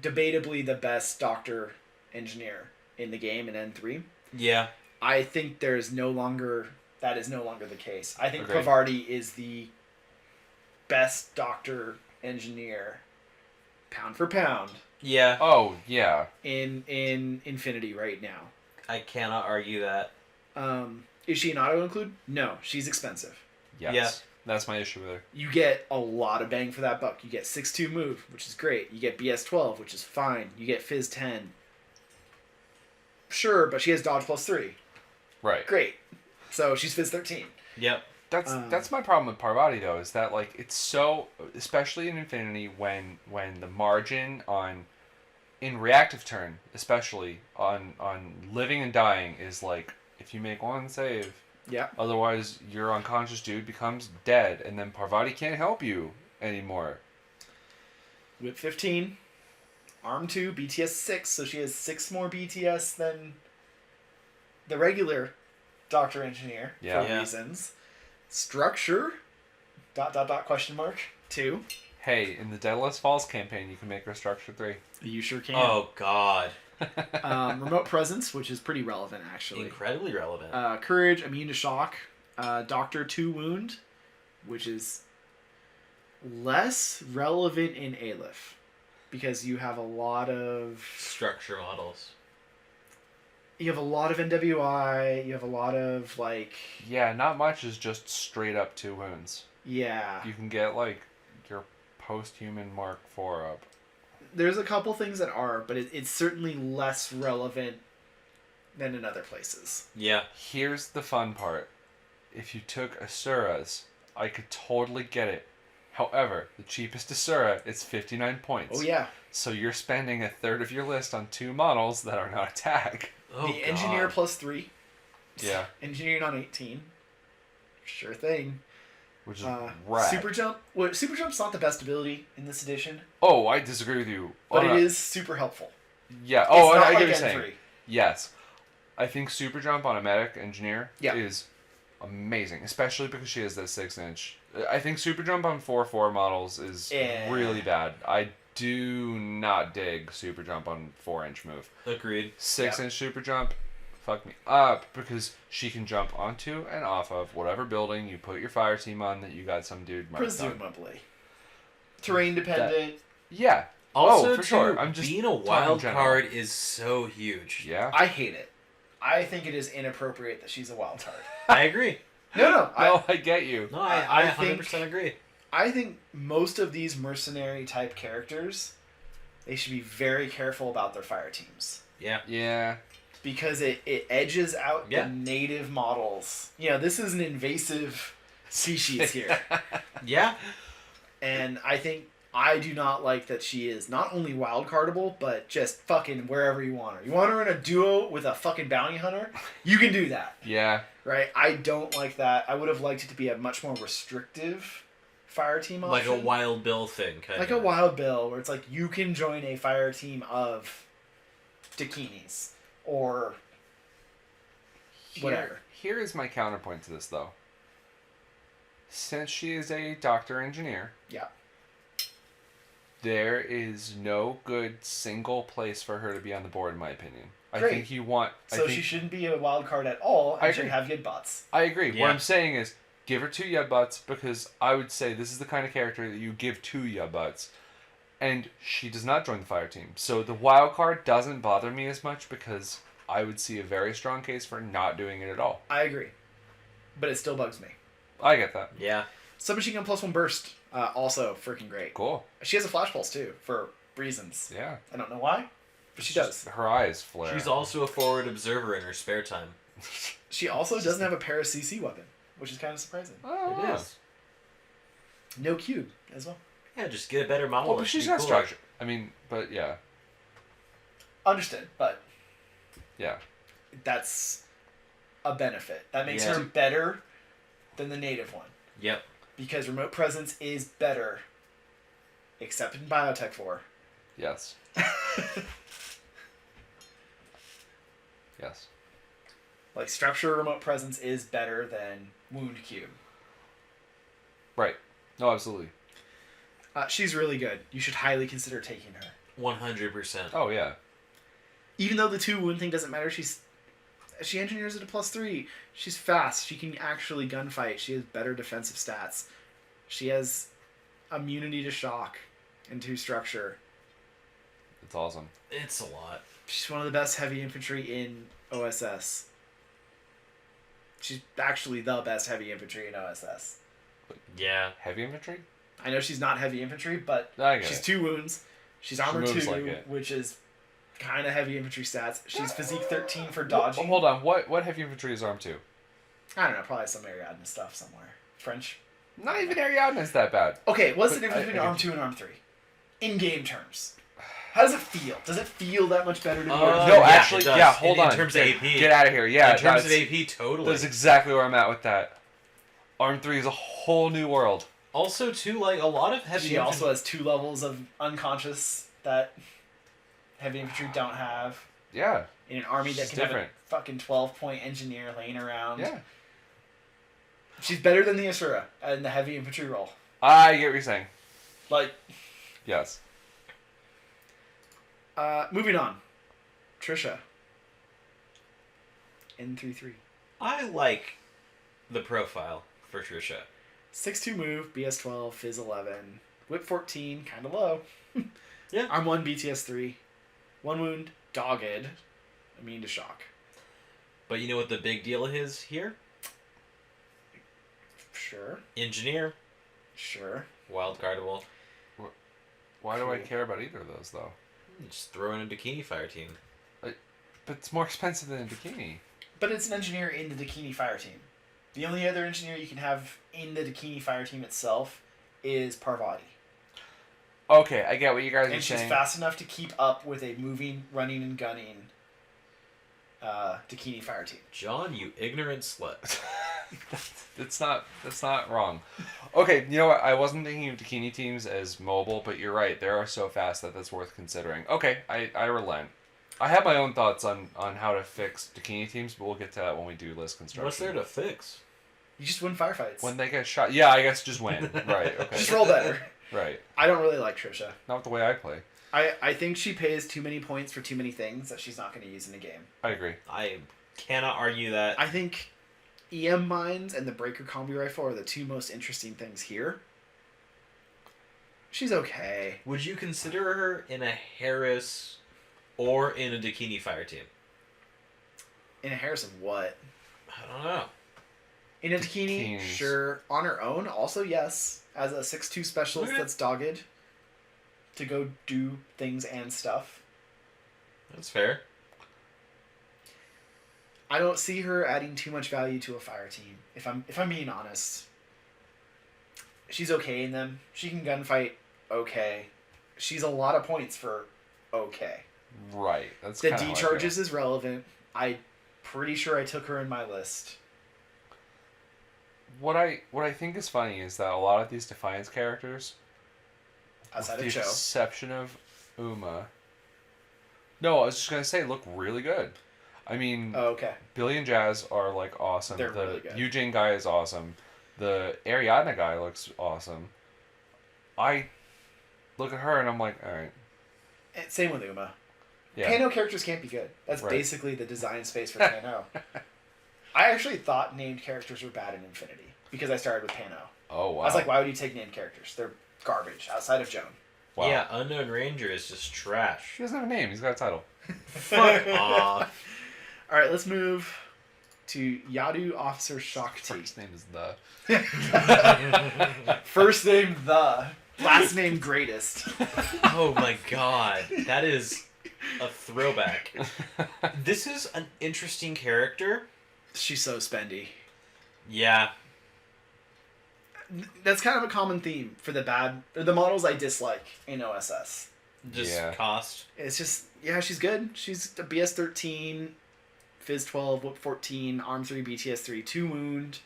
S1: debatably the best doctor engineer in the game in N3.
S3: Yeah.
S1: I think that is no longer the case. I think
S2: Agreed.
S1: Parvati is the best doctor engineer, pound for pound,
S3: Yeah.
S2: Oh yeah,
S1: in Infinity right now.
S3: I cannot argue that.
S1: Is she an auto include? No, she's expensive.
S2: yes.
S3: Yeah.
S2: That's my issue with her.
S1: You get a lot of bang for that buck. You get 6-2 move, which is great. You get BS 12, which is fine. You get Fizz 10. Sure, but she has dodge +3.
S2: Right.
S1: Great. So she's Fizz 13.
S3: Yep.
S2: That's my problem with Parvati though, is that like it's so, especially in Infinity, when the margin on in reactive turn, especially on living and dying, is like if you make one save,
S1: Yeah.
S2: otherwise your unconscious dude becomes dead, and then Parvati can't help you anymore.
S1: Whip 15. Arm 2, BTS 6. So she has 6 more BTS than the regular Doctor Engineer
S2: Yeah.
S1: for
S3: Yeah.
S1: reasons. Structure. ... question mark. 2.
S2: Hey, in the Deadless Falls campaign, you can make her structure 3.
S1: You sure can.
S3: Oh, God.
S1: Remote presence, which is pretty relevant actually.
S3: Incredibly relevant.
S1: Courage, immune to shock. Doctor 2 wound, which is less relevant in Aleph because you have a lot of
S3: Structure models.
S1: You have a lot of NWI. You have a lot of like.
S2: Yeah, not much is just straight up 2 wounds.
S1: Yeah.
S2: You can get like your post-human Mark 4 up.
S1: There's a couple things that are, but it's certainly less relevant than in other places.
S3: Yeah.
S2: Here's the fun part. If you took Asura's, I could totally get it. However, the cheapest Asura is 59 points.
S1: Oh yeah.
S2: So you're spending a third of your list on 2 models that are not a tag.
S3: Oh,
S1: The engineer +3.
S2: Yeah.
S1: Engineering on 18. Sure thing.
S2: Which is rad.
S1: Super Jump. Well, Super Jump's not the best ability in this edition,
S2: Oh, I disagree with you.
S1: but
S2: Oh,
S1: it
S2: no.
S1: is super helpful.
S2: Yeah.
S1: It's
S2: Oh,
S1: not
S2: I
S1: like
S2: get what you're
S1: N3.
S2: saying. Yes. I think Super Jump on a medic engineer
S1: Yeah.
S2: is amazing, especially because she has that 6-inch. I think Super Jump on 4/4 models is really bad. I do not dig Super Jump on 4-inch move.
S3: Agreed.
S2: 6-inch Super Jump, fuck me up, because she can jump onto and off of whatever building you put your fire team on that you got some dude marked on.
S1: Presumably. Terrain dependent.
S2: Yeah.
S3: Also,
S2: for
S3: too,
S2: sure. I'm just
S3: being a
S2: talking
S3: wild
S2: general.
S3: card is so huge.
S2: Yeah.
S1: I hate it. I think it is inappropriate that she's a wild card.
S3: I agree.
S1: No.
S2: No, I get you.
S3: No, I
S1: I
S3: 100% agree.
S1: I think most of these mercenary type characters, they should be very careful about their fire teams.
S3: Yeah.
S2: Yeah.
S1: Because it edges out
S3: Yeah.
S1: the native models. You know, this is an invasive species here.
S3: Yeah.
S1: And I do not like that she is not only wild cardable, but just fucking wherever you want her. You want her in a duo with a fucking bounty hunter? You can do that.
S2: Yeah.
S1: Right? I don't like that. I would have liked it to be a much more restrictive fire team
S3: Like
S1: option.
S3: a Wild Bill thing, kind
S1: Like
S3: of.
S1: a Wild Bill, where it's like you can join a fire team of Dakinis or whatever.
S2: Here is my counterpoint to this, though. Since she is a doctor engineer,
S1: Yeah.
S2: there is no good single place for her to be on the board, in my opinion. I
S1: Great.
S2: think you want.
S1: So
S2: I think,
S1: she shouldn't be a wild card at all and
S2: I
S1: should
S2: agree.
S1: have Yid bots.
S2: I agree.
S3: Yeah.
S2: What I'm saying is, give her 2 Yubbuts, because I would say this is the kind of character that you give 2 Yubbuts, and she does not join the fire team. So the wild card doesn't bother me as much, because I would see a very strong case for not doing it at all.
S1: I agree. But it still bugs me.
S2: I get that.
S3: Yeah.
S1: Submachine gun +1 burst, also freaking great.
S2: Cool.
S1: She has a flash pulse too, for reasons.
S2: Yeah.
S1: I don't know why, but she does.
S2: Her eyes flare.
S3: She's also a forward observer in her spare time.
S1: She also doesn't have a para CC weapon, which is kind of surprising.
S2: Oh,
S3: It is.
S1: No cube as well.
S3: Yeah, just get a better model.
S2: Well, but
S3: It'd
S2: she's
S3: be
S2: got
S3: cooler.
S2: structure. I mean, but yeah.
S1: Understood, but
S2: Yeah.
S1: that's a benefit. That makes
S3: Yeah.
S1: her better than the native one.
S3: Yep.
S1: Because remote presence is better, except in Biotech 4.
S2: Yes. Yes.
S1: Like, structure remote presence is better than wound cube.
S2: Right. No, absolutely.
S1: She's really good. You should highly consider taking her.
S3: 100%.
S2: Oh, yeah.
S1: Even though the 2 wound thing doesn't matter, she engineers at a +3. She's fast. She can actually gunfight. She has better defensive stats. She has immunity to shock and to structure.
S2: It's awesome.
S3: It's a lot.
S1: She's one of the best heavy infantry in O.S.S. She's actually the best heavy infantry in O.S.S.
S3: Yeah.
S2: Heavy infantry?
S1: I know she's not heavy infantry, but
S2: I get
S1: she's
S2: it.
S1: 2 wounds. She's armor
S2: moves
S1: 2,
S2: like it.
S1: which is kind of heavy infantry stats. She's physique 13 for dodging.
S2: Hold on. What heavy infantry is arm 2?
S1: I don't know, probably some Ariadne stuff somewhere. French.
S2: Not even Ariadne's that bad.
S1: Okay, what's the
S2: But
S1: difference
S2: I
S1: between
S2: get
S1: arm 2 and arm 3? In game terms. How does it feel? Does it feel that much better to be arm
S2: No,
S1: two?
S3: yeah,
S2: actually,
S3: it does.
S2: yeah, hold on.
S3: In terms of AP.
S2: Get out of here. Yeah,
S3: in terms of
S2: that's-
S3: AP, totally.
S2: That's exactly where I'm at with that. Arm 3 is a whole new world.
S3: Also, too, like, a lot of heavy
S1: She also has 2 levels of unconscious that heavy infantry don't have.
S2: Yeah.
S1: In an army that
S2: She's
S1: can
S2: different.
S1: have a fucking 12-point engineer laying around.
S2: Yeah.
S1: She's better than the Asura in the heavy infantry role.
S2: I get what you're saying.
S1: Like,
S2: Yes.
S1: moving on. Trisha. N33.
S3: I like the profile for Trisha.
S1: 6'2 move, BS12, Fizz 11. Whip 14, kind of low.
S3: Yeah.
S1: Arm 1, BTS 3. 1 wound, dogged. Immune to shock.
S3: But you know what the big deal is here?
S1: Sure.
S3: Engineer,
S1: Sure.
S3: wildcardable.
S2: Why do I
S1: Cool.
S2: care about either of those though?
S3: Just throw in a Dakini fire team.
S2: But it's more expensive than a Dakini.
S1: But it's an engineer in the Dakini fire team. The only other engineer you can have in the Dakini fire team itself is Parvati.
S2: Okay, I get what you guys are
S1: And she's
S2: saying.
S1: fast enough to keep up with a moving, running, and gunning Dakini fire team.
S3: John, you ignorant slut.
S2: That's not wrong. Okay, you know what? I wasn't thinking of Dakini teams as mobile, but you're right. They are so fast that that's worth considering. Okay, I relent. I have my own thoughts on how to fix Dakini teams, but we'll get to that when we do list construction.
S3: What's there to fix?
S1: You just win firefights.
S2: When they get shot? Yeah, I guess just win. Right, okay.
S1: Just roll better.
S2: Right.
S1: I don't really like Trisha.
S2: Not the way I play.
S1: I think she pays too many points for too many things that she's not going to use in the game.
S2: I agree.
S3: I cannot argue that.
S1: I think EM mines and the breaker combi rifle are the two most interesting things here. She's okay.
S3: Would you consider her in a Harris or in a Dakini fire team?
S1: In a Harris of what?
S3: I don't know.
S1: In a Dakini,
S2: Dakinis.
S1: sure. On her own, also yes. As a 6'2 specialist
S3: Okay.
S1: that's dogged to go do things and stuff.
S3: That's fair.
S1: I don't see her adding too much value to a fire team. If I'm being honest. She's okay in them. She can gunfight okay. She's a lot of points for okay.
S2: Right. That's
S1: The
S2: kinda
S1: D
S2: how I
S1: charges
S2: feel.
S1: is relevant. I'm pretty sure I took her in my list.
S2: What I think is funny is that a lot of these Defiance characters,
S1: Outside
S2: with
S1: of
S2: the
S1: Joe.
S2: exception of Uma. No, I was just gonna say, look really good. I mean,
S1: Oh, okay.
S2: Billy and Jazz are like awesome.
S1: They're
S2: the
S1: really good.
S2: Eugene guy is awesome. The Ariadna guy looks awesome. I look at her and I'm like, all right,
S1: And same with Uma.
S2: yeah,
S1: Pano characters can't be good. That's
S2: Right.
S1: basically the design space for Pano. I actually thought named characters were bad in Infinity because I started with Pano.
S2: oh wow,
S1: I was like, why would you take named characters? They're garbage outside of Joan.
S2: wow.
S3: Yeah, Unknown Ranger is just trash.
S2: He doesn't have a name. He's got a title.
S3: Fuck off.
S1: All right, let's move to Yadu Officer Shakti.
S2: First name is the.
S1: First name The. Last name Greatest.
S3: Oh my god. That is a throwback. This is an interesting character.
S1: She's so spendy.
S3: Yeah.
S1: That's kind of a common theme for the models I dislike in O.S.S.
S3: Just
S2: Yeah.
S3: cost.
S1: It's just, yeah, she's good. She's a BS 13, Fizz 12, Whip 14, Arm 3, BTS 3, 2 wound,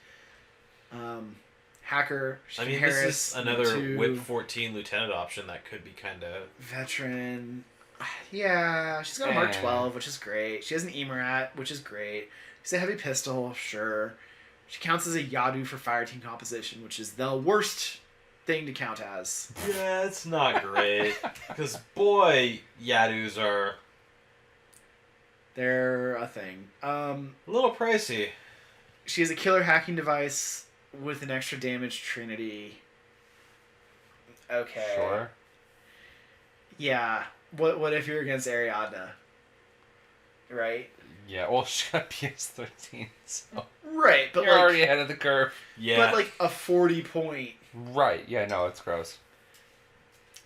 S1: hacker.
S3: I mean,
S1: Harris,
S3: this is another
S1: 2,
S3: Whip 14 lieutenant option that could be kind of...
S1: veteran. Yeah, she's got a Mark
S2: Eh.
S1: 12, which is great. She has an Emerat, which is great. She's a heavy pistol, sure. She counts as a Yadu for fire team composition, which is the worst thing to count as.
S3: Yeah, it's not great. Because, boy, Yadus are
S1: They're a thing.
S3: a little pricey.
S1: She has a killer hacking device with an extra damage trinity. Okay.
S2: Sure.
S1: Yeah. What if you're against Ariadna? Right?
S2: Yeah. Well, she got PS13, so
S1: Right, but
S2: you're
S1: like,
S2: already ahead of the curve.
S3: Yeah.
S1: but like a 40 point.
S2: Right. Yeah. No, it's gross.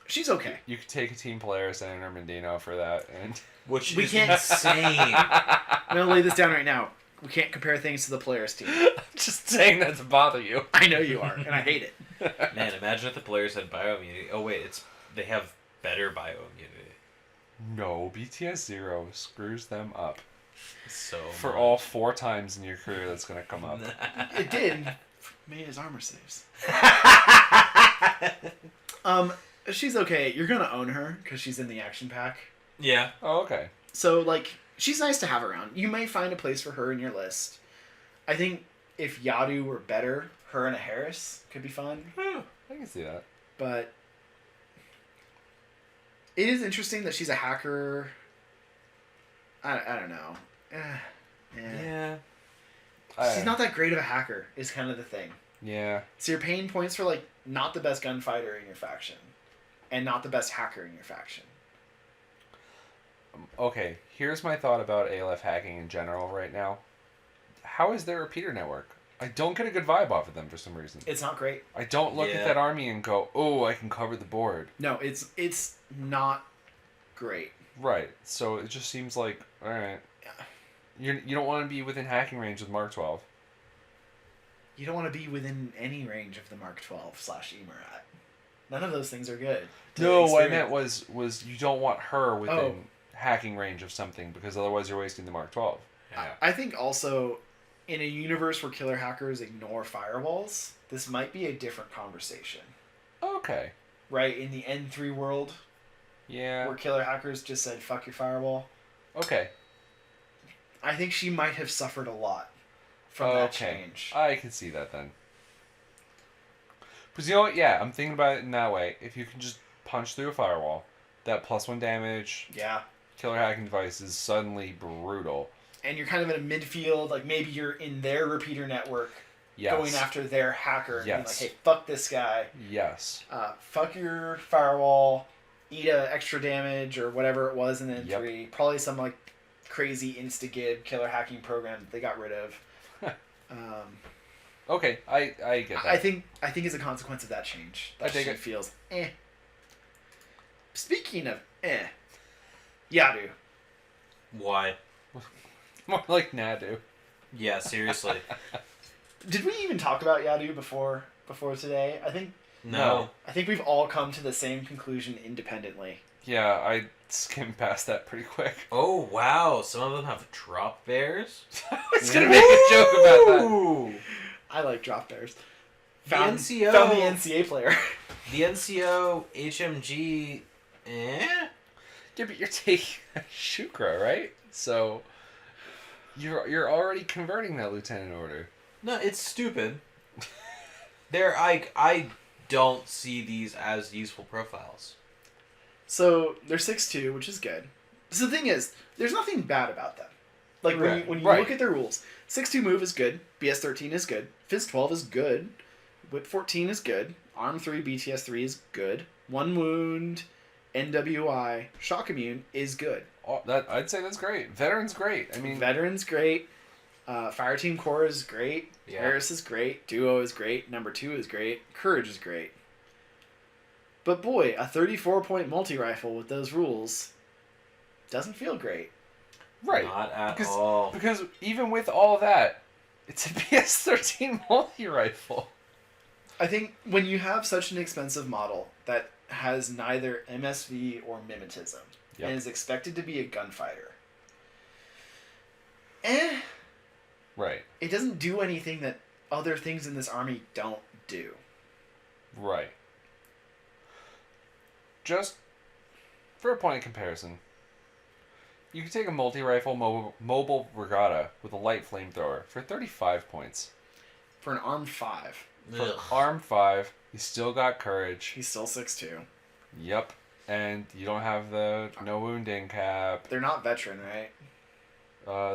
S1: She's okay.
S2: You could take a team player, Senator Mendino, for that, and
S3: Which
S1: We
S3: is
S1: can't-
S3: insane.
S1: I'm gonna lay this down right now. We can't compare things to the players team.
S2: I'm just saying that to bother you.
S1: I know you are, and I hate it.
S3: Man, imagine if the players had bioimmunity. Oh, wait, they have better bioimmunity.
S2: No, BTS 0 screws them up.
S3: So
S2: For
S3: much.
S2: all 4 times in your career that's going to come up.
S1: It did. Made his armor saves. She's okay. You're gonna own her because she's in the action pack.
S3: Yeah.
S2: Oh, okay.
S1: So, like, she's nice to have around. You may find a place for her in your list. I think if Yadu were better, her and a Harris could be fun.
S2: I can see that.
S1: But it is interesting that she's a hacker. I don't know.
S3: Yeah.
S1: She's not that great of a hacker, is kind of the thing.
S2: Yeah.
S1: So you're paying points for, like, not the best gunfighter in your faction. And not the best hacker in your faction.
S2: Okay, here's my thought about Aleph hacking in general right now. how is their repeater network? I don't get a good vibe off of them for some reason.
S1: It's not great.
S2: I don't look at that army and go, oh, I can cover the board.
S1: No, it's not great.
S2: Right. So it just seems like, all right. You don't want to be within hacking range with Mark 12.
S1: You don't want to be within any range of the Mark 12/Emurat. None of those things are good.
S2: No, what I meant was you don't want her within hacking range of something because otherwise you're wasting the Mark 12.
S3: Yeah.
S1: I think also, in a universe where killer hackers ignore firewalls, this might be a different conversation.
S2: Okay.
S1: Right? In the N3 world,
S2: Yeah.
S1: where killer hackers just said, fuck your firewall,
S2: Okay.
S1: I think she might have suffered a lot from that change.
S2: I can see that then. Because you know what? Yeah, I'm thinking about it in that way. If you can just punch through a firewall, that +1 damage,
S1: Yeah.
S2: killer hacking device is suddenly brutal.
S1: And you're kind of in a midfield, like maybe you're in their repeater network,
S2: Yes.
S1: going after their hacker, and being like,
S2: Yes.
S1: hey, fuck this guy.
S2: Yes.
S1: Fuck your firewall, eat a extra damage or whatever it was in the
S2: Yep.
S1: N3. Probably some like crazy insta-gib killer hacking program that they got rid of.
S2: Okay, I get that.
S1: I think as a consequence of that change,
S2: I
S1: that
S2: take
S1: she
S2: it.
S1: feels Speaking of Yadu.
S3: Why?
S2: More like Nadu.
S3: Yeah, seriously.
S1: Did we even talk about Yadu before today?
S3: No.
S1: I think we've all come to the same conclusion independently.
S2: Yeah, I skimmed past that pretty quick.
S3: Oh, wow. Some of them have drop bears?
S2: I was gonna make a joke about that.
S3: Ooh.
S1: I like drop bears.
S3: The
S1: Found
S3: NCO.
S1: the NCA player.
S3: The NCO HMG.
S2: Yeah, but you're taking a Shukra, right? So you're already converting that lieutenant order.
S3: No, it's stupid. I don't see these as useful profiles.
S1: So they're 6'2", which is good. So the thing is, there's nothing bad about them. Like when you
S2: Right.
S1: look at their rules, 6'2" move is good, BS 13 is good, Phys 12 is good, Whip 14 is good, Arm 3, BTS 3 is good, 1 wound, NWI, Shock Immune is good.
S2: Oh, that I'd say that's great. Veteran's great. I mean,
S1: Veteran's great, Fireteam Core is great,
S3: Yeah.
S1: Harris is great, Duo is great, Number 2 is great, Courage is great. But boy, a 34-point multi-rifle with those rules doesn't feel great.
S2: right.
S3: Not at
S2: Because-
S3: all.
S2: Because even with all that, it's a PS13 multi-rifle.
S1: I think when you have such an expensive model that has neither MSV or mimetism
S2: Yep.
S1: and is expected to be a gunfighter,
S2: Right.
S1: it doesn't do anything that other things in this army don't do.
S2: Right. Just for a point of comparison, you could take a multi-rifle mobile regatta with a light flamethrower for 35 points.
S1: For an armed 5,
S2: For
S3: Ugh.
S2: arm 5, you still got courage.
S1: he's still 6'2".
S2: Yep. And you don't have the no wounding cap.
S1: They're not veteran, right?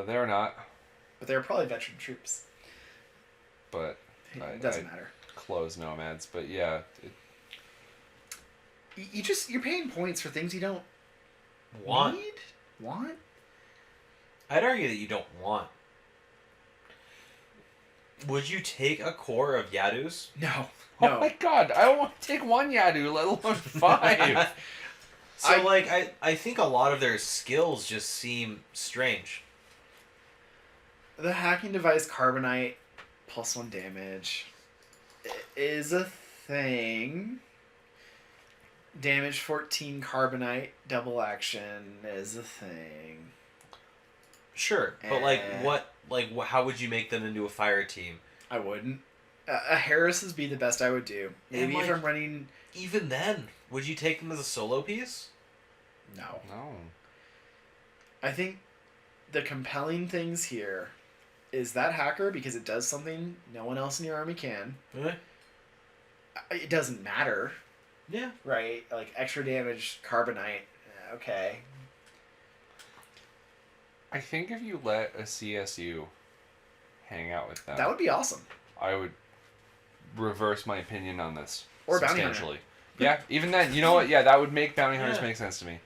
S2: They're not.
S1: But they're probably veteran troops.
S2: But
S1: It doesn't matter.
S2: close nomads. But yeah,
S1: You're paying points for things you don't
S3: Want?
S1: need? Want?
S3: I'd argue that you don't want. Would you take a core of Yadus?
S1: No.
S2: oh
S1: No.
S2: my god, I don't want to take one Yadu, let alone 5.
S3: So,
S1: I-
S3: I think a lot of their skills just seem strange.
S1: The hacking device Carbonite +1 damage is a thing. Damage 14 Carbonite double action is a thing.
S3: Sure, but how would you make them into a fire team?
S1: I wouldn't. A Harris would be the best I would do. Maybe
S3: And,
S1: if
S3: like-
S1: I'm running.
S3: Even then, would you take them as a solo piece?
S1: No.
S2: No.
S1: I think the compelling things here is that hacker because it does something no one else in your army can. It doesn't matter,
S3: Yeah.
S1: right? Like extra damage Carbonite. Okay.
S2: I think if you let a CSU hang out with them,
S1: That would be awesome.
S2: I would reverse my opinion on this
S1: Or Bounty Hunter.
S2: substantially. Yeah, even then, you know what? Yeah, that would make bounty hunters
S3: Yeah.
S2: make sense to me.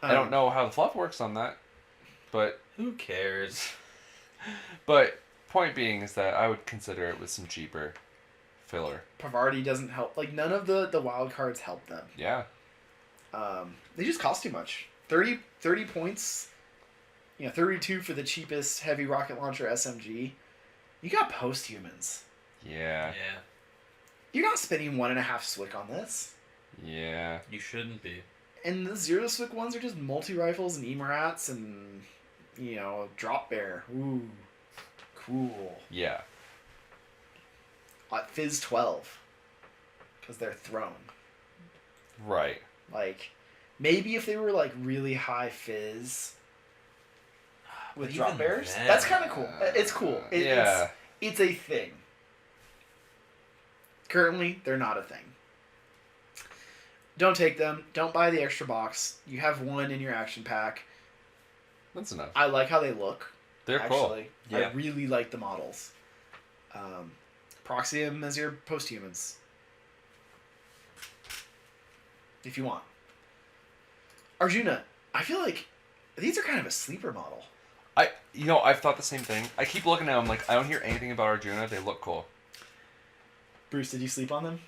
S2: I don't know how the fluff works on that, but
S3: Who cares?
S2: Point being is that I would consider it with some cheaper filler.
S1: Pavardi doesn't help. Like, none of the wild cards help them.
S2: Yeah.
S1: They just cost too much. 30 points. 32 for the cheapest heavy rocket launcher SMG. You got posthumans.
S2: Yeah.
S3: Yeah.
S1: You're not spending 1.5 Swick on this.
S2: Yeah.
S3: You shouldn't be.
S1: And the 0 Swick ones are just multi-rifles and Emirats and, drop bear. Ooh. Cool.
S2: Yeah.
S1: Fizz 12. Because they're thrown.
S2: Right.
S1: Like, maybe if they were, like, really high Fizz with
S3: But
S1: drop
S3: even
S1: bears,
S3: then-
S1: that's kind of cool. It's cool.
S2: Yeah.
S1: It's a thing. Currently, they're not a thing. Don't take them. Don't buy the extra box. You have one in your action pack.
S2: That's enough.
S1: I like how they look.
S2: They're cool.
S1: Actually,
S3: Yeah.
S1: I really like the models. Proxy them as your posthumans, if you want. Arjuna, I feel like these are kind of a sleeper model.
S2: I've thought the same thing. I keep looking at them like I don't hear anything about Arjuna. They look cool.
S1: Bruce, did you sleep on them?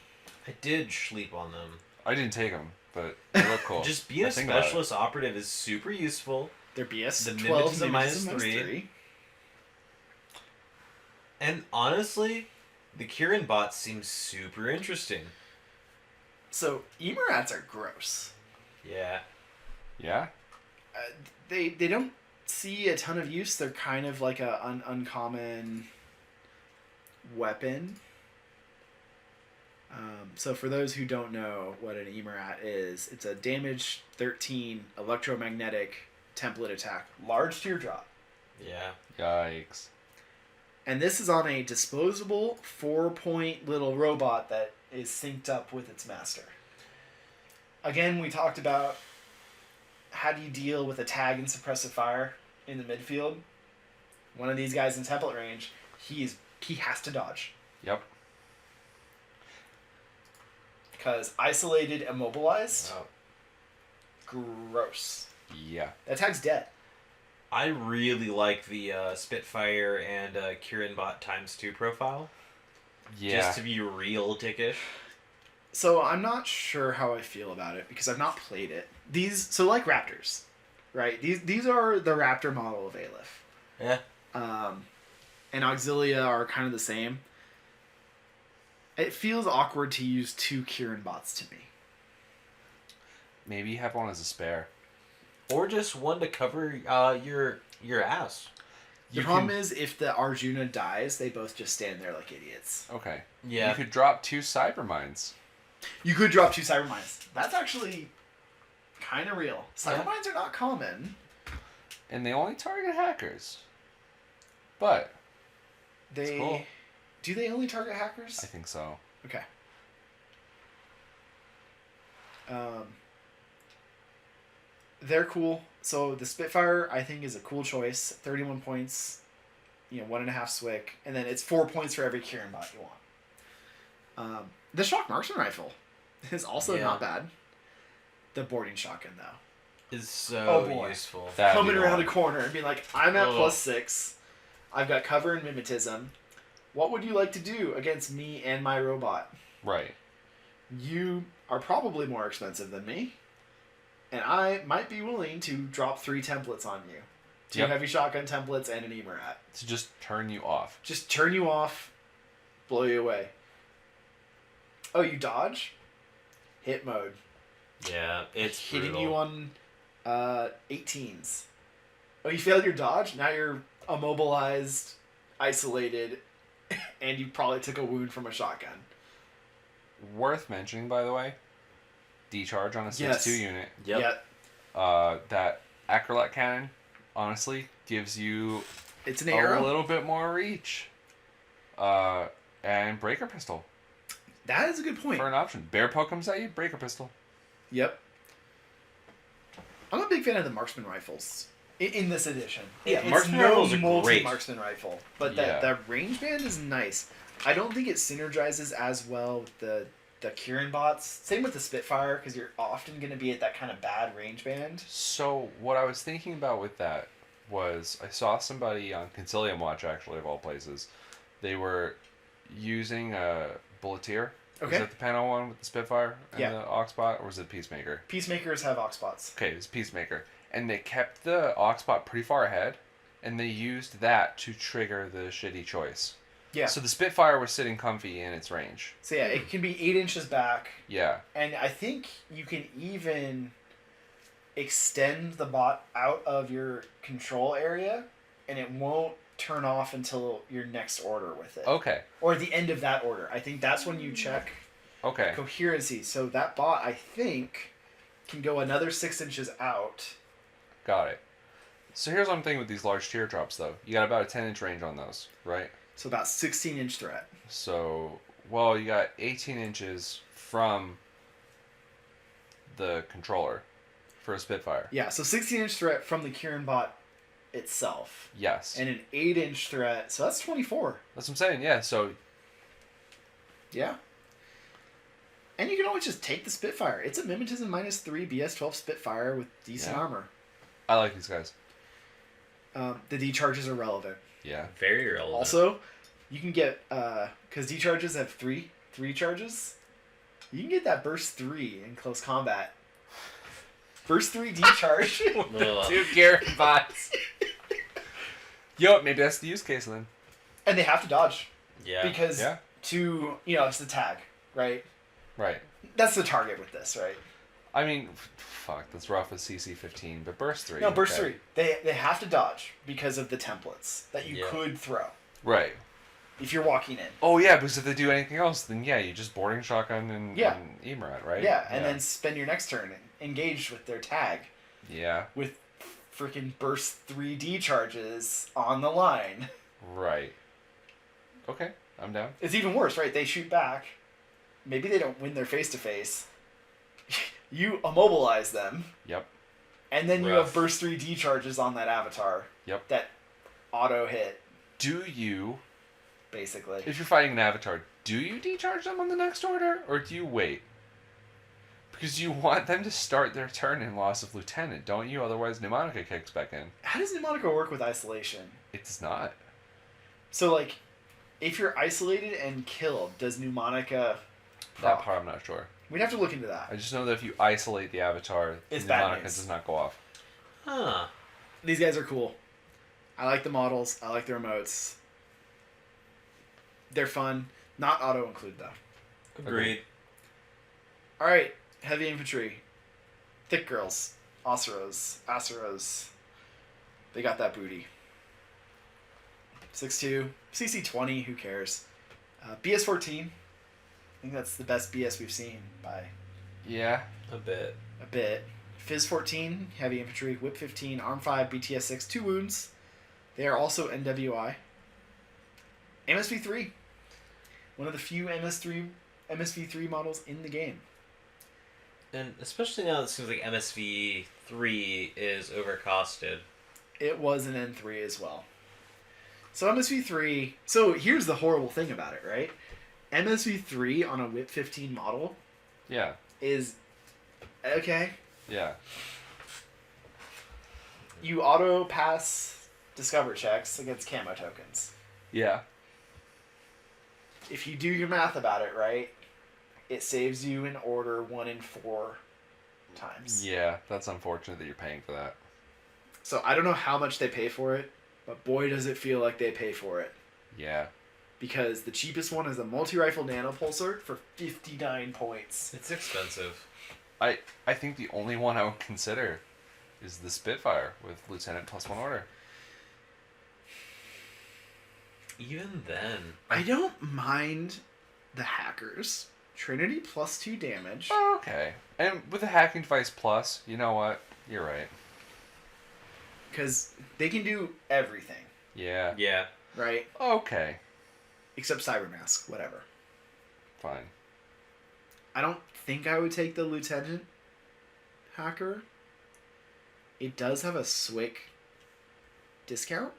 S3: I did sleep on them.
S2: I didn't take them, but they look cool.
S3: Just being
S2: I
S3: a
S2: think about it.
S3: specialist operative is super useful.
S1: They're BS.
S3: The
S1: 12
S3: Mimetism -3. And honestly, the Kieran bot seems super interesting.
S1: So, Emirats are gross.
S3: Yeah.
S2: Yeah.
S1: They don't see a ton of use. They're kind of like a uncommon weapon. So for those who don't know what an Emirat is, it's a damage 13 electromagnetic template attack. Large teardrop.
S3: Yeah.
S2: Yikes.
S1: And this is on a disposable 4-point little robot that is synced up with its master. Again, we talked about how do you deal with a tag and suppressive fire in the midfield. One of these guys in template range, he has to dodge.
S2: Yep.
S1: Because isolated, immobilized,
S3: Oh.
S1: gross.
S2: Yeah.
S1: That tag's dead.
S3: I really like the Spitfire and Kieran bot ×2 profile.
S2: Yeah.
S3: Just to be real dickish.
S1: So I'm not sure how I feel about it because I've not played it. Like Raptors, right? These are the Raptor model of Aleph.
S3: Yeah.
S1: And Auxilia are kind of the same. It feels awkward to use 2 Kieran bots to me.
S2: Maybe have one as a spare.
S3: Or just one to cover your ass.
S1: The problem is if the Arjuna dies, they both just stand there like idiots.
S2: Okay.
S3: Yeah.
S2: You could drop 2 Cybermines.
S1: You could drop 2 Cybermines. That's actually kind of real. Cybermines are not common.
S2: And they only target hackers. But
S1: They
S2: cool.
S1: Do they only target hackers?
S2: I think so.
S1: Okay. They're cool. So the Spitfire, I think, is a cool choice. 31 points, 1.5 Swick, and then it's 4 points for every Kieran bot you want. The Shock Marksman Rifle is also not bad. The boarding shotgun, though.
S3: Is so
S1: boy.
S3: useful.
S2: That'd
S1: Coming
S2: be
S1: around
S2: long.
S1: a corner and being like, I'm at
S3: Oh.
S1: +6. I've got cover and mimetism. What would you like to do against me and my robot?
S2: Right.
S1: You are probably more expensive than me, and I might be willing to drop 3 templates on you. 2
S2: Yep.
S1: heavy shotgun templates and an Emirat.
S2: To just turn you off.
S1: Just turn you off, blow you away. Oh, you dodge? Hit mode.
S3: Yeah, it's
S1: Hitting
S3: brutal.
S1: you on 18s. Oh, you failed your dodge? Now you're immobilized, isolated, and you probably took a wound from a shotgun.
S2: Worth mentioning, by the way. Decharge on a 6.2
S1: Yes.
S2: unit.
S3: Yep.
S1: Yeah,
S2: That acrolite cannon, honestly, gives you
S1: it's an
S2: a
S1: arrow.
S2: little bit more reach. And breaker pistol
S1: That is a good point.
S2: for an option. Bear poke comes at you, breaker pistol.
S1: Yep. I'm a big fan of the marksman rifles in this edition.
S3: Yeah,
S1: It's
S3: marksman
S1: no
S3: rifles are great.
S1: multi-marksman rifle, but
S2: Yeah.
S1: that range band is nice. I don't think it synergizes as well with the Kieran bots. Same with the Spitfire, because you're often going to be at that kind of bad range band.
S2: So what I was thinking about with that was I saw somebody on Concilium Watch, actually, of all places. They were using a Bulleteer.
S1: Okay.
S2: Is that the panel one with the Spitfire and
S1: Yeah.
S2: the Oxbot, or was it Peacemaker?
S1: Peacemakers have Oxbots.
S2: Okay, it was Peacemaker. And they kept the Oxbot pretty far ahead, and they used that to trigger the shitty choice.
S1: Yeah.
S2: So the Spitfire was sitting comfy in its range.
S1: So yeah, it can be 8 inches back,
S2: Yeah.
S1: and I think you can even extend the bot out of your control area, and it won't turn off until your next order with it.
S2: Okay.
S1: Or the end of that order. I think that's when you check
S2: Okay.
S1: coherency. So that bot, I think, can go another 6 inches out.
S2: Got it. So here's what I'm thinking with these large teardrops, though. You got about a 10-inch range on those, right?
S1: So about 16-inch threat.
S2: So, well, you got 18 inches from the controller for a Spitfire.
S1: Yeah, so 16-inch threat from the Kieran bot itself.
S2: Yes.
S1: And an 8-inch threat, so that's 24.
S2: That's what I'm saying, yeah. So,
S1: Yeah. And you can always just take the Spitfire. It's a Mimetism -3 BS-12 Spitfire with decent
S2: Yeah.
S1: armor.
S2: I like these guys.
S1: The D-charges are relevant.
S2: Yeah.
S3: Very relevant.
S1: Also, you can get, because D-charges have three charges, you can get that Burst 3 in close combat. Burst 3 D-charge.
S3: Ugh.
S2: Two Garrett bots. Yo, maybe that's the use case then.
S1: And they have to dodge.
S3: Yeah.
S1: Because
S2: Yeah.
S1: it's the tag, right?
S2: Right.
S1: That's the target with this, right?
S2: I mean, fuck, that's rough with CC-15, but Burst 3.
S1: No, Burst
S2: okay.
S1: 3. They have to dodge because of the templates that you
S3: Yeah.
S1: could throw
S2: Right.
S1: if you're walking in.
S2: Oh, yeah, because if they do anything else, then yeah, you just boarding shotgun and,
S1: Yeah.
S2: and Emerat, right?
S1: Yeah, and then spend your next turn engaged with their tag
S2: Yeah,
S1: with freaking Burst 3D charges on the line.
S2: right. Okay, I'm down.
S1: It's even worse, right? They shoot back. Maybe they don't win their face-to-face. You immobilize them,
S2: Yep.
S1: and then you
S3: Rough.
S1: have Burst 3D charges on that avatar.
S2: Yep.
S1: That auto hit,
S2: Do you,
S1: basically.
S2: if you're fighting an avatar, do you decharge them on the next order, or do you wait? Because you want them to start their turn in loss of lieutenant, don't you? Otherwise, Pneumonica kicks back in.
S1: How does Mnemonica work with isolation?
S2: It does not.
S1: So, like, if you're isolated and killed, does Pneumonica...
S2: That
S1: proc?
S2: part I'm not sure.
S1: We'd have to look into that.
S2: I just know that if you isolate the avatar,
S1: It's
S2: Pneumonica
S1: bad news.
S2: does not go off.
S3: Huh.
S1: These guys are cool. I like the models. I like the remotes. They're fun. Not auto-include, though.
S3: Agreed.
S1: All right, heavy infantry. Thick girls. Aceros. They got that booty. 6'2". CC-20, who cares? BS-14. I think that's the best BS we've seen by
S2: Yeah.
S3: A bit.
S1: a bit. Fizz-14, heavy infantry. Whip-15, Arm-5, BTS-6, 2 wounds. They are also NWI. MSV-3. One of the few MSV-3 models in the game.
S3: And especially now it seems like MSV 3 is overcosted.
S1: It was an N3 as well. So MSV3... So here's the horrible thing about it, right? MSV3 on a Whip 15 model
S2: Yeah.
S1: is... Okay.
S2: Yeah.
S1: You auto-pass Discover checks against camo tokens.
S2: Yeah.
S1: If you do your math about it right, it saves you an order 1 in 4 times.
S2: Yeah, that's unfortunate that you're paying for that.
S1: So I don't know how much they pay for it, but boy does it feel like they pay for it.
S2: Yeah.
S1: Because the cheapest one is a multi-rifle nanopulsar for 59 points.
S3: It's expensive.
S2: I think the only one I would consider is the Spitfire with Lieutenant +1 order.
S3: Even then.
S1: I don't mind the hackers. Trinity +2 damage.
S2: Oh, okay. And with the hacking device plus, you know what? You're right.
S1: Because they can do everything,
S2: Yeah.
S3: Yeah.
S1: right?
S2: Okay.
S1: Except Cybermask, whatever.
S2: Fine.
S1: I don't think I would take the Lieutenant hacker. It does have a Swick discount.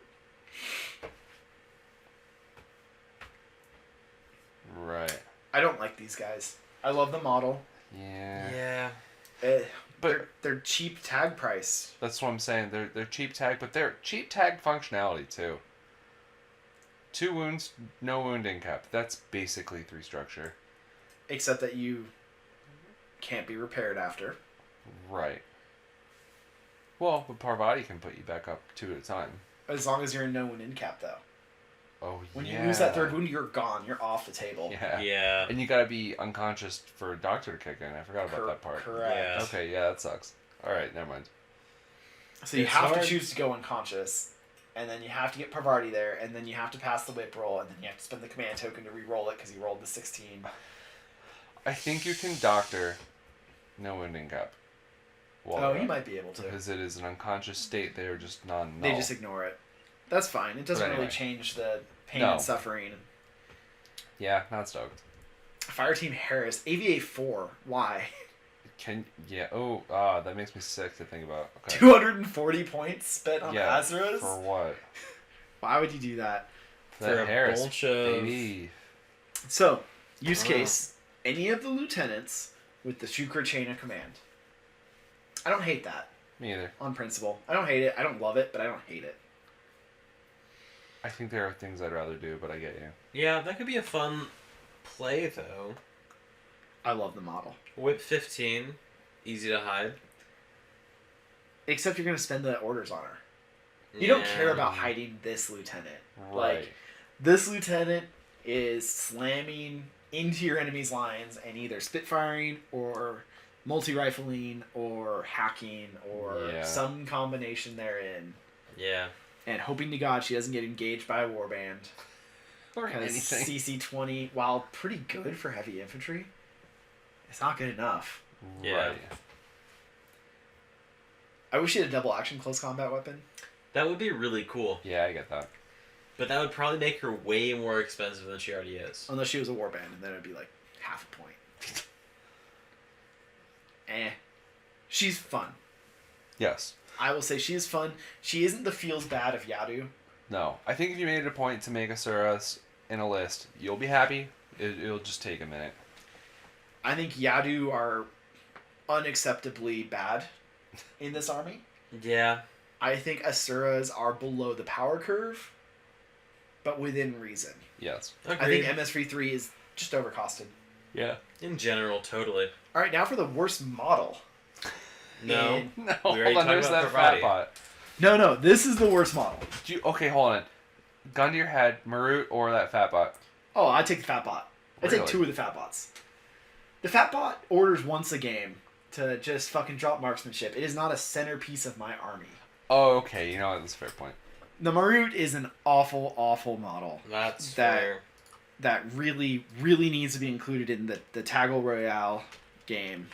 S2: Right.
S1: I don't like these guys. I love the model.
S2: Yeah.
S3: Yeah.
S1: Eh,
S2: But
S1: they're cheap tag price.
S2: that's what I'm saying. They're cheap tag, but they're cheap tag functionality too. 2 wounds, no wounding cap. That's basically 3 structure.
S1: Except that you can't be repaired after.
S2: Right. Well, but Parvati can put you back up 2 at a time.
S1: As long as you're in no wound in cap, though.
S2: Oh,
S1: When
S2: yeah.
S1: you lose that 3rd wound, you're gone. You're off the table.
S2: Yeah.
S3: Yeah.
S2: And you gotta be unconscious for a doctor to kick in. I forgot about that part.
S1: Correct.
S3: Yeah.
S2: Okay, yeah, that sucks. Alright, never mind.
S1: So you
S3: It's
S1: have
S3: hard.
S1: to choose to go unconscious, and then you have to get Parvati there, and then you have to pass the whip roll, and then you have to spend the command token to re-roll it because you rolled the 16.
S2: I think you can doctor no wounding cap.
S1: Oh, you might be able to.
S2: Because it is an unconscious state, they are just non-null.
S1: They just ignore it. That's fine. It doesn't
S2: anyway.
S1: really change the pain
S2: No.
S1: and suffering.
S2: Yeah, not stoked.
S1: Fireteam Harris, AVA 4. Why?
S2: That makes me sick to think about. Okay.
S1: 240 points spent on
S2: Yeah,
S1: Azuras?
S2: for what?
S1: Why would you do that?
S2: For
S3: For
S2: that
S3: a
S2: Harris,
S3: bunch of-
S2: baby.
S1: So, use case, any of the lieutenants with the Shukra chain of command. I don't hate that,
S2: Me either.
S1: on principle. I don't hate it. I don't love it, but I don't hate it.
S2: I think there are things I'd rather do, but I get you.
S3: Yeah, that could be a fun play, though.
S1: I love the model.
S3: Whip 15, easy to hide.
S1: Except you're going to spend the orders on her. You don't care
S3: Yeah.
S1: about hiding this lieutenant.
S2: Right.
S1: Like, this lieutenant is slamming into your enemy's lines and either spitfiring or multi-rifling or hacking or
S2: Yeah.
S1: some combination therein.
S3: Yeah.
S1: And hoping to God she doesn't get engaged by a warband.
S2: or
S1: Because
S2: anything.
S1: CC-20, while pretty good for heavy infantry, it's not good enough.
S3: Yeah.
S2: Right.
S1: I wish she had a double action close combat weapon.
S3: That would be really cool.
S2: Yeah, I get that.
S3: But that would probably make her way more expensive than she already is.
S1: Unless she was a warband, and then it would be like half a point. She's fun.
S2: Yes.
S1: I will say she is fun. She isn't the feels bad of Yadu.
S2: No. I think if you made it a point to make Asuras in a list, you'll be happy. It'll just take a minute.
S1: I think Yadu are unacceptably bad in this army.
S3: Yeah.
S1: I think Asuras are below the power curve, but within reason.
S2: Yes.
S3: Agreed.
S1: I think MS-3 is just overcosted.
S2: Yeah.
S3: In general, totally.
S1: All right, now for the worst model.
S3: No.
S1: And-
S2: No,
S3: We already
S2: hold on.
S3: talked
S2: There's
S3: about
S2: that
S3: Parvati.
S2: fat bot.
S1: No, this is the worst model.
S2: Okay, hold on. Gun to your head, Marut or that fat bot?
S1: Oh, I take the fat bot. I take
S2: Really?
S1: 2 of the fat bots. The fat bot orders once a game to just fucking drop marksmanship. It is not a centerpiece of my army.
S2: Oh, okay. You know what? That's a fair point.
S1: The Marut is an awful, awful model
S3: That's
S1: That-
S3: fair.
S1: that really, really needs to be included in the Taggle Royale game.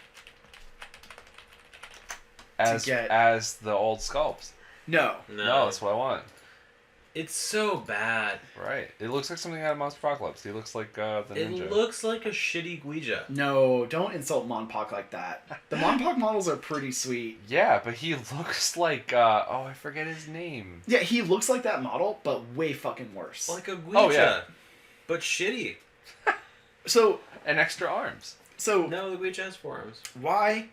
S2: As the old sculpt.
S1: No.
S2: No, that's what I want.
S3: It's so bad.
S2: Right. It looks like something out of Monster Apocalypse. He looks like the ninja.
S3: It looks like a shitty Guija.
S1: No, don't insult Monpok like that. The Monpok models are pretty sweet.
S2: Yeah, but he looks like I forget his name.
S1: Yeah, he looks like that model, but way fucking worse.
S3: Like a Guija.
S2: Oh, yeah.
S3: But shitty.
S1: So,
S2: And extra arms.
S3: No, the Guija has 4 arms.
S1: why?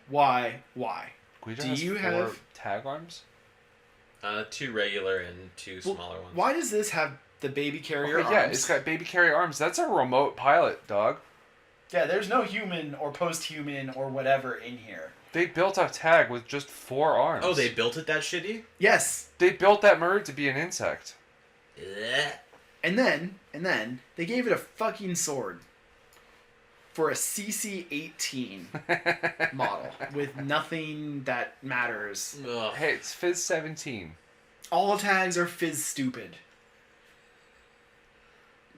S2: Guido
S1: Do
S2: has
S1: you
S2: 4
S1: have-
S2: tag arms?
S3: 2 regular and 2
S1: Well,
S3: smaller ones.
S1: Why does this have the baby carrier
S2: Okay, yeah,
S1: arms?
S2: it's got baby carry arms. That's a remote pilot, dog.
S1: Yeah, there's no human or post-human or whatever in here.
S2: They built a tag with just 4 arms.
S3: Oh, they built it that shitty?
S1: Yes,
S2: They built that Marut to be an insect.
S3: Blech.
S1: and then they gave it a fucking sword for a CC-18 model with nothing that matters.
S3: Ugh.
S2: Hey, it's Fizz 17.
S1: All tags are fizz stupid.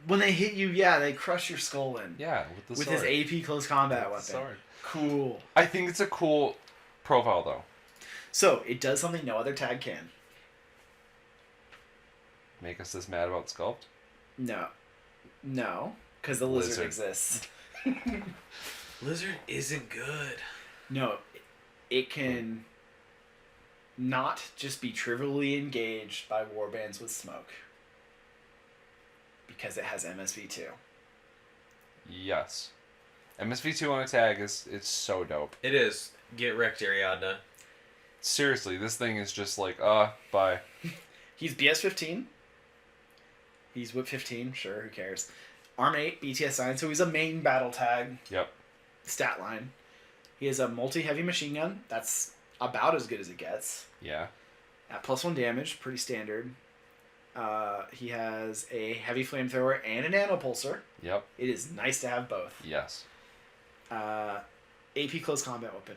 S1: When they hit you, yeah, they crush your skull in.
S2: Yeah, with the
S1: with
S2: sword.
S1: his AP close combat
S2: With the
S1: weapon.
S2: sword.
S1: Cool.
S2: I think it's a cool profile, though.
S1: So, it does something no other tag can.
S2: Make us this mad about Sculpt?
S1: No, because the lizard exists.
S3: Lizard isn't good.
S1: No, it can not just be trivially engaged by warbands with smoke. Because it has MSV2.
S2: Yes. MSV2 on a tag it's so dope.
S3: It is. Get wrecked, Ariadna.
S2: Seriously, this thing is just like, bye.
S1: He's BS 15. He's Whip 15. Sure, who cares? Arm 8, BTS 9. So he's a main battle tag.
S2: Yep.
S1: Stat line. He has a multi-heavy machine gun. That's about as good as it gets.
S2: Yeah.
S1: At +1 damage, pretty standard. He has a heavy flamethrower and a nanopulsar.
S2: Yep.
S1: It is nice to have both.
S2: Yes.
S1: AP close combat weapon.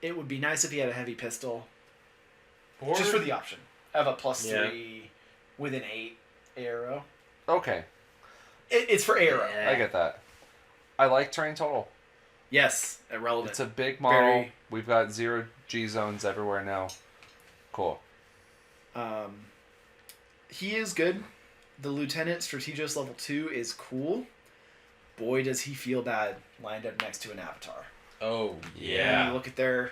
S1: It would be nice if he had a heavy pistol.
S3: Or,
S1: Just for the option of a +3 with an 8 arrow.
S2: Okay.
S1: It's for arrow.
S2: I get that. I like terrain total.
S1: Yes, irrelevant.
S2: It's a big model.
S1: Very-
S2: We've got 0 G zones everywhere now. Cool.
S1: He is good. The Lieutenant Strategos level 2 is cool. Boy, does he feel bad lined up next to an Avatar.
S3: Oh,
S1: When
S3: yeah.
S1: you look at their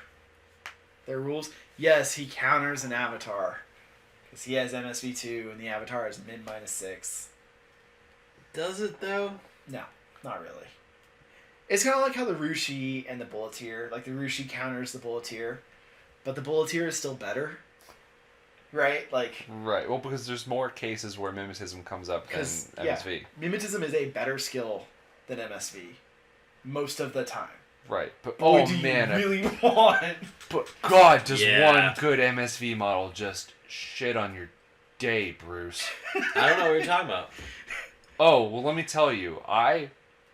S1: rules. Yes, he counters an Avatar. Because he has MSV2 and the Avatar is mid -6.
S3: Does it, though?
S1: No, not really. It's kind of like how the Rushi and the Bulleteer, like the Rushi counters the Bulleteer, but the Bulleteer is still better. Right? Like,
S2: Right. Well, because there's more cases where mimetism comes up than
S1: 'cause,
S2: MSV.
S1: Mimetism is a better skill than MSV. Most of the time.
S2: Right. But
S1: Boy,
S2: oh
S1: do you
S2: man,
S1: really want?
S2: but God, does
S3: Yeah.
S2: one good MSV model just shit on your day, Bruce?
S3: I don't know what you're talking about.
S2: Oh, well, let me tell you, I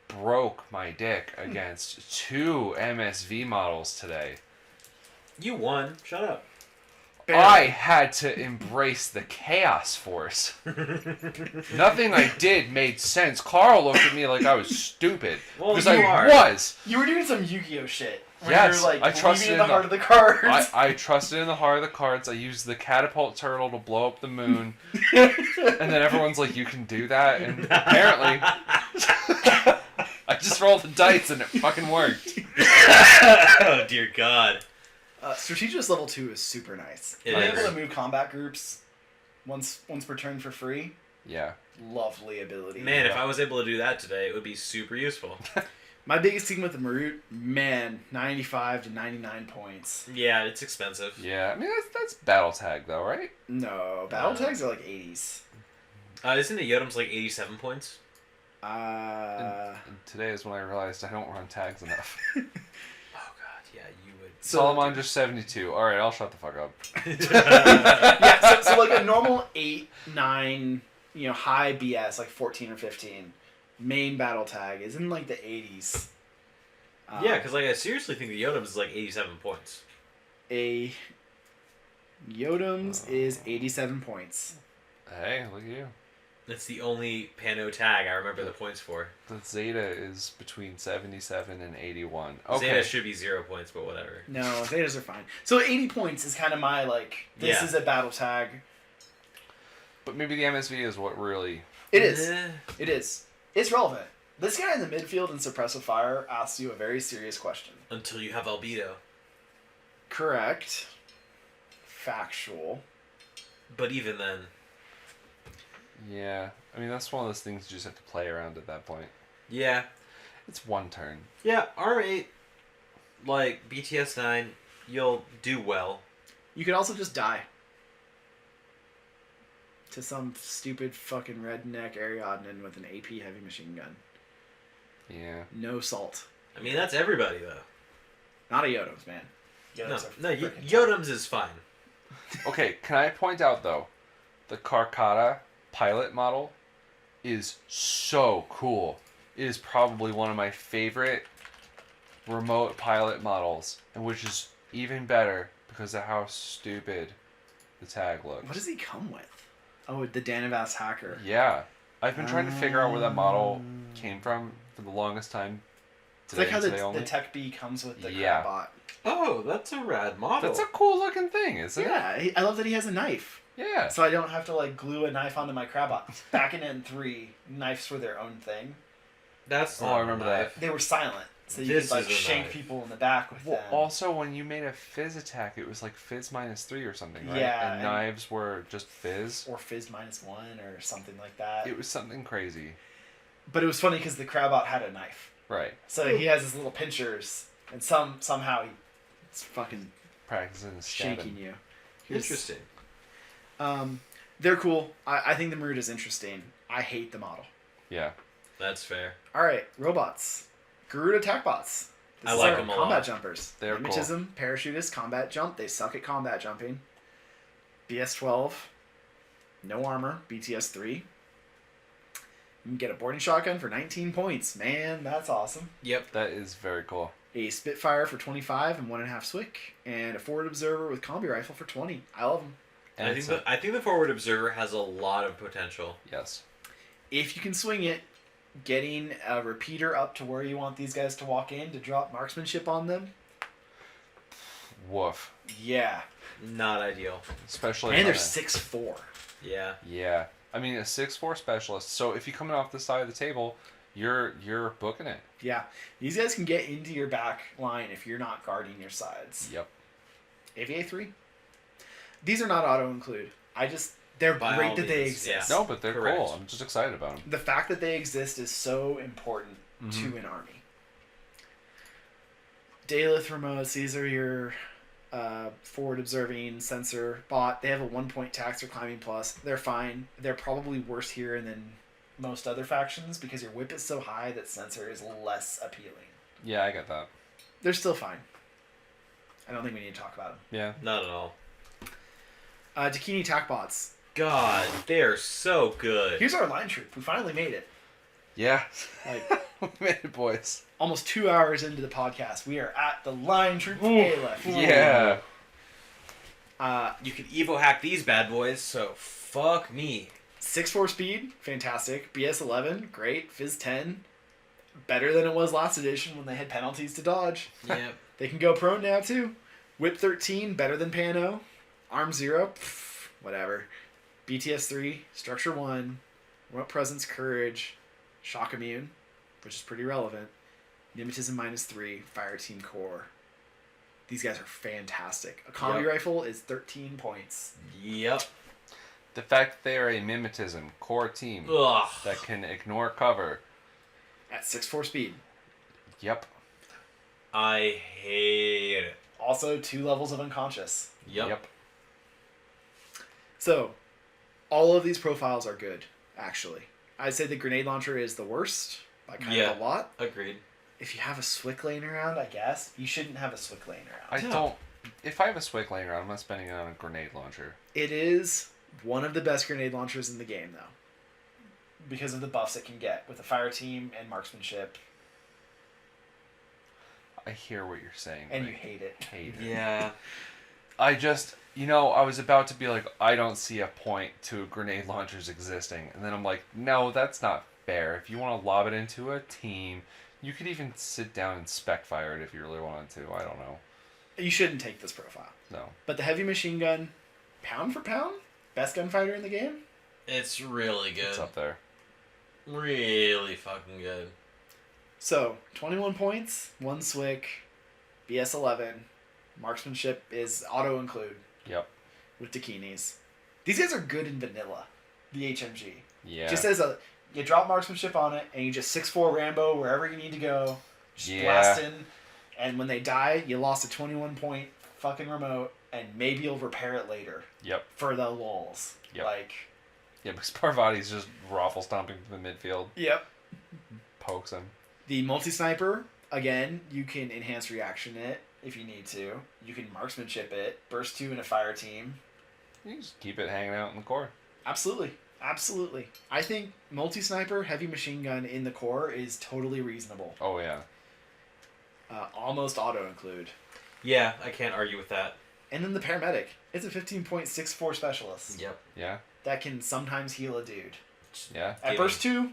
S2: broke my dick against 2 MSV models today.
S3: You won. Shut up.
S2: I had to embrace the chaos force. Nothing I did made sense. Carl looked at me like I was stupid.
S3: Well,
S2: because
S3: you
S2: I
S3: are.
S2: was.
S1: You were doing some Yu-Gi-Oh shit. Where
S2: Yes,
S1: you were, like,
S2: I trusted
S1: believing in the
S2: in
S1: heart of the cards.
S2: I trusted in the heart of the cards. I used the catapult turtle to blow up the moon. And then everyone's like, you can do that? And apparently, I just rolled the dice and it fucking worked.
S3: Oh, dear God.
S1: Strategist level 2 is super nice.
S3: It
S1: Being
S3: is.
S1: able to move combat groups once per turn for free,
S2: Yeah.
S1: lovely ability.
S3: Man, if I was able to do that today, it would be super useful.
S1: My biggest thing with the Marut, man, 95 to 99 points.
S3: Yeah, it's expensive.
S2: Yeah. I mean, that's battle tag, though, right?
S1: No, battle tags are like 80s.
S3: Isn't the Yotum's like 87 points?
S2: And today is when I realized I don't run tags enough.
S3: Oh, God, yeah, you would.
S2: Salamander's 72. Alright, I'll shut the fuck up.
S1: Yeah, so like a normal 8, 9, high BS, like 14 or 15, main battle tag is in like the 80s.
S3: Yeah, because like I seriously think the Yotum's is like 87 points.
S1: A Yotum's is 87 points.
S2: Hey, look at you.
S3: That's the only Pano tag I remember the points for.
S2: The Zeta is between 77 and 81. Okay.
S3: Zeta should be 0 points, but whatever.
S1: No, Zetas are fine. So 80 points is kind of my, like, this
S3: Yeah.
S1: is a battle tag.
S2: But maybe the MSV is what really...
S1: It is.
S3: Eh.
S1: It is. It's relevant. This guy in the midfield in Suppressive Fire asks you a very serious question.
S3: Until you have Albedo.
S1: Correct. Factual.
S3: But even then,
S2: Yeah. I mean, that's one of those things you just have to play around at that point.
S3: yeah.
S2: It's one turn.
S3: Yeah, R8, like BTS 9, you'll do well.
S1: You could also just die. To some stupid fucking redneck Ariadne with an AP heavy machine gun.
S2: Yeah.
S1: No salt.
S3: I mean, that's everybody, though.
S1: Not a Yodom's, man.
S3: No,
S1: Yodom's are
S3: no,
S1: frickin'
S3: Yotum's is fine.
S2: Okay, can I point out, though, the Carcata pilot model is so cool. It is probably one of my favorite remote pilot models, and which is even better because of how stupid the tag looks.
S1: What does he come with? Oh, the Danavas hacker.
S2: Yeah. I've been trying to figure out where that model came from for the longest time.
S1: It's like how
S2: today
S1: the
S2: only.
S1: Tech B comes with the
S2: Yeah.
S1: Crabot.
S3: Oh, that's a rad model.
S2: That's a cool looking thing, isn't it?
S1: Yeah, I love that he has a knife.
S2: Yeah.
S1: So I don't have to like glue a knife onto my Crabot. Back in N3, knives were their own thing.
S3: That's
S2: Oh,
S3: not
S2: I remember
S3: a knife.
S1: They were silent. So you
S3: This
S1: could like
S3: is a
S1: shank
S3: knife.
S1: people in the back with
S2: Well,
S1: them.
S2: also when you made a fizz attack, it was like fizz -3 or something, right?
S1: Yeah,
S2: And
S1: and-
S2: knives were just fizz.
S1: Or Fizz -1 or something like that.
S2: It was something crazy.
S1: But it was funny because the Crabot had a knife.
S2: Right.
S1: So he has his little pinchers, and somehow it's fucking
S2: Practicing
S1: shaking
S2: stabbing.
S1: you.
S3: Interesting.
S1: They're cool. I think the Maruda's interesting. I hate the model.
S2: Yeah.
S3: That's fair.
S1: All right, robots. Garuda attack bots. This
S3: I
S1: is
S3: like
S1: our
S3: them a
S1: combat
S3: lot.
S1: jumpers.
S2: They're cool.
S1: Mimetism, parachutist, combat jump. They suck at combat jumping. BS-12. No armor. BTS-3. You can get a boarding shotgun for 19 points. Man, that's awesome.
S3: Yep.
S2: That is very cool.
S1: A Spitfire for 25 and 1.5 Swick. And a forward observer with combi rifle for 20. I love them.
S2: And
S3: I think the forward observer has a lot of potential.
S2: yes.
S1: If you can swing it, getting a repeater up to where you want these guys to walk in to drop marksmanship on them.
S2: Woof.
S1: Yeah.
S3: Not ideal.
S2: Especially.
S1: And they're
S2: on a-
S1: 6'4".
S3: Yeah.
S2: Yeah. I mean, a 6'4" specialist. So if you're coming off the side of the table, you're booking it.
S1: Yeah. These guys can get into your back line if you're not guarding your sides.
S2: Yep.
S1: AVA-3. These are not auto-include. They're
S3: By
S1: great
S3: all
S1: that they
S3: means,
S1: exist.
S3: yeah.
S2: No, but they're
S3: Correct.
S2: cool. I'm just excited about them.
S1: The fact that they exist is so important
S2: Mhm.
S1: to an army. Daleth remotes, these are your forward observing sensor bot. They have a 1-point tax or climbing plus. They're fine. They're probably worse here than most other factions because your whip is so high that sensor is less appealing.
S2: Yeah, I get that.
S1: They're still fine. I don't think we need to talk about them.
S2: Yeah.
S3: Not at all.
S1: Dakini attack bots.
S3: God, they're so good.
S1: Here's our line troop. We finally made it.
S2: Yeah.
S1: Like
S2: We made it, boys.
S1: almost 2 hours into the podcast, we are at the line troop Aleph.
S2: Yeah.
S3: You can Evo hack these bad boys, so fuck me.
S1: 6'4" speed, fantastic. BS-11, great. Phys-10, better than it was last edition when they had penalties to dodge.
S3: Yep.
S1: They can go prone now too. Whip 13, better than Pano. Arm 0, whatever. BTS-3, Structure 1, Remote Presence, Courage, Shock Immune, which is pretty relevant. Mimetism -3, Fire Team Core. These guys are fantastic. A combi
S3: Yep.
S1: rifle is 13 points.
S3: Yep.
S2: The fact that they are a mimetism core team
S3: Ugh.
S2: that can ignore cover.
S1: At 6'4" speed.
S2: Yep.
S3: I hate it.
S1: Also 2 levels of unconscious.
S3: Yep.
S1: So, all of these profiles are good, actually. I'd say the grenade launcher is the worst by kind of a lot.
S3: Agreed.
S1: If you have a Swick laying around, I guess, you shouldn't have a Swick laying around.
S2: I don't. If I have a Swick laying around, I'm not spending it on a grenade launcher.
S1: It is one of the best grenade launchers in the game, though. Because of the buffs it can get with the fire team and marksmanship,
S2: I hear what you're saying.
S1: and
S2: but
S1: you hate it.
S2: I hate it.
S3: Yeah.
S2: I just, I was about to be like, I don't see a point to grenade launchers existing. And then I'm like, no, that's not fair. If you want to lob it into a team, you could even sit down and spec fire it if you really wanted to. I don't know.
S1: You shouldn't take this profile.
S2: No.
S1: But the heavy machine gun, pound for pound, best gunfighter in the game.
S3: It's really good.
S2: It's up there.
S3: Really fucking good.
S1: So, 21 points, 1 Swick, BS-11. Marksmanship is auto-include
S2: Yep.
S1: with Dakinis. These guys are good in vanilla, the HMG.
S2: Yeah.
S1: Just as you drop marksmanship on it, and you just 6'4" Rambo wherever you need to go, just
S2: Yeah.
S1: blast in, and when they die, you lost a 21-point fucking remote, and maybe you'll repair it later
S2: Yep.
S1: for the lulz.
S2: Yep.
S1: Like,
S2: Yeah, because Parvati's just raffle stomping to the midfield,
S1: yep.
S2: pokes him.
S1: The multi-sniper, again, you can enhance reaction it if you need to. You can marksmanship it, burst 2 in a fire team.
S2: You just keep it hanging out in the core.
S1: Absolutely. Absolutely. I think multi-sniper, heavy machine gun in the core is totally reasonable.
S2: Oh, yeah.
S1: Almost auto-include.
S3: Yeah, I can't argue with that.
S1: And then the paramedic. It's a 15.64 specialist
S3: Yep.
S2: Yeah.
S1: that can sometimes heal a dude.
S2: Yeah.
S1: At burst 2,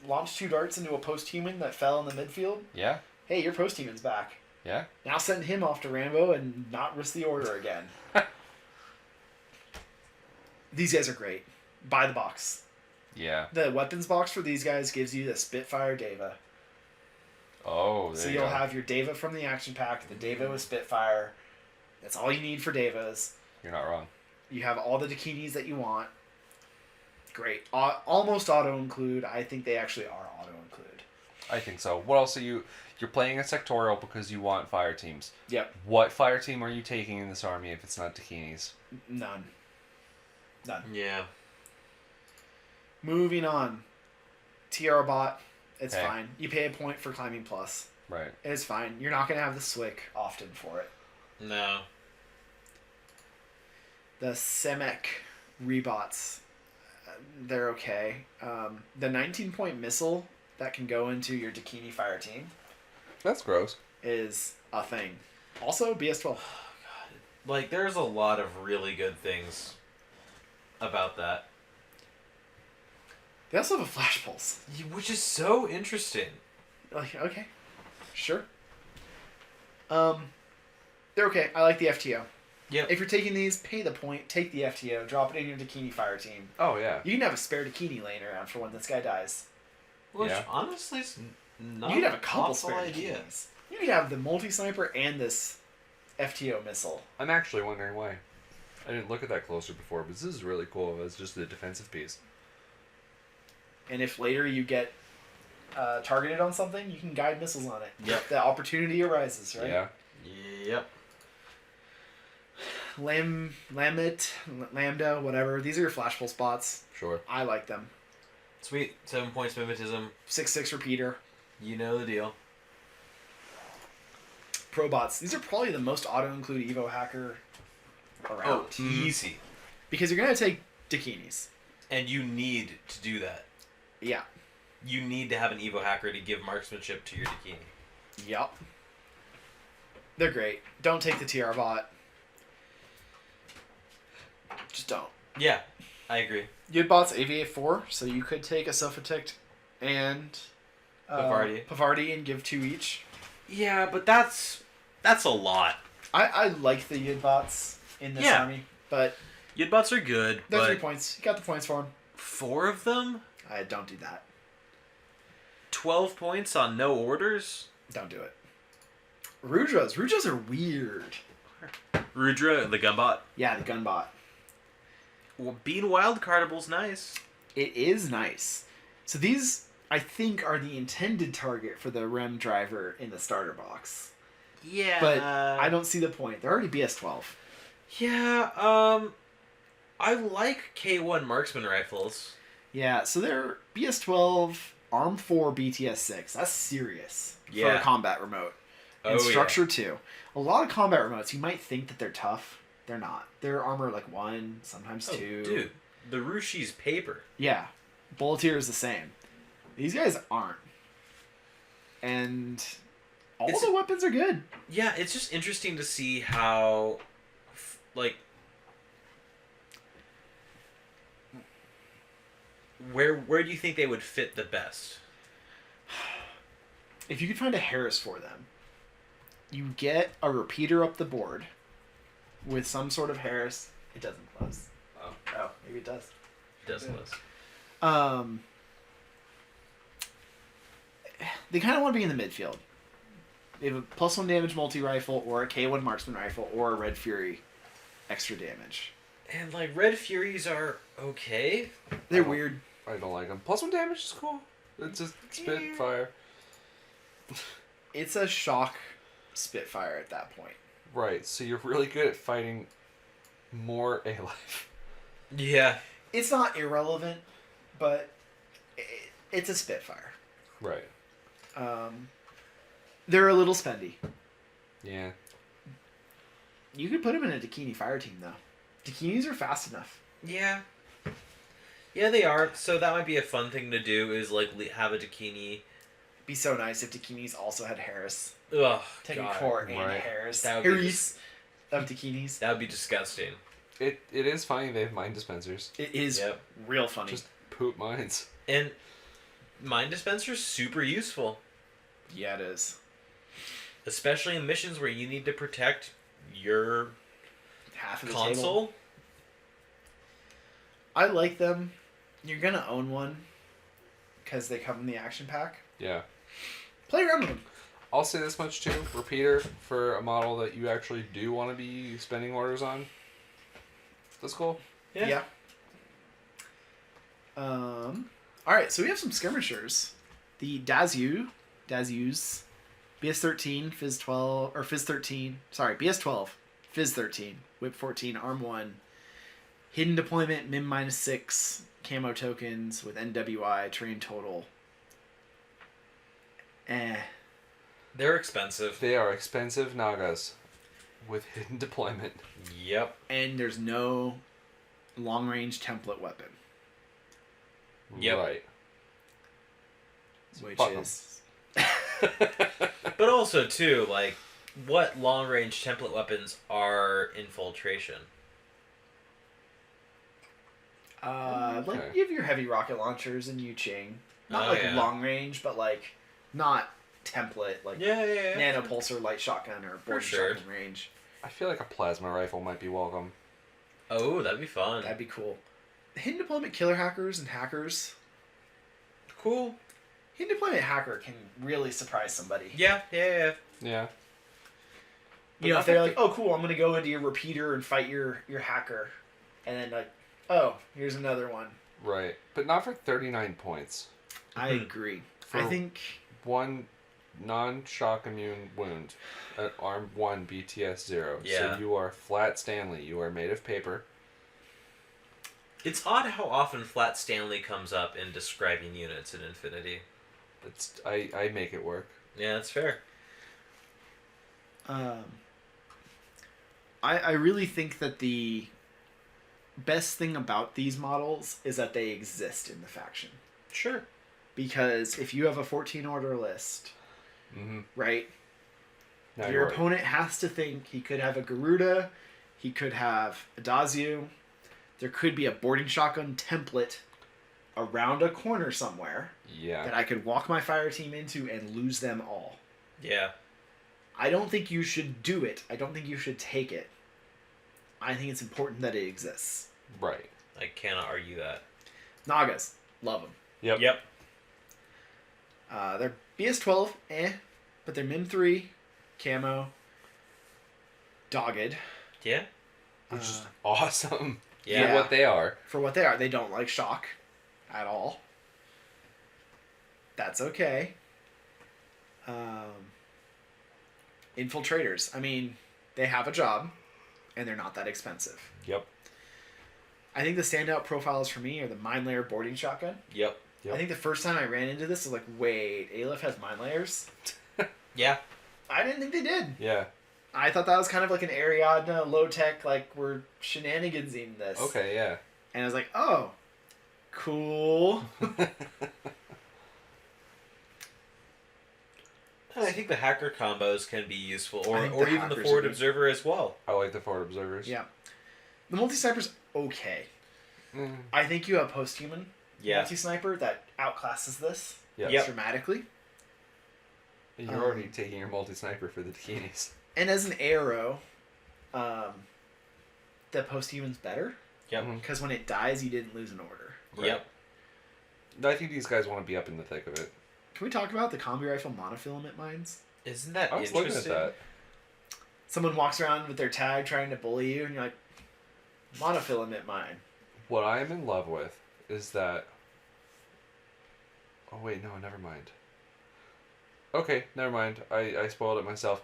S1: launch 2 darts into a post-human that fell in the midfield.
S2: Yeah.
S1: Hey, your post-human's back.
S2: Yeah.
S1: Now send him off to Rambo and not risk the order again. These guys are great. Buy the box.
S2: Yeah.
S1: The weapons box for these guys gives you the Spitfire Deva.
S2: Oh, there
S1: So
S2: you
S1: you'll
S2: go.
S1: have your Deva from the action pack, the Deva with Spitfire. That's all you need for Devas.
S2: You're not wrong.
S1: You have all the Dakinis that you want. Great. Almost auto-include. I think they actually are auto-include.
S2: I think so. What else are you're playing a sectorial because you want fire teams.
S1: Yep.
S2: What fire team are you taking in this army if it's not Dakinis?
S1: None.
S3: Yeah.
S1: Moving on. TR bot. It's
S2: Okay.
S1: fine. You pay a point for climbing plus.
S2: Right.
S1: It's fine. You're not going to have the Swick often for it.
S3: No.
S1: The Semek rebots, they're okay. The 19-point missile that can go into your Dakini fire team
S2: That's gross.
S1: is a thing. Also, BS12.
S3: Like, there's a lot of really good things about that.
S1: They also have a flash pulse.
S3: Which is so interesting.
S1: Like, okay. Sure. They're okay. I like the FTO.
S3: Yep.
S1: If you're taking these, pay the point, take the FTO, drop it in your Dakini fire team.
S2: Oh, yeah.
S1: You can have a spare Dakini laying around for when this guy dies.
S3: Which,
S2: Yeah.
S3: honestly, is not
S1: You could have a couple
S3: awful
S1: spare
S3: idea.
S1: Dakinis. You could have the multi-sniper and this FTO missile.
S2: I'm actually wondering why. I didn't look at that closer before, but this is really cool as just a defensive piece.
S1: And if later you get targeted on something, you can guide missiles on it.
S3: Yep.
S1: The opportunity arises, right?
S2: Yeah.
S3: Yep.
S1: Lambda, whatever. These are your flash pulse spots.
S2: Sure.
S1: I like them.
S3: Sweet. 7 points mimetism.
S1: 6/6 repeater.
S3: You know the deal.
S1: Probots. These are probably the most auto-include Evo hacker around.
S3: Oh, easy.
S1: Because you're going to take Dakinis.
S3: And you need to do that.
S1: Yeah.
S3: You need to have an Evo hacker to give marksmanship to your Dakini.
S1: Yup. They're great. Don't take the TR bot. Just don't.
S3: Yeah, I agree.
S1: Yudbot's AVA4, so you could take a Self-Protect and Pavardi and give 2 each.
S3: Yeah, but that's a lot.
S1: I like the Yudbots in this
S3: Yeah.
S1: army, but
S3: Yudbots are good,
S1: they're 3
S3: but
S1: points. You got the points for them.
S3: 4 of them?
S1: I don't do that.
S3: 12 points on no orders?
S1: Don't do it. Rudras are weird.
S3: Rudra, the gunbot.
S1: Yeah, the gunbot.
S3: Well, being wildcardable's nice.
S1: It is nice. So these, I think, are the intended target for the REM driver in the starter box.
S3: Yeah.
S1: But I don't see the point. They're already BS12.
S3: Yeah, I like K1 marksman rifles.
S1: Yeah, so they're BS12, ARM 4, BTS 6. That's serious for
S3: Yeah.
S1: a combat remote. And
S3: Oh,
S1: structure 2. A lot of combat remotes, you might think that they're tough. They're not. They're armor like 1, sometimes 2.
S3: Dude, the Rushi's paper.
S1: Yeah. Bulletier is the same. These guys aren't. And all
S3: It's-
S1: the weapons are good.
S3: Yeah, it's just interesting to see how, like, where do you think they would fit the best?
S1: If you could find a Harris for them, you get a repeater up the board with some sort of Harris. It doesn't close. Oh, maybe it does.
S3: Doesn't list.
S1: They kind of want to be in the midfield. They have a +1 damage multi-rifle or a K1 marksman rifle or a Red Fury extra damage.
S3: And like Red Furies are okay.
S1: They're
S2: Oh.
S1: weird.
S2: I don't like them. +1 damage is cool. It's just Spitfire.
S1: It's a shock Spitfire at that point.
S2: Right, so you're really good at fighting more Aleph.
S3: Yeah.
S1: It's not irrelevant, but it's a Spitfire.
S2: Right.
S1: They're a little spendy.
S2: Yeah.
S1: You could put them in a Dakini fire team, though. Dakinis are fast enough.
S3: Yeah. Yeah, they are. So that might be a fun thing to do. Is like have a Dakini.
S1: Be so nice if Dakinis also had Harris.
S3: Ugh.
S1: Take
S3: God.
S1: a core and
S2: Right.
S1: Harris.
S3: That would be
S1: Harris of Dakinis.
S3: That would be disgusting.
S2: It is funny they have mine dispensers.
S1: It is
S3: Yep.
S1: real funny.
S2: Just poop mines.
S3: And mine dispenser's super useful,
S1: Yeah, it is.
S3: especially in missions where you need to protect your
S1: Half of the table.
S3: console.
S1: I like them. You're gonna own one because they come in the action pack.
S2: Yeah.
S1: Play around with them.
S2: I'll say this much too. Repeater for a model that you actually do want to be spending orders on. That's cool.
S1: Yeah. All right, so we have some skirmishers. The Dazu Dazu's. BS13, Fizz 12, or Fizz 13. Sorry, BS12, Fizz 13, Whip 14, Arm 1. Hidden deployment, Mim -6, camo tokens with NWI, terrain total.
S3: They're expensive.
S2: They are expensive Nagas with hidden deployment.
S3: Yep.
S1: And there's no long range template weapon.
S3: Yep.
S2: Right.
S1: Which
S2: Fuck 'em.
S1: is.
S3: But also, too, like, what long-range template weapons are infiltration?
S1: Like you have your heavy rocket launchers and Yuching. Not
S3: Oh,
S1: like
S3: yeah.
S1: long range, but like not template, like
S3: Yeah.
S1: nanopulsar light shotgun or boarding
S3: sure.
S1: shotgun range.
S2: I feel like a plasma rifle might be welcome.
S3: Oh, that'd be fun.
S1: That'd be cool. Hidden deployment killer hackers and hackers.
S3: cool.
S1: Hidden deployment hacker can really surprise somebody.
S3: Yeah.
S2: Yeah.
S1: You know, if they're like, oh cool, I'm gonna go into your repeater and fight your hacker, and then like, oh, here's another one.
S2: Right. But not for 39 points.
S1: I agree.
S2: For
S1: I think
S2: one non-shock immune wound at arm 1 BTS 0.
S3: Yeah.
S2: So you are flat Stanley. You are made of paper.
S3: It's odd how often Flat Stanley comes up in describing units in Infinity.
S2: I make it work.
S3: Yeah, that's fair.
S1: I really think that the best thing about these models is that they exist in the faction.
S3: Sure.
S1: Because if you have a 14 order list,
S2: Mm-hmm.
S1: right,
S2: Now
S1: your
S2: you're right.
S1: opponent has to think he could have a Garuda, he could have a Dazu, there could be a boarding shotgun template around a corner somewhere
S2: Yeah.
S1: that I could walk my fire team into and lose them all.
S3: Yeah.
S1: I don't think you should do it. I don't think you should take it. I think it's important that it exists.
S2: Right.
S3: I cannot argue that.
S1: Nagas, love them.
S2: Yep.
S1: They're BS12, but they're Mim 3, camo, dogged.
S3: Yeah.
S2: Which is awesome.
S3: Yeah.
S2: For what they are.
S1: For what they are, they don't like shock at all. That's okay. Infiltrators. I mean, they have a job, and they're not that expensive.
S2: Yep.
S1: I think the standout profiles for me are the mine layer boarding shotgun.
S3: Yep.
S2: Yep.
S1: I think the first time I ran into this, I was like, wait, Aleph has mine layers?
S3: Yeah.
S1: I didn't think they did.
S2: Yeah.
S1: I thought that was kind of like an Ariadne low-tech, like, we're shenanigansing this.
S2: Okay, yeah.
S1: And I was like, oh, cool.
S3: I think the hacker combos can be useful,
S1: I think
S3: or
S1: the
S3: even the
S1: hackers
S3: forward
S1: are good.
S3: observer as well.
S2: I like the forward observers.
S1: Yeah. The multi-sniper's okay.
S2: Mm.
S1: I think you have post-human
S3: Yeah.
S1: multi-sniper that outclasses this
S2: Yeah.
S3: Yep.
S1: dramatically.
S2: You're already taking your multi-sniper for the bikinis.
S1: And as an arrow, the post-human's better.
S3: Yep.
S2: Mhm.
S1: Because when it dies, you didn't lose an order.
S3: Yep.
S2: I think these guys want to be up in the thick of it.
S1: Can we talk about the combi rifle monofilament mines?
S3: Isn't that
S2: I was looking at
S3: interesting?
S2: that.
S1: Someone walks around with their tag trying to bully you, and you're like, monofilament mine.
S2: What I'm in love with is that... Oh, wait, no, never mind. Okay, never mind. I spoiled it myself.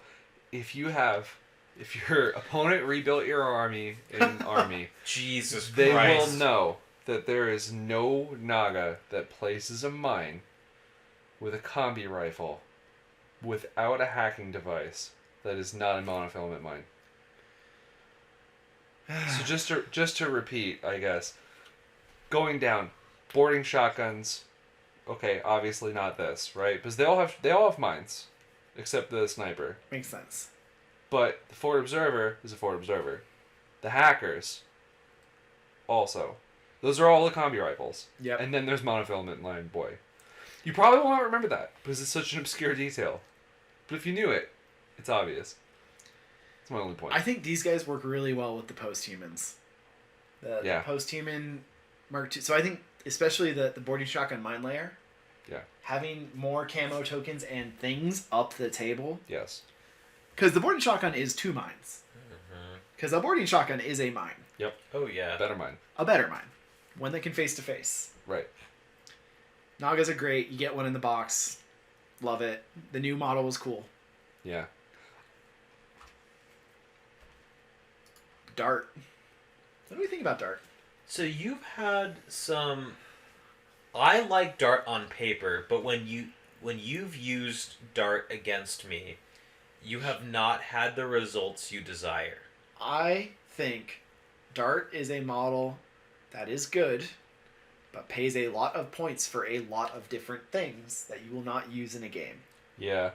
S2: If your opponent rebuilt your army in Army,
S3: Jesus
S2: they
S3: Christ.
S2: will know that there is no Naga that places a mine with a combi rifle without a hacking device that is not a monofilament mine. So just to repeat, I guess, going down, boarding shotguns. Okay, obviously not this, right? Because they all have mines, except the sniper.
S1: Makes sense.
S2: But the forward observer is a forward observer. The hackers, also, those are all the combi rifles.
S1: Yep.
S2: And then there's monofilament line boy. You probably won't remember that because it's such an obscure detail. But if you knew it, it's obvious. That's my only point.
S1: I think these guys work really well with the post-humans. The
S2: Yeah.
S1: post-human Mark II. So I think especially the boarding shotgun mine layer.
S2: Yeah.
S1: Having more camo tokens and things up the table.
S2: Yes.
S1: Because the boarding shotgun is 2 mines. Because a boarding shotgun is a mine.
S2: Yep.
S3: Oh, yeah.
S2: Better mine.
S1: A better mine. One that can face to face.
S2: Right.
S1: Nagas are great. You get one in the box. Love it. The new model was cool.
S2: Yeah.
S1: Dart. What do we think about Dart?
S3: So you've had some. I like Dart on paper, but when you've used Dart against me, you have not had the results you desire.
S1: I think Dart is a model that is good, but pays a lot of points for a lot of different things that you will not use in a game.
S2: Yeah.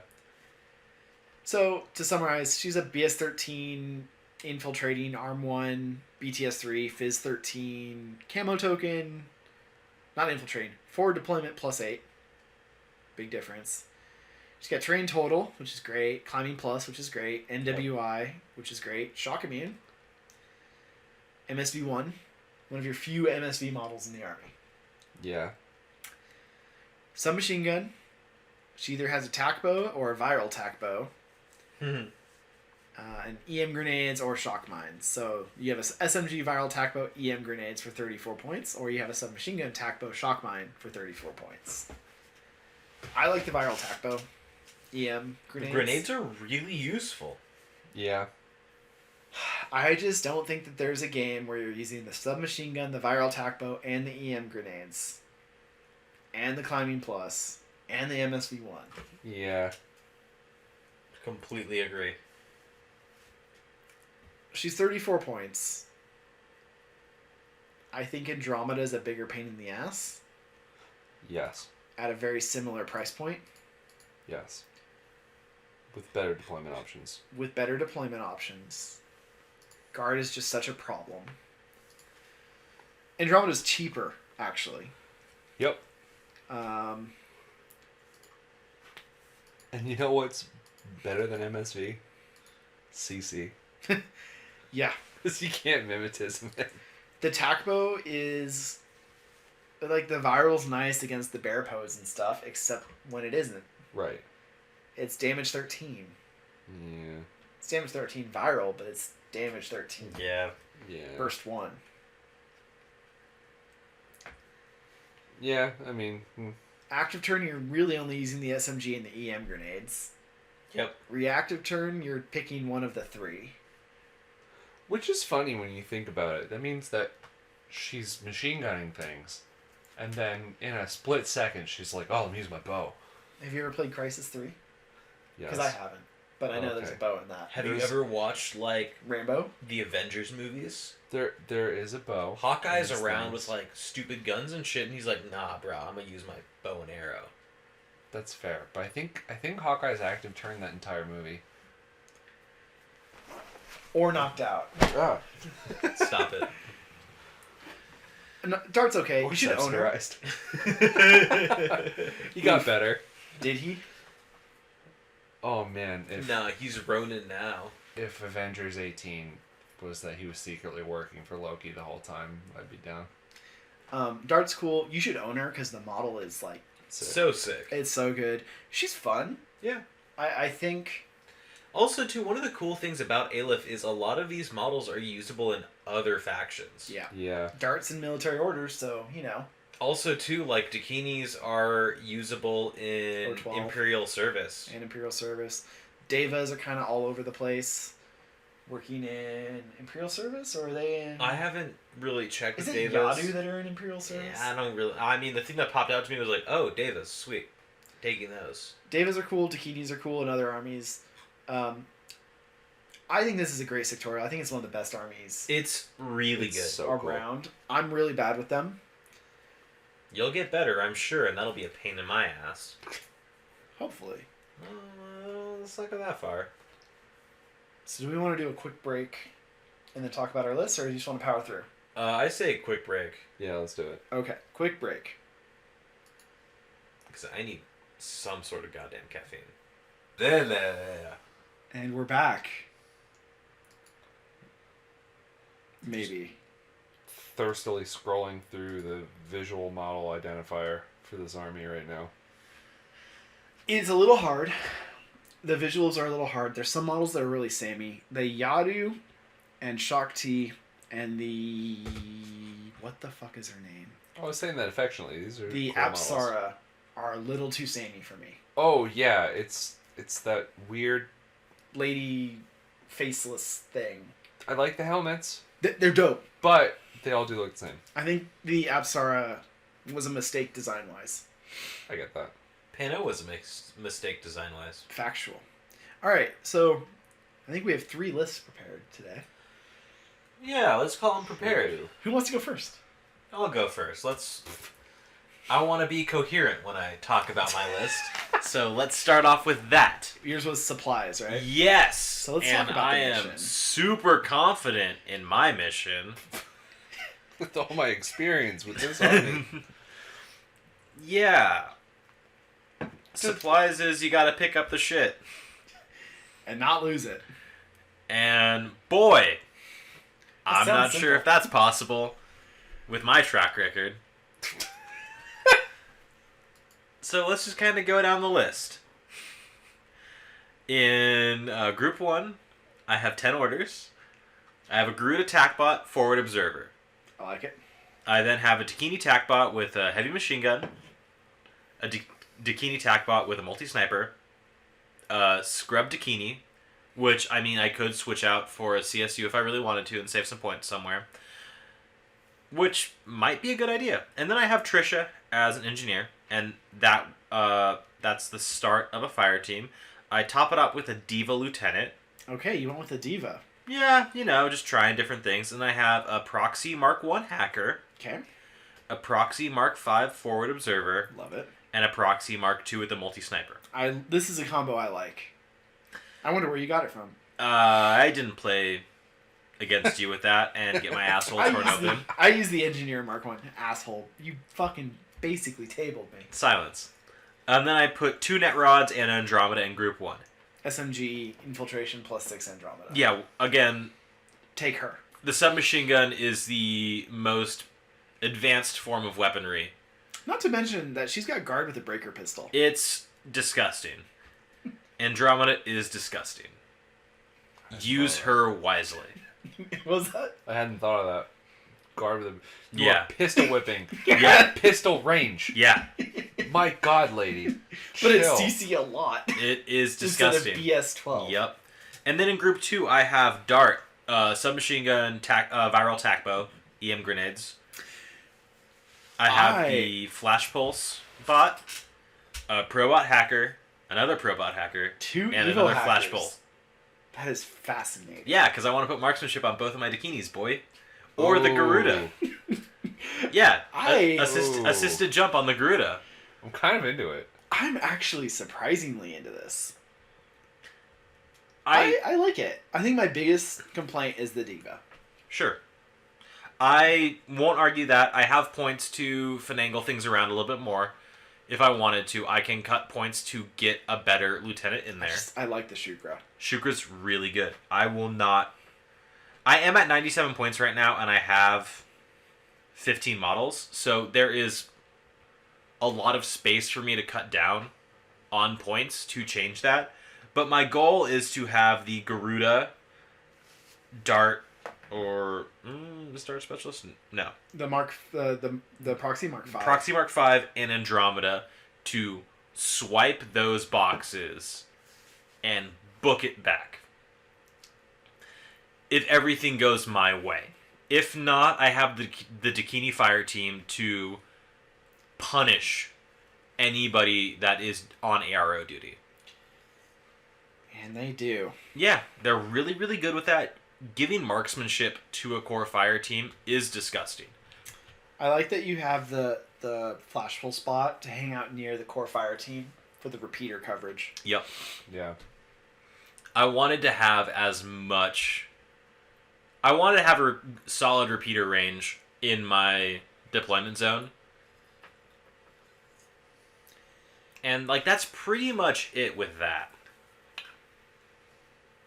S1: So, to summarize, she's a BS13 infiltrating Arm 1, BTS3, Fizz 13, camo token, not infiltrating, forward deployment +8. Big difference. She's got Terrain Total, which is great, Climbing Plus, which is great, NWI, which is great, Shock Immune, MSV1, one of your few MSV models in the army.
S2: Yeah.
S1: Submachine Gun. She either has a tac bow or a viral tac bow.
S3: Mhm.
S1: And EM grenades or shock mines. So you have a SMG viral tac bow, EM grenades for 34 points, or you have a submachine gun tac bow shock mine for 34 points. I like the viral tac bow. EM grenades.
S3: Grenades are really useful.
S2: Yeah.
S1: I just don't think that there's a game where you're using the submachine gun, the viral tac bow, and the EM grenades, and the climbing plus, and the MSV1.
S2: Yeah.
S3: Completely agree.
S1: She's 34 points. I think Andromeda is a bigger pain in the ass
S2: Yes.
S1: at a very similar price point
S2: Yes. With better deployment options.
S1: with better deployment options. Guard is just such a problem. Andromeda's cheaper, actually.
S2: Yep.
S1: Um,
S2: And you know what's better than MSV? CC.
S1: yeah.
S2: Because you can't mimetism it.
S1: The tac bow is... Like, the viral's nice against the bear pose and stuff, except when it isn't.
S2: Right.
S1: It's damage 13.
S2: Yeah.
S1: It's damage 13 viral, but it's damage 13.
S3: Yeah.
S2: Yeah.
S1: Burst 1.
S2: Yeah, I mean...
S1: Active turn, you're really only using the SMG and the EM grenades.
S3: Yep.
S1: Reactive turn, you're picking one of the three.
S2: Which is funny when you think about it. That means that she's machine gunning things. And then in a split second, she's like, oh, I'm using my bow.
S1: Have you ever played Crisis 3?
S2: Yes.
S1: Because I haven't. But I know there's a
S2: Okay.
S1: bow in that.
S3: Have you
S2: There's-
S3: ever watched, like,
S1: Rambo?
S3: the Avengers movies?
S2: There is a bow.
S3: Hawkeye's
S2: These
S3: around
S2: things.
S3: with, like, stupid guns and shit, and he's like, nah, bro, I'm gonna use my bow and arrow.
S2: That's fair. But I think Hawkeye's active turn that entire movie.
S1: Or knocked out.
S2: Ah.
S3: Stop it.
S1: No, Dart's okay.
S2: Or
S1: You should own her.
S2: subsidized. He got better.
S1: Did he?
S2: Oh man, if
S3: Nah, he's Ronin now.
S2: if Avengers 18 was that he was secretly working for Loki the whole time, I'd be down.
S1: Dart's cool. You should own her because the model is like...
S3: So sick.
S1: It's so good. She's fun.
S3: Yeah.
S1: I think...
S3: Also, too, one of the cool things about Aleph is a lot of these models are usable in other factions.
S1: Yeah.
S2: Yeah.
S1: Dart's in military orders, so, you know.
S3: Also, too, like, Dakinis are usable in
S1: Or 12.
S3: Imperial service.
S1: And Imperial Service. Devas are kind of all over the place. Working in Imperial Service, or are they in...
S3: I haven't really checked
S1: Is
S3: with
S1: it
S3: Devas.
S1: Yadu that are in Imperial Service?
S3: Yeah, I don't really... I mean, the thing that popped out to me was like, oh, Devas, sweet. Taking those.
S1: Devas are cool, Dakinis are cool in other armies. I think this is a great sectorial. I think it's one of the best armies
S3: It's really
S2: It's
S3: good.
S2: so cool.
S1: around. I'm really bad with them.
S3: You'll get better, I'm sure, and that'll be a pain in my ass.
S1: Hopefully.
S3: Let's not go that far.
S1: So do we want to do a quick break and then talk about our list, or do you just want to power through?
S3: I say quick break,
S2: Yeah, let's do it.
S1: Okay, quick break.
S3: because I need some sort of goddamn caffeine.
S1: And we're back. Maybe.
S2: Thirstily scrolling through the visual model identifier for this army right now.
S1: It's a little hard. The visuals are a little hard. There's some models that are really samey. The Yadu and Shakti and the... What the fuck is her name?
S2: I was saying that affectionately. These are
S1: The
S2: cool models.
S1: Apsara are a little too samey for me.
S2: Oh yeah, it's that weird.
S1: Lady faceless thing.
S2: I like the helmets,
S1: They're dope.
S2: but they all do look the same.
S1: I think the Apsara was a mistake design-wise.
S2: I get that.
S3: Pano was a mistake design-wise.
S1: Factual. All right, so I think we have 3 lists prepared today.
S3: Yeah, let's call them prepared.
S1: Who wants to go first?
S3: I'll go first. I want to be coherent when I talk about my list. So let's start off with that.
S1: Yours was supplies, right?
S3: Yes.
S1: So let's
S3: and
S1: talk about the
S3: I am
S1: mission.
S3: super confident in my mission.
S2: With all my experience with this army.
S3: Yeah. Supplies is you gotta pick up the shit.
S1: And not lose it.
S3: And boy, I'm not
S1: sounds
S3: sure if that's possible with my track record. So let's just kind of go down the list. In Group 1, I have 10 orders. I have a Groot attack bot, forward observer.
S1: I like it.
S3: I then have a Dakini attack bot with a heavy machine gun, a Dakini attack bot with a multi-sniper, Scrub Dakini, which, I mean, I could switch out for a CSU if I really wanted to and save some points somewhere, which might be a good idea. And then I have Trisha as an engineer, and that's the start of a fire team. I top it up with a Diva Lieutenant.
S1: Okay, you went with a diva.
S3: Yeah, just trying different things. And I have a Proxy Mark 1 Hacker,
S1: Okay.
S3: a Proxy Mark 5 Forward Observer,
S1: Love it.
S3: and a Proxy Mark 2 with the multi-sniper.
S1: This is a combo I like. I wonder where you got it from.
S3: I didn't play against you with that and get my asshole torn open.
S1: I use the engineer Mark 1. Asshole. You fucking basically tabled me.
S3: Silence. And then I put 2 net rods and Andromeda in Group 1.
S1: SMG infiltration plus 6 Andromeda.
S3: Yeah, again,
S1: Take her.
S3: the submachine gun is the most advanced form of weaponry.
S1: Not to mention that she's got guard with a breaker pistol.
S3: It's disgusting. Andromeda is disgusting. Use her wisely.
S1: What was that?
S2: I hadn't thought of that. Guard with a
S3: Yeah.
S2: pistol whipping.
S3: Yeah.
S2: Pistol range.
S3: Yeah,
S2: My God, lady.
S1: But it's
S2: Chill.
S1: CC a lot.
S3: it is
S1: Instead of
S3: disgusting.
S1: BS-12.
S3: Yep. And then in Group 2, I have Dart, submachine gun, viral tac bow, EM grenades. I have the Flash Pulse bot, a Probot hacker, another Probot hacker,
S1: 2
S3: and
S1: Evo
S3: another
S1: hackers.
S3: Flash Pull.
S1: That is fascinating.
S3: Yeah, because I want to put marksmanship on both of my Dakinis, boy. Or the
S2: Ooh.
S3: Garuda. Yeah,
S1: I-
S3: assisted jump on the Garuda.
S2: I'm kind of into it.
S1: I'm actually surprisingly into this.
S3: I
S1: I like it. I think my biggest complaint is the diva.
S3: Sure. I won't argue that. I have points to finagle things around a little bit more. If I wanted to, I can cut points to get a better lieutenant in there.
S1: I like the Shukra.
S3: Shukra's really good. I am at 97 points right now, and I have 15 models. So there is a lot of space for me to cut down on points to change that. But my goal is to have the Garuda, Dart, or the Dart Specialist? No.
S1: The Proxy Mark 5.
S3: Proxy Mark 5 and Andromeda to swipe those boxes and book it back. If everything goes my way. If not, I have the Dakini Fire Team to punish anybody that is on ARO duty.
S1: And they do.
S3: Yeah, they're really, really good with that. Giving marksmanship to a core fire team is disgusting.
S1: I like that you have the flashful spot to hang out near the core fire team for the repeater coverage.
S3: Yep.
S2: Yeah.
S3: I wanted to have a solid repeater range in my deployment zone. And, that's pretty much it with that.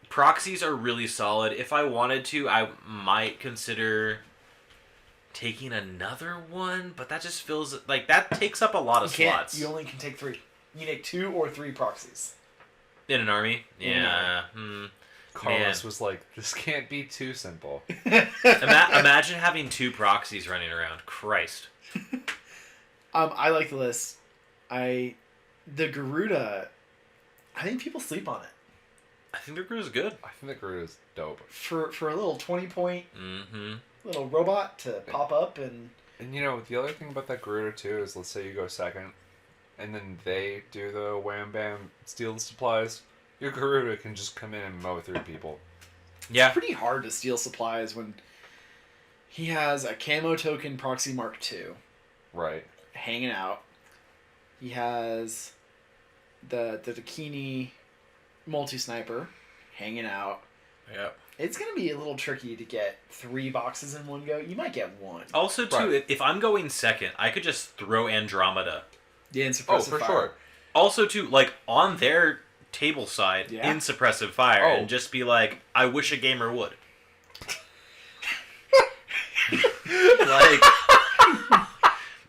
S3: Proxies are really solid. If I wanted to, I might consider taking another one, but that just feels like that takes up a lot of slots.
S1: You only can take 3. You take 2 or 3 proxies.
S3: In an army? Yeah.
S2: Carlos was like, this can't be too simple.
S3: Imagine having 2 proxies running around. Christ.
S1: I like the list. The Garuda, I think people sleep on it.
S3: I think the Garuda's good.
S2: I think the Garuda's dope.
S1: For a little 20-point
S3: Mm-hmm.
S1: little robot to pop up and...
S2: And the other thing about that Garuda too is, let's say you go second, and then they do the wham bam steal the supplies. Your Garuda can just come in and mow through people.
S3: Yeah.
S1: It's pretty hard to steal supplies when he has a camo token Proxy Mark II
S2: Right.
S1: hanging out. He has the Dakini multi-sniper hanging out.
S3: Yep.
S1: It's going to be a little tricky to get 3 boxes in one go. You might get 1.
S3: Also, too,
S2: Right.
S3: if I'm going second, I could just throw Andromeda.
S1: Yeah, and
S2: Oh,
S1: suppressive
S2: for
S1: fire.
S2: sure.
S3: Also, too, like, on their table side,
S1: Yeah.
S3: in suppressive fire,
S2: Oh.
S3: and just be like, I wish a gamer would. Like,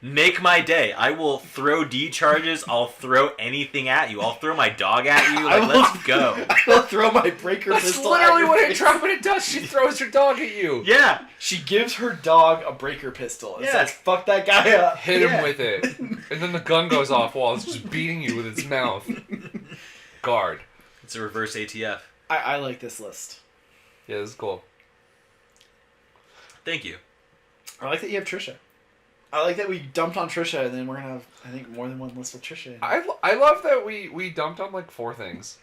S3: make my day. I will throw D charges. I'll throw anything at you. I'll throw my dog at you.
S1: I
S3: Like,
S1: will-
S3: let's go.
S1: I'll throw my breaker
S2: That's
S1: pistol at
S2: literally
S1: your
S2: what
S1: face.
S2: Andromeda does. She throws her dog at you.
S3: Yeah.
S1: She gives her dog a breaker pistol and
S3: Yeah.
S1: says, fuck that guy up.
S2: Hit
S3: Yeah.
S2: him with it. And then the gun goes off while it's just beating you with its mouth. Guard.
S3: It's a reverse ATF.
S1: I like this list.
S2: Yeah, this is cool.
S3: Thank you.
S1: I like that you have Trisha. I like that we dumped on Trisha, and then we're going to have, I think, more than one list with Trisha.
S2: I love that we dumped on like 4 things.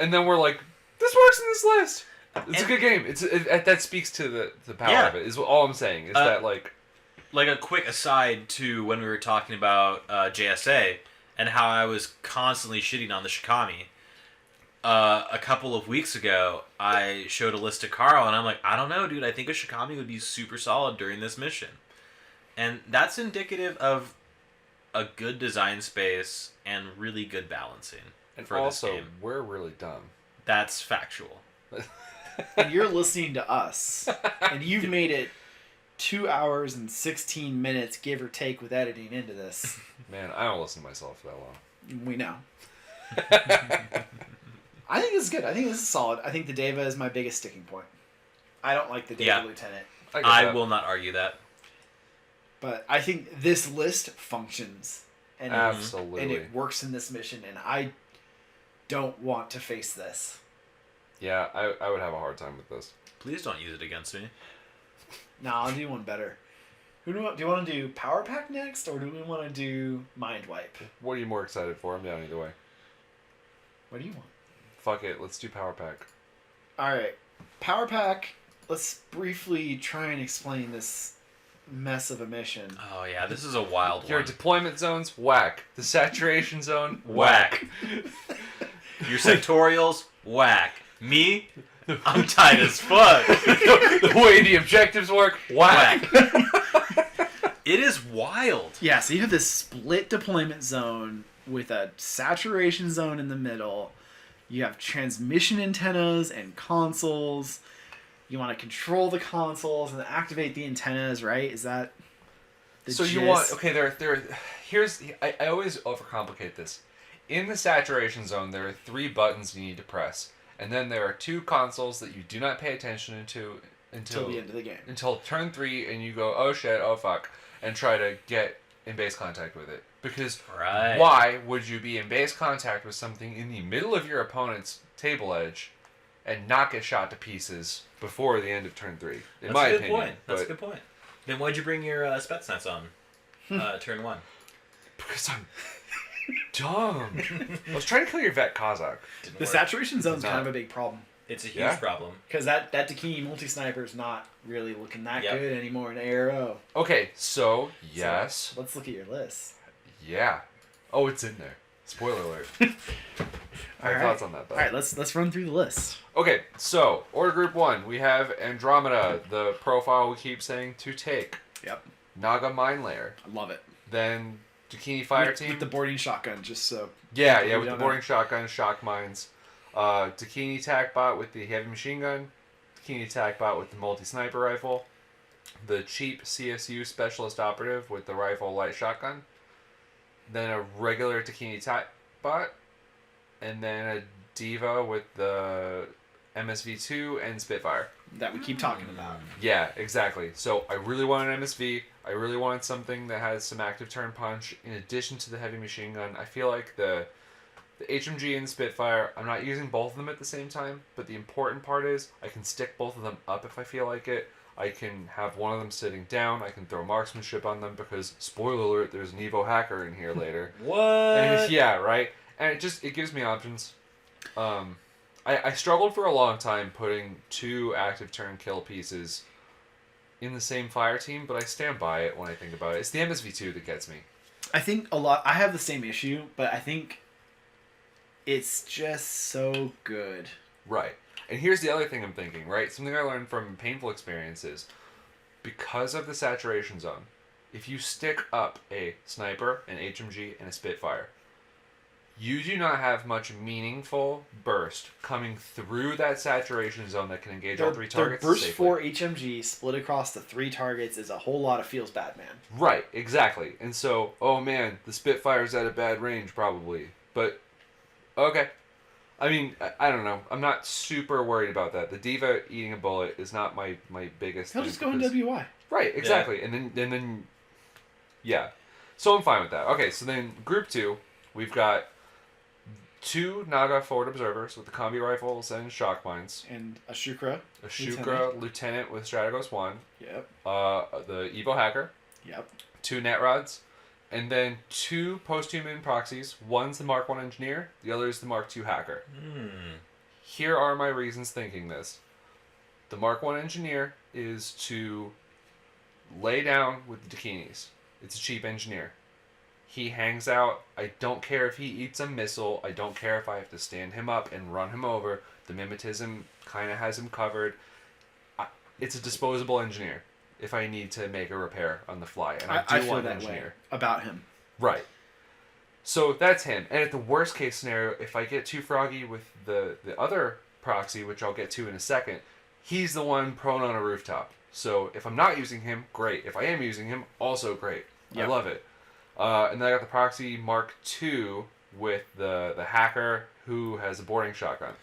S2: And then we're like, this works in this list. It's a good game. That speaks to the power
S3: Yeah.
S2: of it, is all I'm saying. Is that like...
S3: Like a quick aside to when we were talking about JSA and how I was constantly shitting on the Shikami. A couple of weeks ago, I showed a list to Carl, and I'm like, I don't know, dude. I think a Shikami would be super solid during this mission. And that's indicative of a good design space and really good balancing
S2: And
S3: for
S2: also,
S3: this game.
S2: we're really dumb.
S3: That's factual.
S1: And you're listening to us, and you've made it 2 hours and 16 minutes, give or take, with editing into this.
S2: Man, I don't listen to myself that long.
S1: We know. I think this is good. I think this is solid. I think the Deva is my biggest sticking point. I don't like the Deva
S3: Yeah.
S1: Lieutenant.
S2: get
S3: I
S2: that.
S3: will not argue that.
S1: But I think this list functions. And
S2: Absolutely.
S1: and it works in this mission, and I don't want to face this.
S2: Yeah, I would have a hard time with this.
S3: Please don't use it against me.
S1: No, I'll do one better. Do you want to do Power Pack next, or do we want to do Mindwipe?
S2: What are you more excited for? I'm down either way.
S1: What do you want?
S2: Fuck it, let's do Power Pack.
S1: Alright. Power Pack, let's briefly try and explain this mess of a mission.
S3: Oh yeah, this is a wild
S2: Your
S3: one.
S2: deployment zones, whack. The saturation zone,
S3: Whack. Your sectorials, whack. Me, I'm tight as fuck.
S2: The way the objectives work, whack.
S3: It is wild.
S1: Yeah, so you have this split deployment zone with a saturation zone in the middle. You have transmission antennas and consoles. You want to control the consoles and activate the antennas, right? Is that the
S2: So
S1: gist?
S2: you want here's I always overcomplicate this. In the saturation zone, there are 3 buttons you need to press, and then there are 2 consoles that you do not pay attention to
S1: Until the end of the game.
S2: until turn 3, and you go, oh shit, oh fuck, and try to get in base contact with it. Because
S3: Right.
S2: why would you be in base contact with something in the middle of your opponent's table edge and not get shot to pieces before the end of turn 3? In
S3: That's
S2: my
S3: a good
S2: opinion.
S3: point. That's a
S2: but-
S3: good point. Then why'd you bring your Spetsnaz on turn 1?
S2: Because I'm dumb. I was trying to kill your vet Kazakh.
S3: Didn't
S1: The
S3: work.
S1: saturation zone's
S2: It's
S1: kind
S2: not.
S1: of a big problem.
S3: It's a huge
S2: Yeah?
S3: problem.
S1: Because that Dakini multi-sniper is not really looking that
S3: Yep.
S1: good anymore in ARO.
S2: Okay, so yes,
S1: So, let's look at your list.
S2: yeah. Oh, it's in there. Spoiler alert. My
S1: Alright.
S2: thoughts on that, though.
S1: All right, let's run through the list.
S2: Okay, so order group 1, we have Andromeda, the profile we keep saying to take.
S1: Yep,
S2: Naga Mine Layer.
S1: I love it.
S2: Then Dakini Fire
S1: with,
S2: Team.
S1: with the boarding shotgun, just so.
S2: Yeah,
S1: people
S2: yeah,
S1: who
S2: with the
S1: don't
S2: boarding
S1: know.
S2: shotgun, shock mines. Dakini Tac Bot with the heavy machine gun. Dakini Tac Bot with the multi-sniper rifle. The cheap CSU specialist operative with the rifle light shotgun. Then a regular Dakini Tac Bot. And then a Diva with the MSV2 and Spitfire.
S1: That we keep talking about.
S2: Yeah, exactly. So I really want an MSV. I really wanted something that has some active turn punch in addition to the heavy machine gun. I feel like the HMG and Spitfire, I'm not using both of them at the same time, but the important part is I can stick both of them up if I feel like it. I can have one of them sitting down. I can throw marksmanship on them because, spoiler alert, there's an Evo hacker in here later.
S3: What?
S2: And yeah, right? And it gives me options. I struggled for a long time putting 2 active turn kill pieces in the same fire team, but I stand by it when I think about it. It's the MSV2 that gets me.
S1: I think I have the same issue, but I think it's just so good.
S2: Right. And here's the other thing I'm thinking, right? Something I learned from painful experiences. Because of the saturation zone, if you stick up a sniper, an HMG, and a Spitfire, you do not have much meaningful burst coming through that saturation zone that can engage all 3 targets
S1: Their burst
S2: safely.
S1: 4 HMG split across the 3 targets is a whole lot of feels bad, man.
S2: Right, exactly. And so, oh man, the Spitfire's at a bad range probably. But, okay. I mean, I don't know. I'm not super worried about that. The Diva eating a bullet is not my biggest
S1: He'll
S2: thing.
S1: just go in
S2: because-
S1: WY.
S2: Right, exactly. And then yeah. So I'm fine with that. Okay, so then group 2, we've got 2 Naga forward observers with the combi rifles and shock mines.
S1: And a Shukra.
S2: A Shukra lieutenant with Strategos 1.
S1: Yep.
S2: The Evo hacker.
S1: Yep.
S2: 2 net rods. And then 2 post-human proxies. One's the Mark 1 engineer. The other is the Mark 2 hacker. Here are my reasons thinking this. The Mark 1 engineer is to lay down with the Dakinis. It's a cheap engineer. He hangs out. I don't care if he eats a missile. I don't care if I have to stand him up and run him over. The mimetism kind of has him covered. It's a disposable engineer if I need to make a repair on the fly. And I do
S1: feel
S2: want an
S1: that way
S2: engineer.
S1: about him.
S2: Right. So that's him. And at the worst case scenario, if I get too froggy with the other proxy, which I'll get to in a second, he's the one prone on a rooftop. So if I'm not using him, great. If I am using him, also great.
S1: Yep.
S2: I love it. And then I got the proxy Mark II with the hacker who has a boarding shotgun.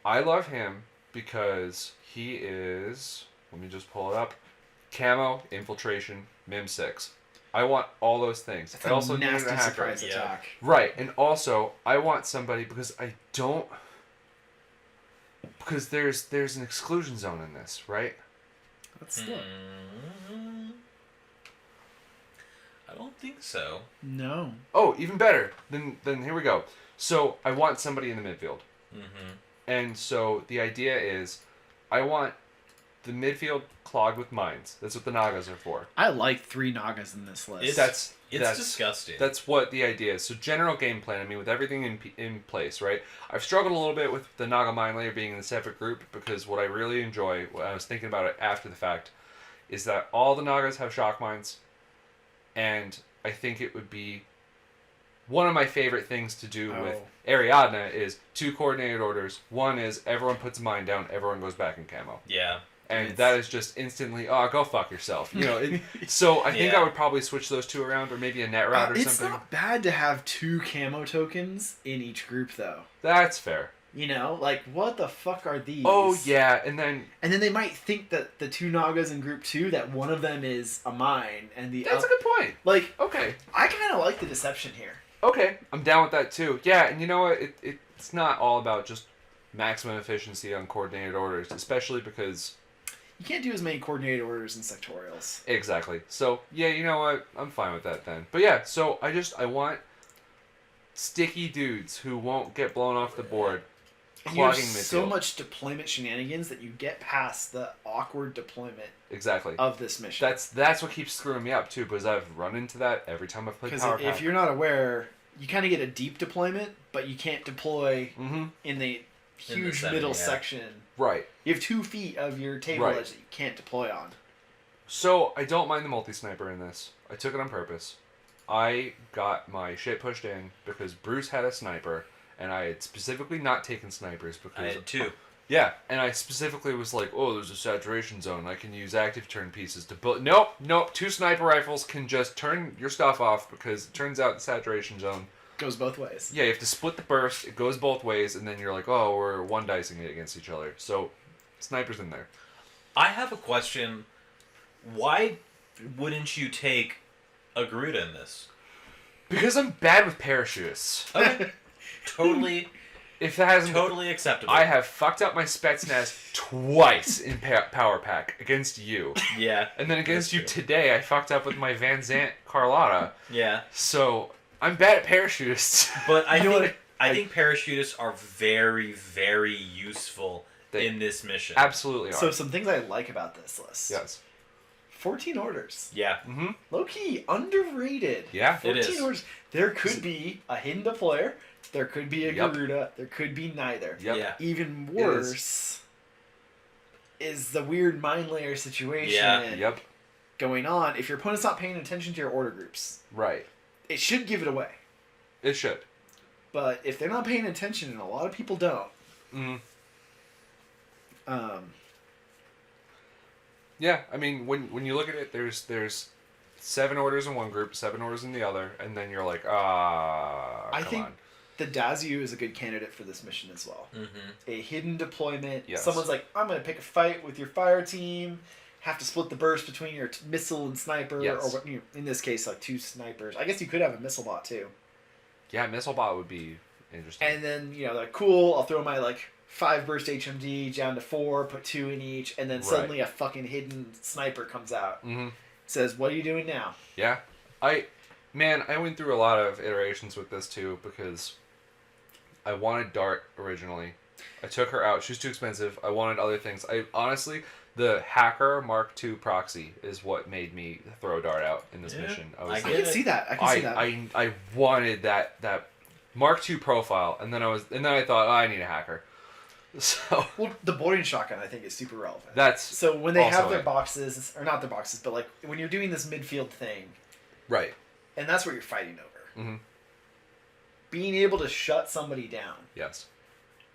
S2: I love him because he is, let me just pull it up, camo, infiltration, Mim 6. I want all those things.
S1: That's
S2: I also
S1: a
S2: needed
S1: nasty
S2: a hacker.
S1: surprise attack.
S2: Right, and also I want somebody because there's an exclusion zone in this, right?
S1: Let's look.
S3: I don't think so.
S1: No.
S2: Oh, even better. Then here we go. So I want somebody in the midfield. And so the idea is I want the midfield clogged with mines. That's what the Nagas are for.
S1: I like 3 Nagas in this list.
S3: It's
S2: That's
S3: disgusting.
S2: That's what the idea is. So general game plan, I mean, with everything in place, right? I've struggled a little bit with the Naga Mine Layer being in a separate group because what I really enjoy, when I was thinking about it after the fact, is that all the Nagas have shock mines, and I think it would be one of my favorite things to do with Ariadna is 2 coordinated orders. One is everyone puts a mine down, everyone goes back in camo.
S3: Yeah.
S2: And that is just instantly, go fuck yourself. You know. So I think I would probably switch those 2 around, or maybe a net route or
S1: it's
S2: something.
S1: not bad to have 2 camo tokens in each group, though.
S2: That's fair.
S1: You know, like, what the fuck are these?
S2: Oh yeah, and then
S1: they might think that the 2 Nagas in group 2, that one of them is a mine, and the
S2: that's a good point.
S1: like.
S2: Okay,
S1: I kind of like the deception here.
S2: okay, I'm down with that too. Yeah, and you know what? It's not all about just maximum efficiency on coordinated orders, especially because
S1: You can't do as many coordinated orders in sectorials.
S2: exactly. So yeah, you know what? I'm fine with that then. But yeah, so I want sticky dudes who won't get blown off the board.
S1: And you have
S2: Clogging
S1: so
S2: midfield.
S1: much deployment shenanigans that you get past the awkward deployment
S2: Exactly.
S1: of this mission.
S2: That's what keeps screwing me up too, because I've run into that every time I've played
S1: Because
S2: Power
S1: if
S2: Pack.
S1: you're not aware, you kind of get a deep deployment, but you can't deploy
S2: Mm-hmm.
S1: in the
S3: In the
S1: huge
S3: center,
S1: middle
S3: yeah.
S1: section.
S2: Right.
S1: You have 2 feet of your table
S2: Right.
S1: edge that you can't deploy on.
S2: So I don't mind the multi-sniper in this. I took it on purpose. I got my shit pushed in because Bruce had a sniper, and I had specifically not taken snipers
S3: I
S2: because
S3: had 2.
S2: yeah, and I specifically was like, oh, there's a saturation zone. I can use active turn pieces to build. Nope. 2 sniper rifles can just turn your stuff off because it turns out the saturation zone.
S1: Goes both ways.
S2: Yeah, you have to split the burst. It goes both ways, and then you're like, oh, we're one dicing it against each other. So, snipers in there.
S3: I have a question. Why wouldn't you take a Garuda in this?
S2: Because I'm bad with parachutists.
S3: Okay. Totally,
S2: If that hasn't...
S3: totally acceptable.
S2: I have fucked up my Spetsnaz twice in Power Pack against you.
S3: Yeah.
S2: And then against
S3: That's
S2: you
S3: true.
S2: today, I fucked up with my Van Zant Carlotta.
S3: Yeah.
S2: So, I'm bad at parachutists.
S3: But
S1: You know
S3: I think parachutists are very, very useful
S2: They
S3: in this mission.
S2: absolutely are.
S1: So some things I like about this list.
S2: Yes.
S1: 14 orders.
S3: Yeah.
S2: Mm-hmm.
S1: Low key underrated.
S2: Yeah.
S1: 14
S3: It is.
S1: orders. There could be a hidden deployer. There could be a
S2: Yep.
S1: Garuda. There could be neither.
S2: Yep.
S3: Yeah.
S1: Even worse is the weird mind layer situation
S2: Yep.
S1: going on. If your opponent's not paying attention to your order groups,
S2: Right.
S1: it should give it away.
S2: It should.
S1: But if they're not paying attention, and a lot of people don't,
S2: Mm-hmm.
S1: um,
S2: Yeah, I mean, when you look at it, there's 7 orders in one group, 7 orders in the other, and then you're like,
S1: I
S2: come
S1: think
S2: on.
S1: the Dazu is a good candidate for this mission as well.
S3: Mm-hmm.
S1: A hidden deployment.
S2: Yes.
S1: Someone's like, I'm going to pick a fight with your fire team, have to split the burst between your missile and sniper,
S2: Yes.
S1: or what, in this case, like 2 snipers. I guess you could have a missile bot too.
S2: Yeah, missile bot would be interesting.
S1: And then, like, cool, I'll throw my, 5 burst HMD down to 4, put 2 in each, and then
S2: Right.
S1: suddenly a fucking hidden sniper comes out.
S2: Mm-hmm.
S1: Says, what are you doing now?
S2: Yeah, I went through a lot of iterations with this too because I wanted Dart originally. I took her out. She was too expensive. I wanted other things. I honestly, the Hacker Mark II proxy is what made me throw Dart out in this
S3: Yeah,
S2: mission.
S3: I
S1: I
S3: get
S1: can
S3: it.
S1: see that. I can see that.
S2: I wanted that Mark II profile, and then I thought, I need a hacker. So
S1: Well, the boarding shotgun, I think, is super relevant.
S2: that's
S1: So when they have
S2: also
S1: their
S2: it.
S1: boxes, or not their boxes, but like when you're doing this midfield thing,
S2: right.
S1: and that's what you're fighting over,
S2: Mm-hmm.
S1: being able to shut somebody down
S2: Yes.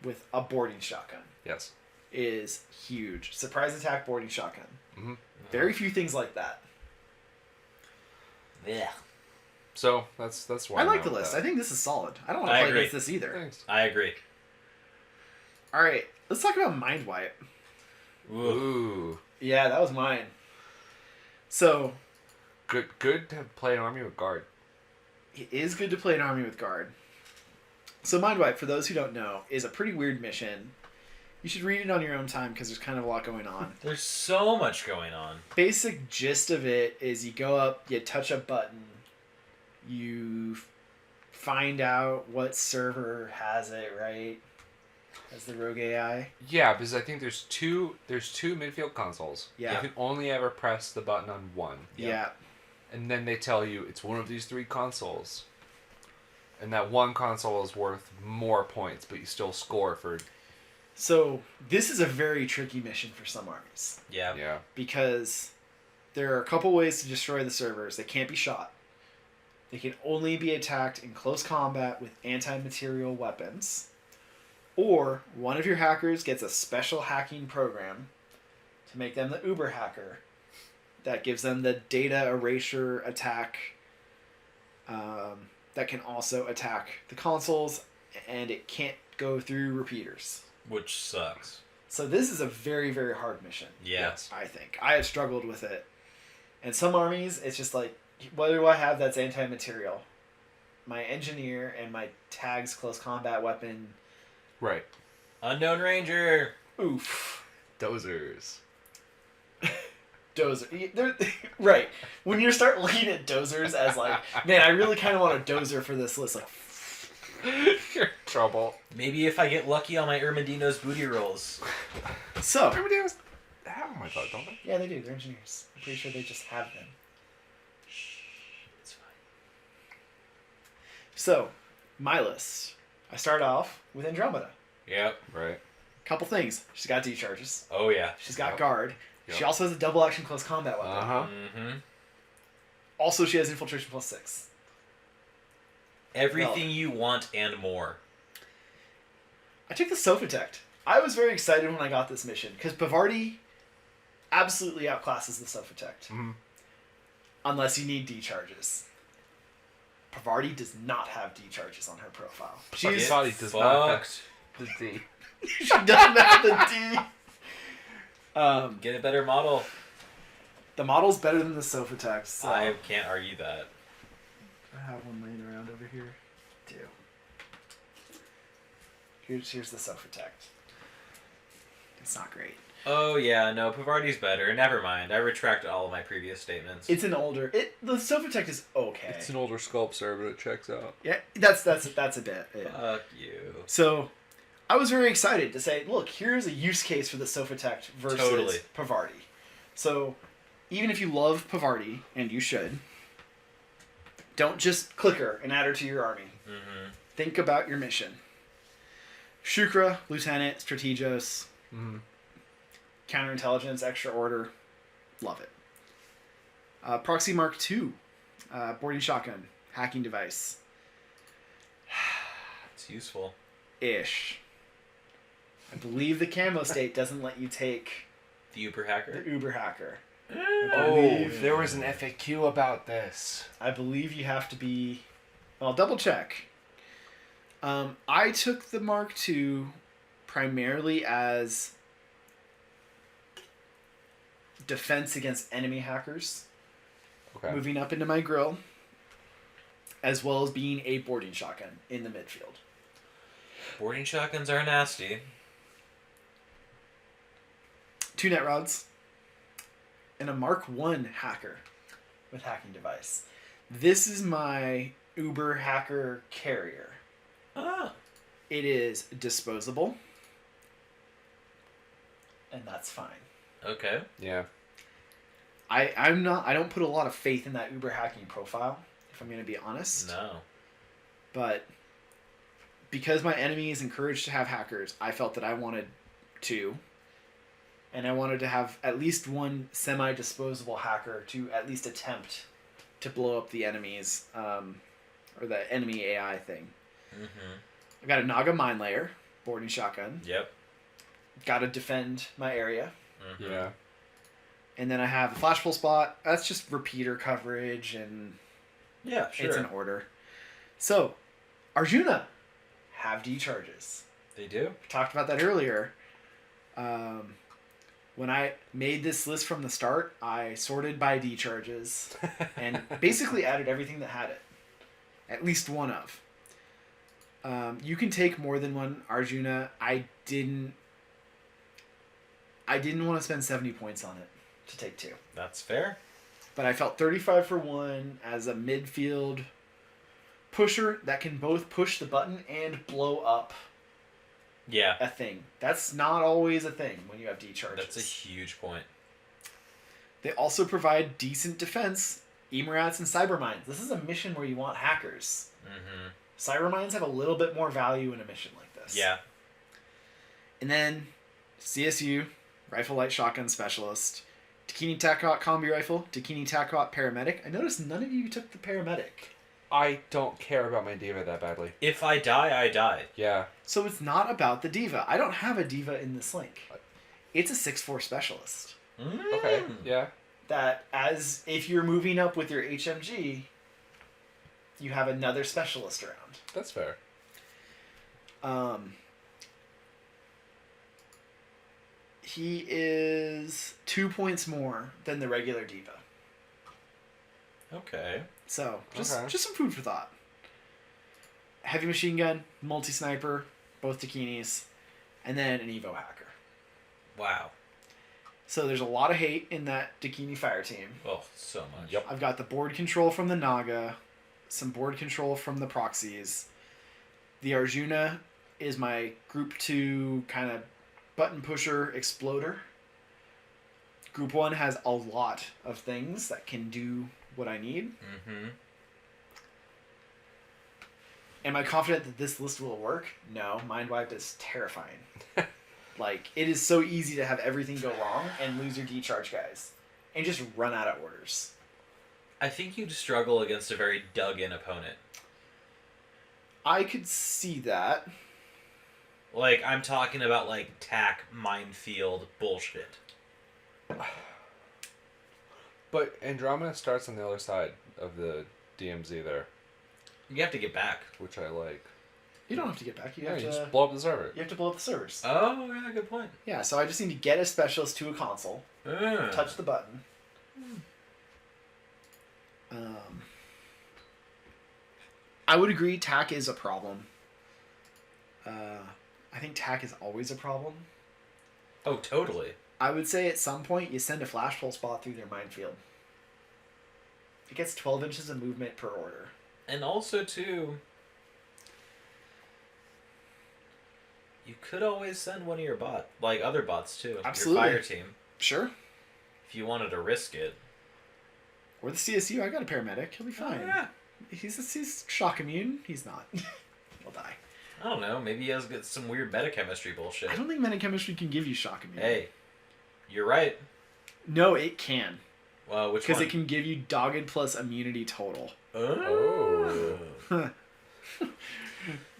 S1: with a boarding shotgun
S2: Yes.
S1: is huge. Surprise attack boarding shotgun.
S2: Mm-hmm.
S1: Very few things like that.
S3: Yeah.
S2: So that's why
S1: I
S2: I'm
S1: like
S2: out
S1: the
S2: with
S1: list.
S2: that.
S1: I think this is solid. I don't want to
S3: I
S1: play
S3: agree.
S1: against this either.
S2: Thanks.
S3: I agree.
S1: All right, let's talk about Mindwipe.
S3: Ooh.
S2: Ooh.
S1: Yeah, that was mine. So
S2: Good to play an army with guard.
S1: it is good to play an army with guard. So Mindwipe, for those who don't know, is a pretty weird mission. You should read it on your own time because there's kind of a lot going on.
S3: There's so much going on.
S1: Basic gist of it is you go up, you touch a button, you find out what server has it, right? As the rogue AI.
S2: Yeah, because I think there's two midfield consoles.
S1: Yeah.
S2: You can only ever press the button on one.
S1: Yeah.
S2: And then they tell you it's one of these 3 consoles. And that one console is worth more points, but you still score for
S1: So this is a very tricky mission for some armies
S3: Yeah.
S2: yeah.
S1: because there are a couple ways to destroy the servers. They can't be shot. They can only be attacked in close combat with anti-material weapons. Or one of your hackers gets a special hacking program to make them the Uber hacker that gives them the data erasure attack that can also attack the consoles, and it can't go through repeaters.
S3: Which sucks.
S1: So this is a very, very hard mission,
S3: Yeah.
S2: Yes.
S1: I think. I have struggled with it. And some armies, it's just like, what do I have that's anti-material? My engineer and my tag's close combat weapon.
S2: Right.
S3: Unknown Ranger.
S1: Oof.
S2: Dozers.
S1: Dozer. Right. When you start looking at dozers as like, man, I really kind of want a dozer for this list. Like,
S2: You're in trouble.
S3: Maybe if I get lucky on my Ermendino's booty rolls.
S1: so.
S2: Everybody has have them, I thought, don't they?
S1: Yeah, they do. They're engineers. I'm pretty sure they just have them.
S3: It's fine.
S1: So, my list. I start off with Andromeda.
S3: Yep.
S2: Right.
S1: Couple things. She's got D-charges.
S3: Oh, yeah.
S1: She's got
S2: Yep.
S1: guard.
S2: Yep.
S1: She also has a double action close combat weapon.
S2: Uh-huh.
S3: Mm-hmm.
S1: Also, she has infiltration +6.
S3: Everything you want and more.
S1: I took the Sophitect. I was very excited when I got this mission because Bavardi absolutely outclasses the Sophitect.
S2: Mhm.
S1: Unless you need D-charges. Bavardi does not have D-charges on her profile.
S2: She's
S1: She's,
S2: body does not have
S3: Fucked.
S2: the D.
S1: she doesn't have the D.
S3: Get a better model.
S1: The model's better than the Sofotect. So
S3: I can't argue that.
S1: I have one laying around over here. Too. Here's the Sofotect. It's not great.
S3: Oh yeah, no, Pavardi's better. Never mind. I retract all of my previous statements.
S1: It's an older. The Sofotect is okay.
S2: It's an older Sculptor, but it checks out.
S1: Yeah, that's a bit. Yeah.
S3: Fuck you.
S1: So, I was very excited to say, look, here's a use case for the Sofotect versus
S3: Totally.
S1: Pavardi. So, even if you love Pavardi, and you should, don't just click her and add her to your army.
S3: Mm-hmm.
S1: Think about your mission. Shukra, Lieutenant, Strategos, Counterintelligence, Extra Order, love it. Proxy Mark II, Boarding Shotgun, Hacking Device.
S3: It's useful.
S1: Ish. I believe the camo state doesn't let you take
S3: The Uber hacker.
S1: the Uber Hacker.
S2: Oh, there was an FAQ about this.
S1: I believe you have to be... Well, double check. I took the Mark II primarily as defense against enemy hackers,
S2: Okay.
S1: moving up into my grill, as well as being a boarding shotgun in the midfield.
S3: Boarding shotguns are nasty.
S1: 2 net rods, and a Mark I hacker with hacking device. This is my Uber hacker carrier.
S3: Ah.
S1: It is disposable, and that's fine.
S3: Okay.
S2: Yeah.
S1: I don't put a lot of faith in that Uber hacking profile, if I'm going to be honest.
S3: No.
S1: But because my enemy is encouraged to have hackers, I felt that I wanted to. And I wanted to have at least one semi-disposable hacker to at least attempt to blow up the enemies, or the enemy AI thing.
S3: Mm-hmm.
S1: I got a Naga Mine Layer, boarding shotgun.
S3: Yep.
S1: Got to defend my area.
S3: Mm-hmm.
S2: Yeah.
S1: And then I have a Flashpull Spot. That's just repeater coverage, and
S3: Yeah, sure.
S1: it's in order. So, Arjuna have D-charges.
S3: They do?
S1: We talked about that earlier. When I made this list from the start, I sorted by D-charges and basically added everything that had it. At least one of. You can take more than one Arjuna. I didn't want to spend 70 points on it to take 2.
S3: That's fair.
S1: But I felt 35 for 1 as a midfield pusher that can both push the button and blow up
S3: Yeah.
S1: a thing. That's not always a thing when you have D-charges.
S3: That's a huge point.
S1: They also provide decent defense, Emirats and Cybermines. This is a mission where you want hackers.
S3: Mm-hmm.
S1: Cybermines have a little bit more value in a mission like this.
S3: Yeah.
S1: And then CSU, Rifle Light Shotgun Specialist, Takini Takot Combi Rifle, Takini Takot Paramedic. I noticed none of you took the Paramedic.
S2: I don't care about my diva that badly.
S3: If I die, I die.
S2: Yeah.
S1: So it's not about the diva. I don't have a diva in this link. It's a 6/4 specialist.
S2: Okay. Yeah.
S1: That as if you're moving up with your HMG, you have another specialist around.
S2: That's fair.
S1: He is 2 points more than the regular diva.
S3: Okay.
S1: So just
S2: Okay.
S1: some food for thought. Heavy machine gun, multi sniper, both Takinis, and then an Evo hacker.
S3: Wow.
S1: So there's a lot of hate in that Dakini fire team.
S3: Oh, so much.
S2: Yep.
S1: I've got the board control from the Naga, some board control from the proxies. The Arjuna is my group 2 kind of button pusher exploder. Group 1 has a lot of things that can do what I need.
S3: Mm-hmm.
S1: Am I confident that this list will work? No. Mindwipe is terrifying. Like, it is so easy to have everything go wrong and lose your D-charge guys. And just run out of orders.
S3: I think you'd struggle against a very dug-in opponent.
S1: I could see that.
S3: Like, I'm talking about, like, tack, minefield bullshit.
S2: But Andromeda starts on the other side of the DMZ there,
S3: You have to get back.
S2: which I like.
S1: You don't have to get back. You
S2: Yeah,
S1: have
S2: you
S1: to.
S2: just blow up the server.
S1: You have to blow up the servers.
S3: Oh, yeah, good point.
S1: Yeah, so I just need to get a specialist to a console, touch the button, I would agree tack is a problem. I think tack is always a problem.
S3: Oh, totally.
S1: I would say at some point you send a flash pulse bot through their minefield. It gets 12 inches of movement per order.
S3: And also, too, you could always send one of your other bots, too.
S1: Absolutely.
S3: Your fire team.
S1: Sure.
S3: If you wanted to risk it.
S1: Or the CSU, I got a paramedic. He'll be fine.
S3: Oh, yeah.
S1: He's shock immune. He's not. He'll die.
S3: I don't know. Maybe he has got some weird metachemistry bullshit.
S1: I don't think metachemistry can give you shock immune.
S3: Hey, you're right.
S1: No, it can.
S3: Well, which one?
S1: Because it can give you dogged plus immunity total.
S3: Oh.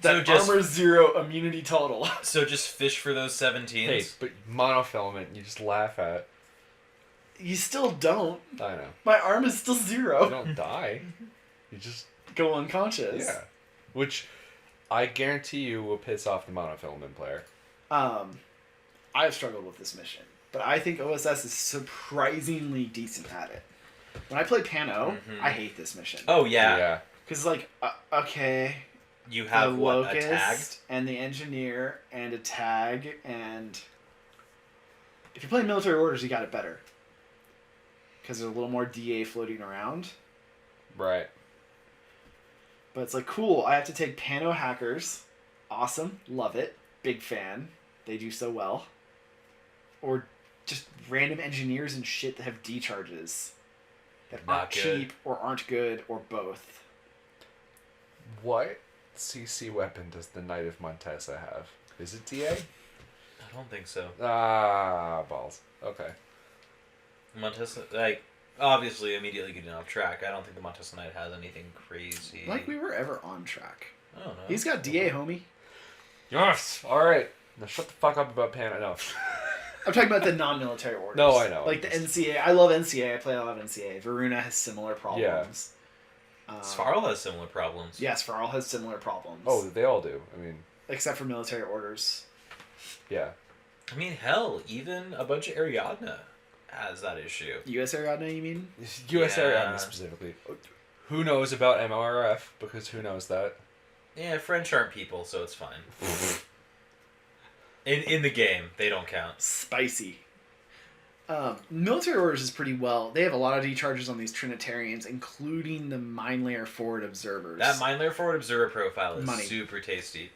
S1: That
S3: just-
S1: armor 0 immunity total.
S3: So just fish for those 17s?
S2: Hey, but monofilament, you just laugh at.
S1: You still don't.
S2: I know.
S1: My arm is still
S2: You
S1: 0.
S2: don't die. You just
S1: Go unconscious.
S2: yeah. Which I guarantee you will piss off the monofilament player.
S1: I've struggled with this mission, but I think O.S.S is surprisingly decent at it. When I play Pano, I hate this mission.
S3: Oh, yeah.
S2: Yeah.
S1: Because, like, okay,
S3: You
S1: the
S3: have, what, a tag?
S1: Locust and the Engineer and a tag, and if you're playing military orders, you got it better. Because there's a little more DA floating around.
S2: Right.
S1: But it's like, cool, I have to take Pano hackers. Awesome. Love it. Big fan. They do so well. Or just random engineers and shit that have D charges. That
S3: Not
S1: aren't
S3: good.
S1: cheap or aren't good or both.
S2: What CC weapon does the Knight of Montesa have? Is it DA?
S3: I don't think so.
S2: Ah, balls. Okay.
S3: Montesa, like, obviously immediately getting off track. I don't think the Montesa Knight has anything crazy.
S1: Like we were ever on track.
S3: I don't know.
S1: He's got DA, homie.
S2: Yes. All right. Now shut the fuck up about Pano. No.
S1: I'm talking about the non-military orders.
S2: No, I know.
S1: Like the NCA. I love NCA. I play a lot of NCA. Varuna has similar problems.
S3: Svarl has similar problems.
S1: Yes, Varl has similar problems.
S2: Oh, they all do. I mean,
S1: Except for military orders.
S2: yeah.
S3: I mean, hell, even a bunch of Ariadna has that issue.
S1: US Ariadna, you mean?
S2: US
S3: Yeah.
S2: Ariadna specifically. Who knows about MRF? Because who knows that?
S3: Yeah, French aren't people, so it's fine. In the game, they don't count.
S1: Spicy. Military orders is pretty well. They have a lot of decharges on these Trinitarians, including the mine layer forward observers.
S3: That Mine Layer Forward Observer profile is
S1: Money.
S3: super tasty.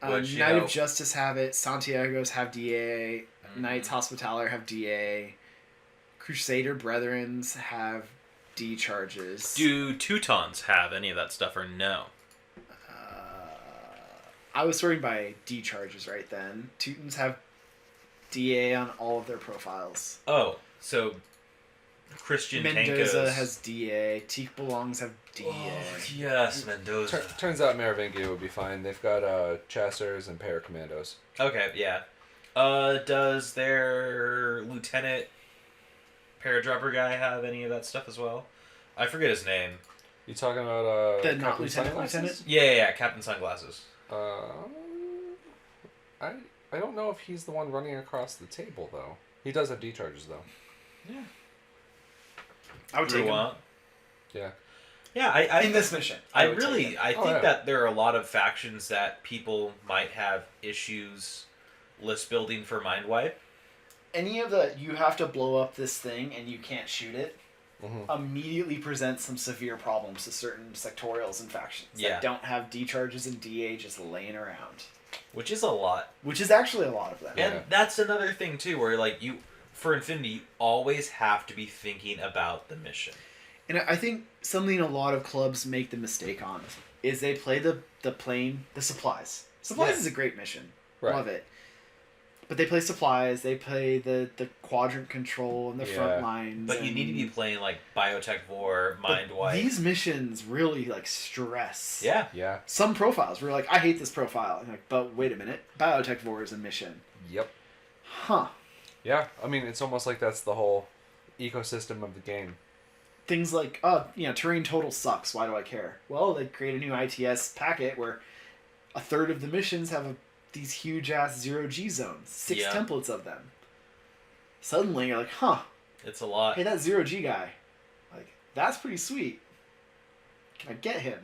S1: Knight
S3: Which, you know,
S1: of Justice have it. Santiago's have DA. Knights Hospitaller have DA. Crusader Brethrens have D charges.
S3: do Teutons have any of that stuff or no?
S1: I was sorting by D charges right then. Teutons have DA on all of their profiles.
S3: Oh, so Christian
S1: Mendoza
S3: Tankos.
S1: has DA. Teak Belongs have DA.
S3: Oh, yes, Mendoza.
S2: Turns out Merovingia would be fine. They've got chassers and paracommandos.
S3: Okay, yeah. Does their lieutenant paradropper guy have any of that stuff as well? I forget his name.
S2: You talking about
S1: The not
S2: Captain
S1: lieutenant
S2: Sunglasses?
S1: lieutenant?
S3: Yeah, Captain Sunglasses.
S2: I don't know if he's the one running across the table though. He does have D charges though.
S3: Yeah.
S1: I would take him.
S3: Ruan.
S2: Yeah.
S3: Yeah, I
S1: In this mission.
S3: I
S1: would take
S3: really,
S1: him.
S3: I
S2: Oh,
S3: think
S2: yeah.
S3: that there are a lot of factions that people might have issues list building for Mindwipe.
S1: Any of the you have to blow up this thing and you can't shoot it
S2: Mm-hmm.
S1: immediately presents some severe problems to certain sectorials and factions
S3: Yeah.
S1: that don't have D charges and DA just laying around.
S3: Which is a lot.
S1: Which is actually a lot of them.
S2: Yeah.
S3: And that's another thing too, where like for Infinity, you always have to be thinking about the mission.
S1: And I think something a lot of clubs make the mistake on is they play the supplies. Supplies
S3: Yeah.
S1: is a great mission.
S2: Right.
S1: Love it. But they play supplies, they play the quadrant control and the front
S2: Yeah.
S1: lines.
S3: But you need to be playing like Biotech War,
S1: But
S3: Mindwipe.
S1: these missions really like stress.
S3: Yeah.
S2: Yeah.
S1: Some profiles we're like, I hate this profile. And like, but wait a minute, Biotech War is a mission.
S2: Yep.
S1: Huh.
S2: Yeah. I mean, it's almost like that's the whole ecosystem of the game.
S1: Things like, terrain total sucks. Why do I care? Well, they create a new ITS packet where a third of the missions have these huge ass 0G zones, 6
S3: Yeah.
S1: templates of them. Suddenly you're like, huh,
S3: It's a lot.
S1: Hey, that 0G guy, like, that's pretty sweet. Can I get him?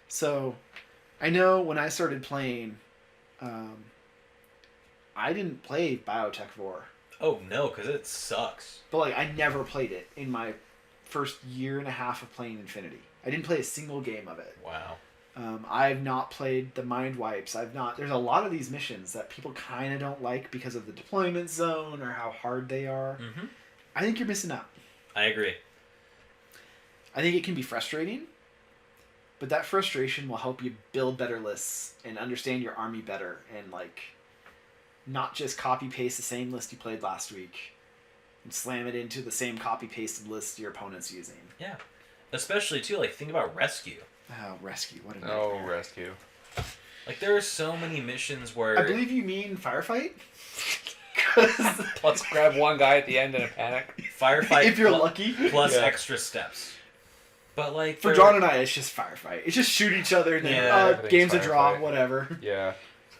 S1: So, I know when I started playing, I didn't play Biotech Vor.
S3: Oh no, because it sucks.
S1: But, like, I never played it in my first year and a half of playing Infinity. I didn't play a single game of it.
S3: Wow.
S1: I've not played the Mindwipes. There's a lot of these missions that people kind of don't like because of the deployment zone or how hard they are.
S3: Mm-hmm.
S1: I think you're missing out.
S3: I agree.
S1: I think it can be frustrating, but that frustration will help you build better lists and understand your army better and, like, not just copy paste the same list you played last week and slam it into the same copy pasted list your opponent's using.
S3: Yeah. Especially too, like, think about rescue.
S1: Oh, rescue! What a
S2: Oh,
S1: nightmare.
S2: rescue.
S3: Like, there are so many missions where
S1: I believe you mean firefight. 'Cause
S2: Let's grab one guy at the end in a panic.
S3: firefight
S1: if you're lucky.
S3: plus
S2: Yeah.
S3: extra steps. But like
S1: For John and I, it's just firefight. It's just shoot each other and then
S3: Yeah,
S2: everything's
S1: game's a draw,
S2: firefight.
S1: whatever.
S2: Yeah.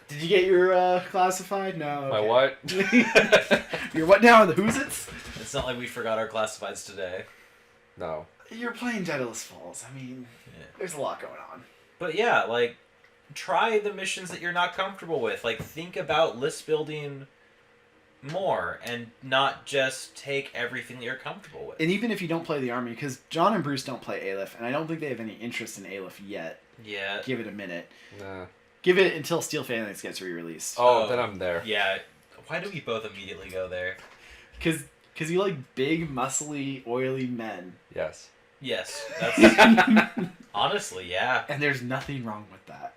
S1: Did you get your classified? No.
S2: My
S1: okay.
S2: what?
S1: Your what now? The who's it's?
S3: it's not like we forgot our classifieds today.
S2: No.
S1: You're playing Daedalus Falls. I mean,
S3: Yeah.
S1: there's a lot going on.
S3: But yeah, like, try the missions that you're not comfortable with. Like, think about list building more and not just take everything that you're comfortable with.
S1: And even if you don't play the army, because John and Bruce don't play Aleph, and I don't think they have any interest in Aleph yet.
S3: Yeah.
S1: Give it a minute.
S2: Nah.
S1: Give it until Steel Phalanx gets re-released.
S2: Oh, then I'm there.
S3: Yeah. Why do we both immediately go there?
S1: Because you like big, muscly, oily men.
S2: Yes.
S3: Yes. That's honestly, yeah.
S1: And there's nothing wrong with that.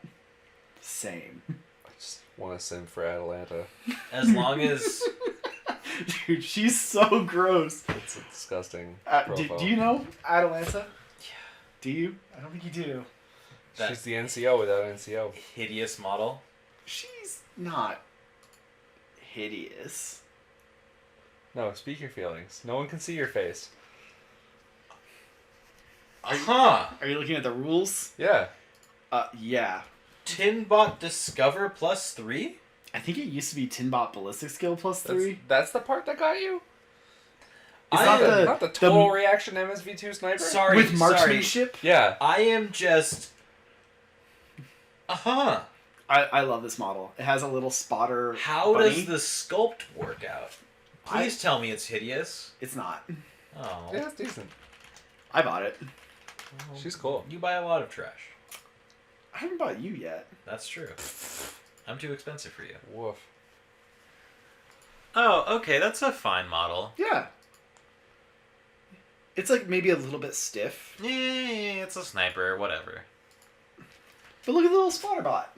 S1: Same.
S2: I just want to send for Atalanta.
S3: As long as
S1: Dude, she's so gross.
S2: It's a disgusting
S1: Do
S2: profile.
S1: you know Atalanta?
S3: Yeah.
S1: Do you? I don't think you do.
S3: that
S2: She's the NCO without NCO.
S3: hideous model.
S1: She's not hideous.
S2: No, speak your feelings. No one can see your face.
S3: Huh.
S1: Are you looking at the rules?
S2: Yeah.
S1: Yeah.
S3: Tinbot Discover +3?
S1: I think it used to be Tinbot Ballistic Skill plus
S2: That's,
S1: 3.
S2: that's the part that got you?
S1: It's
S3: I
S1: not
S3: am
S1: the,
S2: Not the total reaction MSV2 sniper?
S3: Sorry.
S1: with
S3: sorry.
S1: marksmanship.
S2: Yeah.
S3: I am just. Uh-huh.
S1: I love this model. It has a little spotter.
S3: How
S1: bunny.
S3: does the sculpt work out? Please tell me it's hideous.
S1: It's not.
S3: Oh.
S2: Yeah, it's decent.
S1: I bought it.
S2: She's cool.
S3: You buy a lot of trash.
S1: I haven't bought you yet.
S3: That's true. I'm too expensive for you.
S2: Woof.
S3: Oh, okay. That's a fine model.
S1: Yeah. It's like maybe a little bit stiff.
S3: Yeah, it's a sniper. Whatever.
S1: But look at the little spotter bot.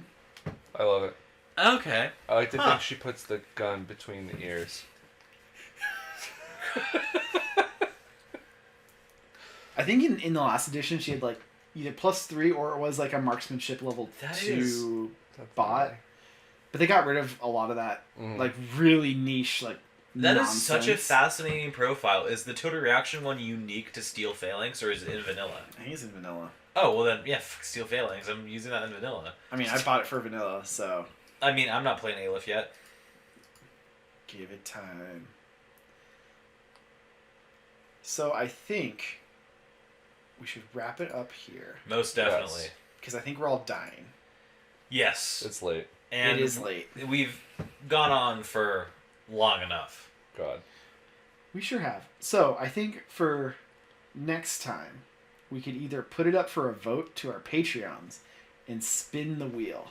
S2: I love it.
S3: Okay.
S2: I like to
S3: Huh.
S2: think she puts the gun between the ears.
S1: I think in the last edition she had like either +3 or it was like a marksmanship level
S3: That
S1: 2
S2: That's
S1: bot.
S2: funny.
S1: But they got rid of a lot of that like really niche like
S3: That
S1: nonsense.
S3: is such a fascinating profile. Is the total reaction one unique to Steel Phalanx, or is it in vanilla?
S1: I think it's in vanilla.
S3: Oh, well then, yeah, fuck Steel Phalanx. I'm using that in vanilla.
S1: I mean, I bought it for vanilla, so
S3: I mean, I'm not playing Aleph yet.
S1: give it time. So I think we should wrap it up here
S3: Most definitely.
S2: Yes.
S1: because I think we're all dying.
S3: Yes.
S2: It's late.
S3: And
S1: it is late.
S3: We've gone on for long enough.
S2: God.
S1: We sure have. So I think for next time, we could either put it up for a vote to our Patreons and spin the wheel.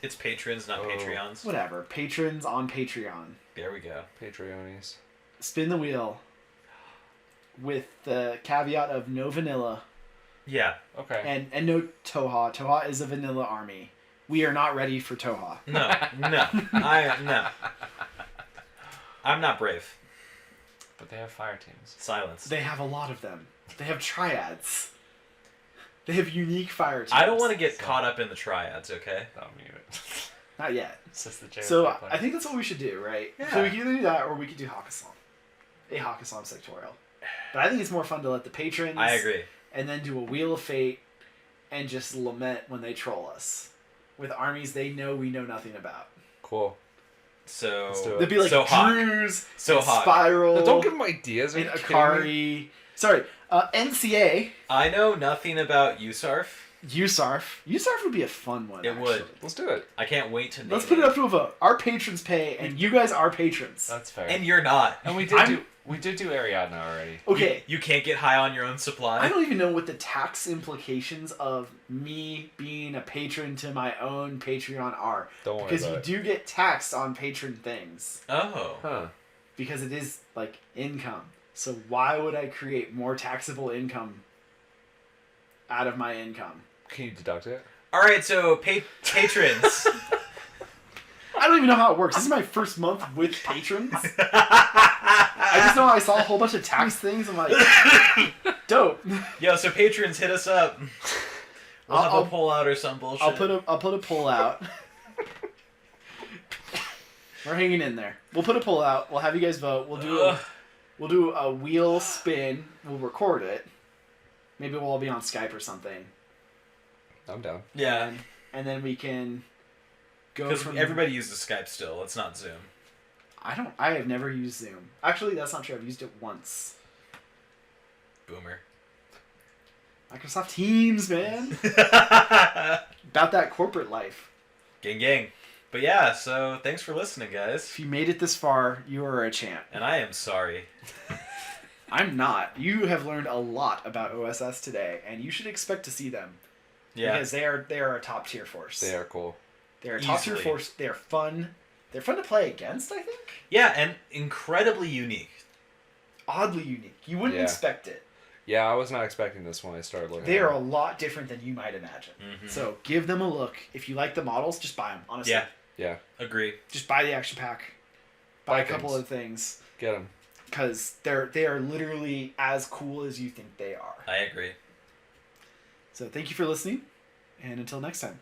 S3: It's patrons, not
S2: Oh.
S3: Patreons.
S1: Whatever. Patrons on Patreon.
S3: There we go.
S2: Patreonies.
S1: Spin the wheel with the caveat of no vanilla
S3: Yeah.
S2: Okay.
S1: and no Toha. Toha is a vanilla army. We are not ready for Toha.
S3: No. No. No. I'm not brave.
S4: But they have fire teams.
S3: Silence.
S1: They have a lot of them. They have triads. They have unique fire teams.
S3: I don't want to get caught up in the triads, okay?
S4: I'll mute it.
S1: Not yet.
S4: It's just the JFK
S1: So
S4: player.
S1: I think that's what we should do, right?
S3: Yeah.
S1: So we can either do that or we could do Hakkasan. A Hakkasan sectorial. But I think it's more fun to let the patrons...
S3: I agree.
S1: And then do a Wheel of Fate and just lament when they troll us. With armies they know we know nothing about.
S2: Cool.
S3: So
S2: Let's do it.
S1: There'd be like
S3: So hot.
S1: Drews,
S3: So
S1: and
S3: hot.
S1: Spiral,
S2: No, don't give them ideas. Are
S1: and
S2: you kidding me?
S1: Akari. Sorry, NCA.
S3: I know nothing about USARF.
S1: USARF. USARF would be a fun one.
S3: It would.
S2: Let's do it.
S3: I can't wait to name
S1: Let's put it up to a vote. Our patrons pay, and you guys are patrons.
S2: That's fair.
S3: And you're not.
S2: And we did do Ariadne already.
S1: Okay.
S3: You can't get high on your own supply.
S1: I don't even know what the tax implications of me being a patron to my own Patreon are.
S2: Don't worry
S1: Because
S2: about
S1: you
S2: it.
S1: do get taxed on patron things.
S3: Oh.
S2: Huh.
S1: Because it is, like, income. So why would I create more taxable income out of my income?
S2: Can you deduct it?
S3: All right, so patrons.
S1: I don't even know how it works. This is my first month with patrons. I just know I saw a whole bunch of tax things. I'm like, dope.
S3: Yo, so patrons, hit us up. We'll have
S1: I'll-
S3: a pull out or some bullshit.
S1: I'll put a pull out. We're hanging in there. We'll put a pull out. We'll have you guys vote. We'll do a wheel spin. We'll record it. Maybe we'll all be on Skype or something.
S2: I'm down.
S3: Yeah,
S1: And then we can go
S3: because
S1: from
S3: everybody uses Skype still. It's not Zoom.
S1: I have never used Zoom. Actually, that's not true. I've used it once.
S3: Boomer.
S1: Microsoft Teams, man. About that corporate life.
S3: Gang, gang. But yeah, so thanks for listening, guys.
S1: If you made it this far, you are a champ.
S3: And I am sorry.
S1: I'm not. You have learned a lot about O.S.S. today, and you should expect to see them.
S3: Yeah.
S1: Because they are a top tier force.
S2: They are cool.
S1: They're a top tier
S3: Easily.
S1: force. They're fun. They're fun to play against, I think.
S3: Yeah, and incredibly unique.
S1: Oddly unique. You wouldn't
S2: Yeah.
S1: expect it.
S2: Yeah, I was not expecting this when I started looking.
S1: They
S2: at
S1: are a
S2: them.
S1: lot different than you might imagine.
S3: Mhm.
S1: So give them a look. If you like the models, just buy them. Honestly,
S3: Yeah,
S2: Yeah,
S3: agree.
S1: just buy the action pack. Buy
S2: Buy
S1: a couple
S2: things.
S1: of things
S2: get them.
S1: because they are literally as cool as you think they are.
S3: I agree.
S1: So thank you for listening, and until next time.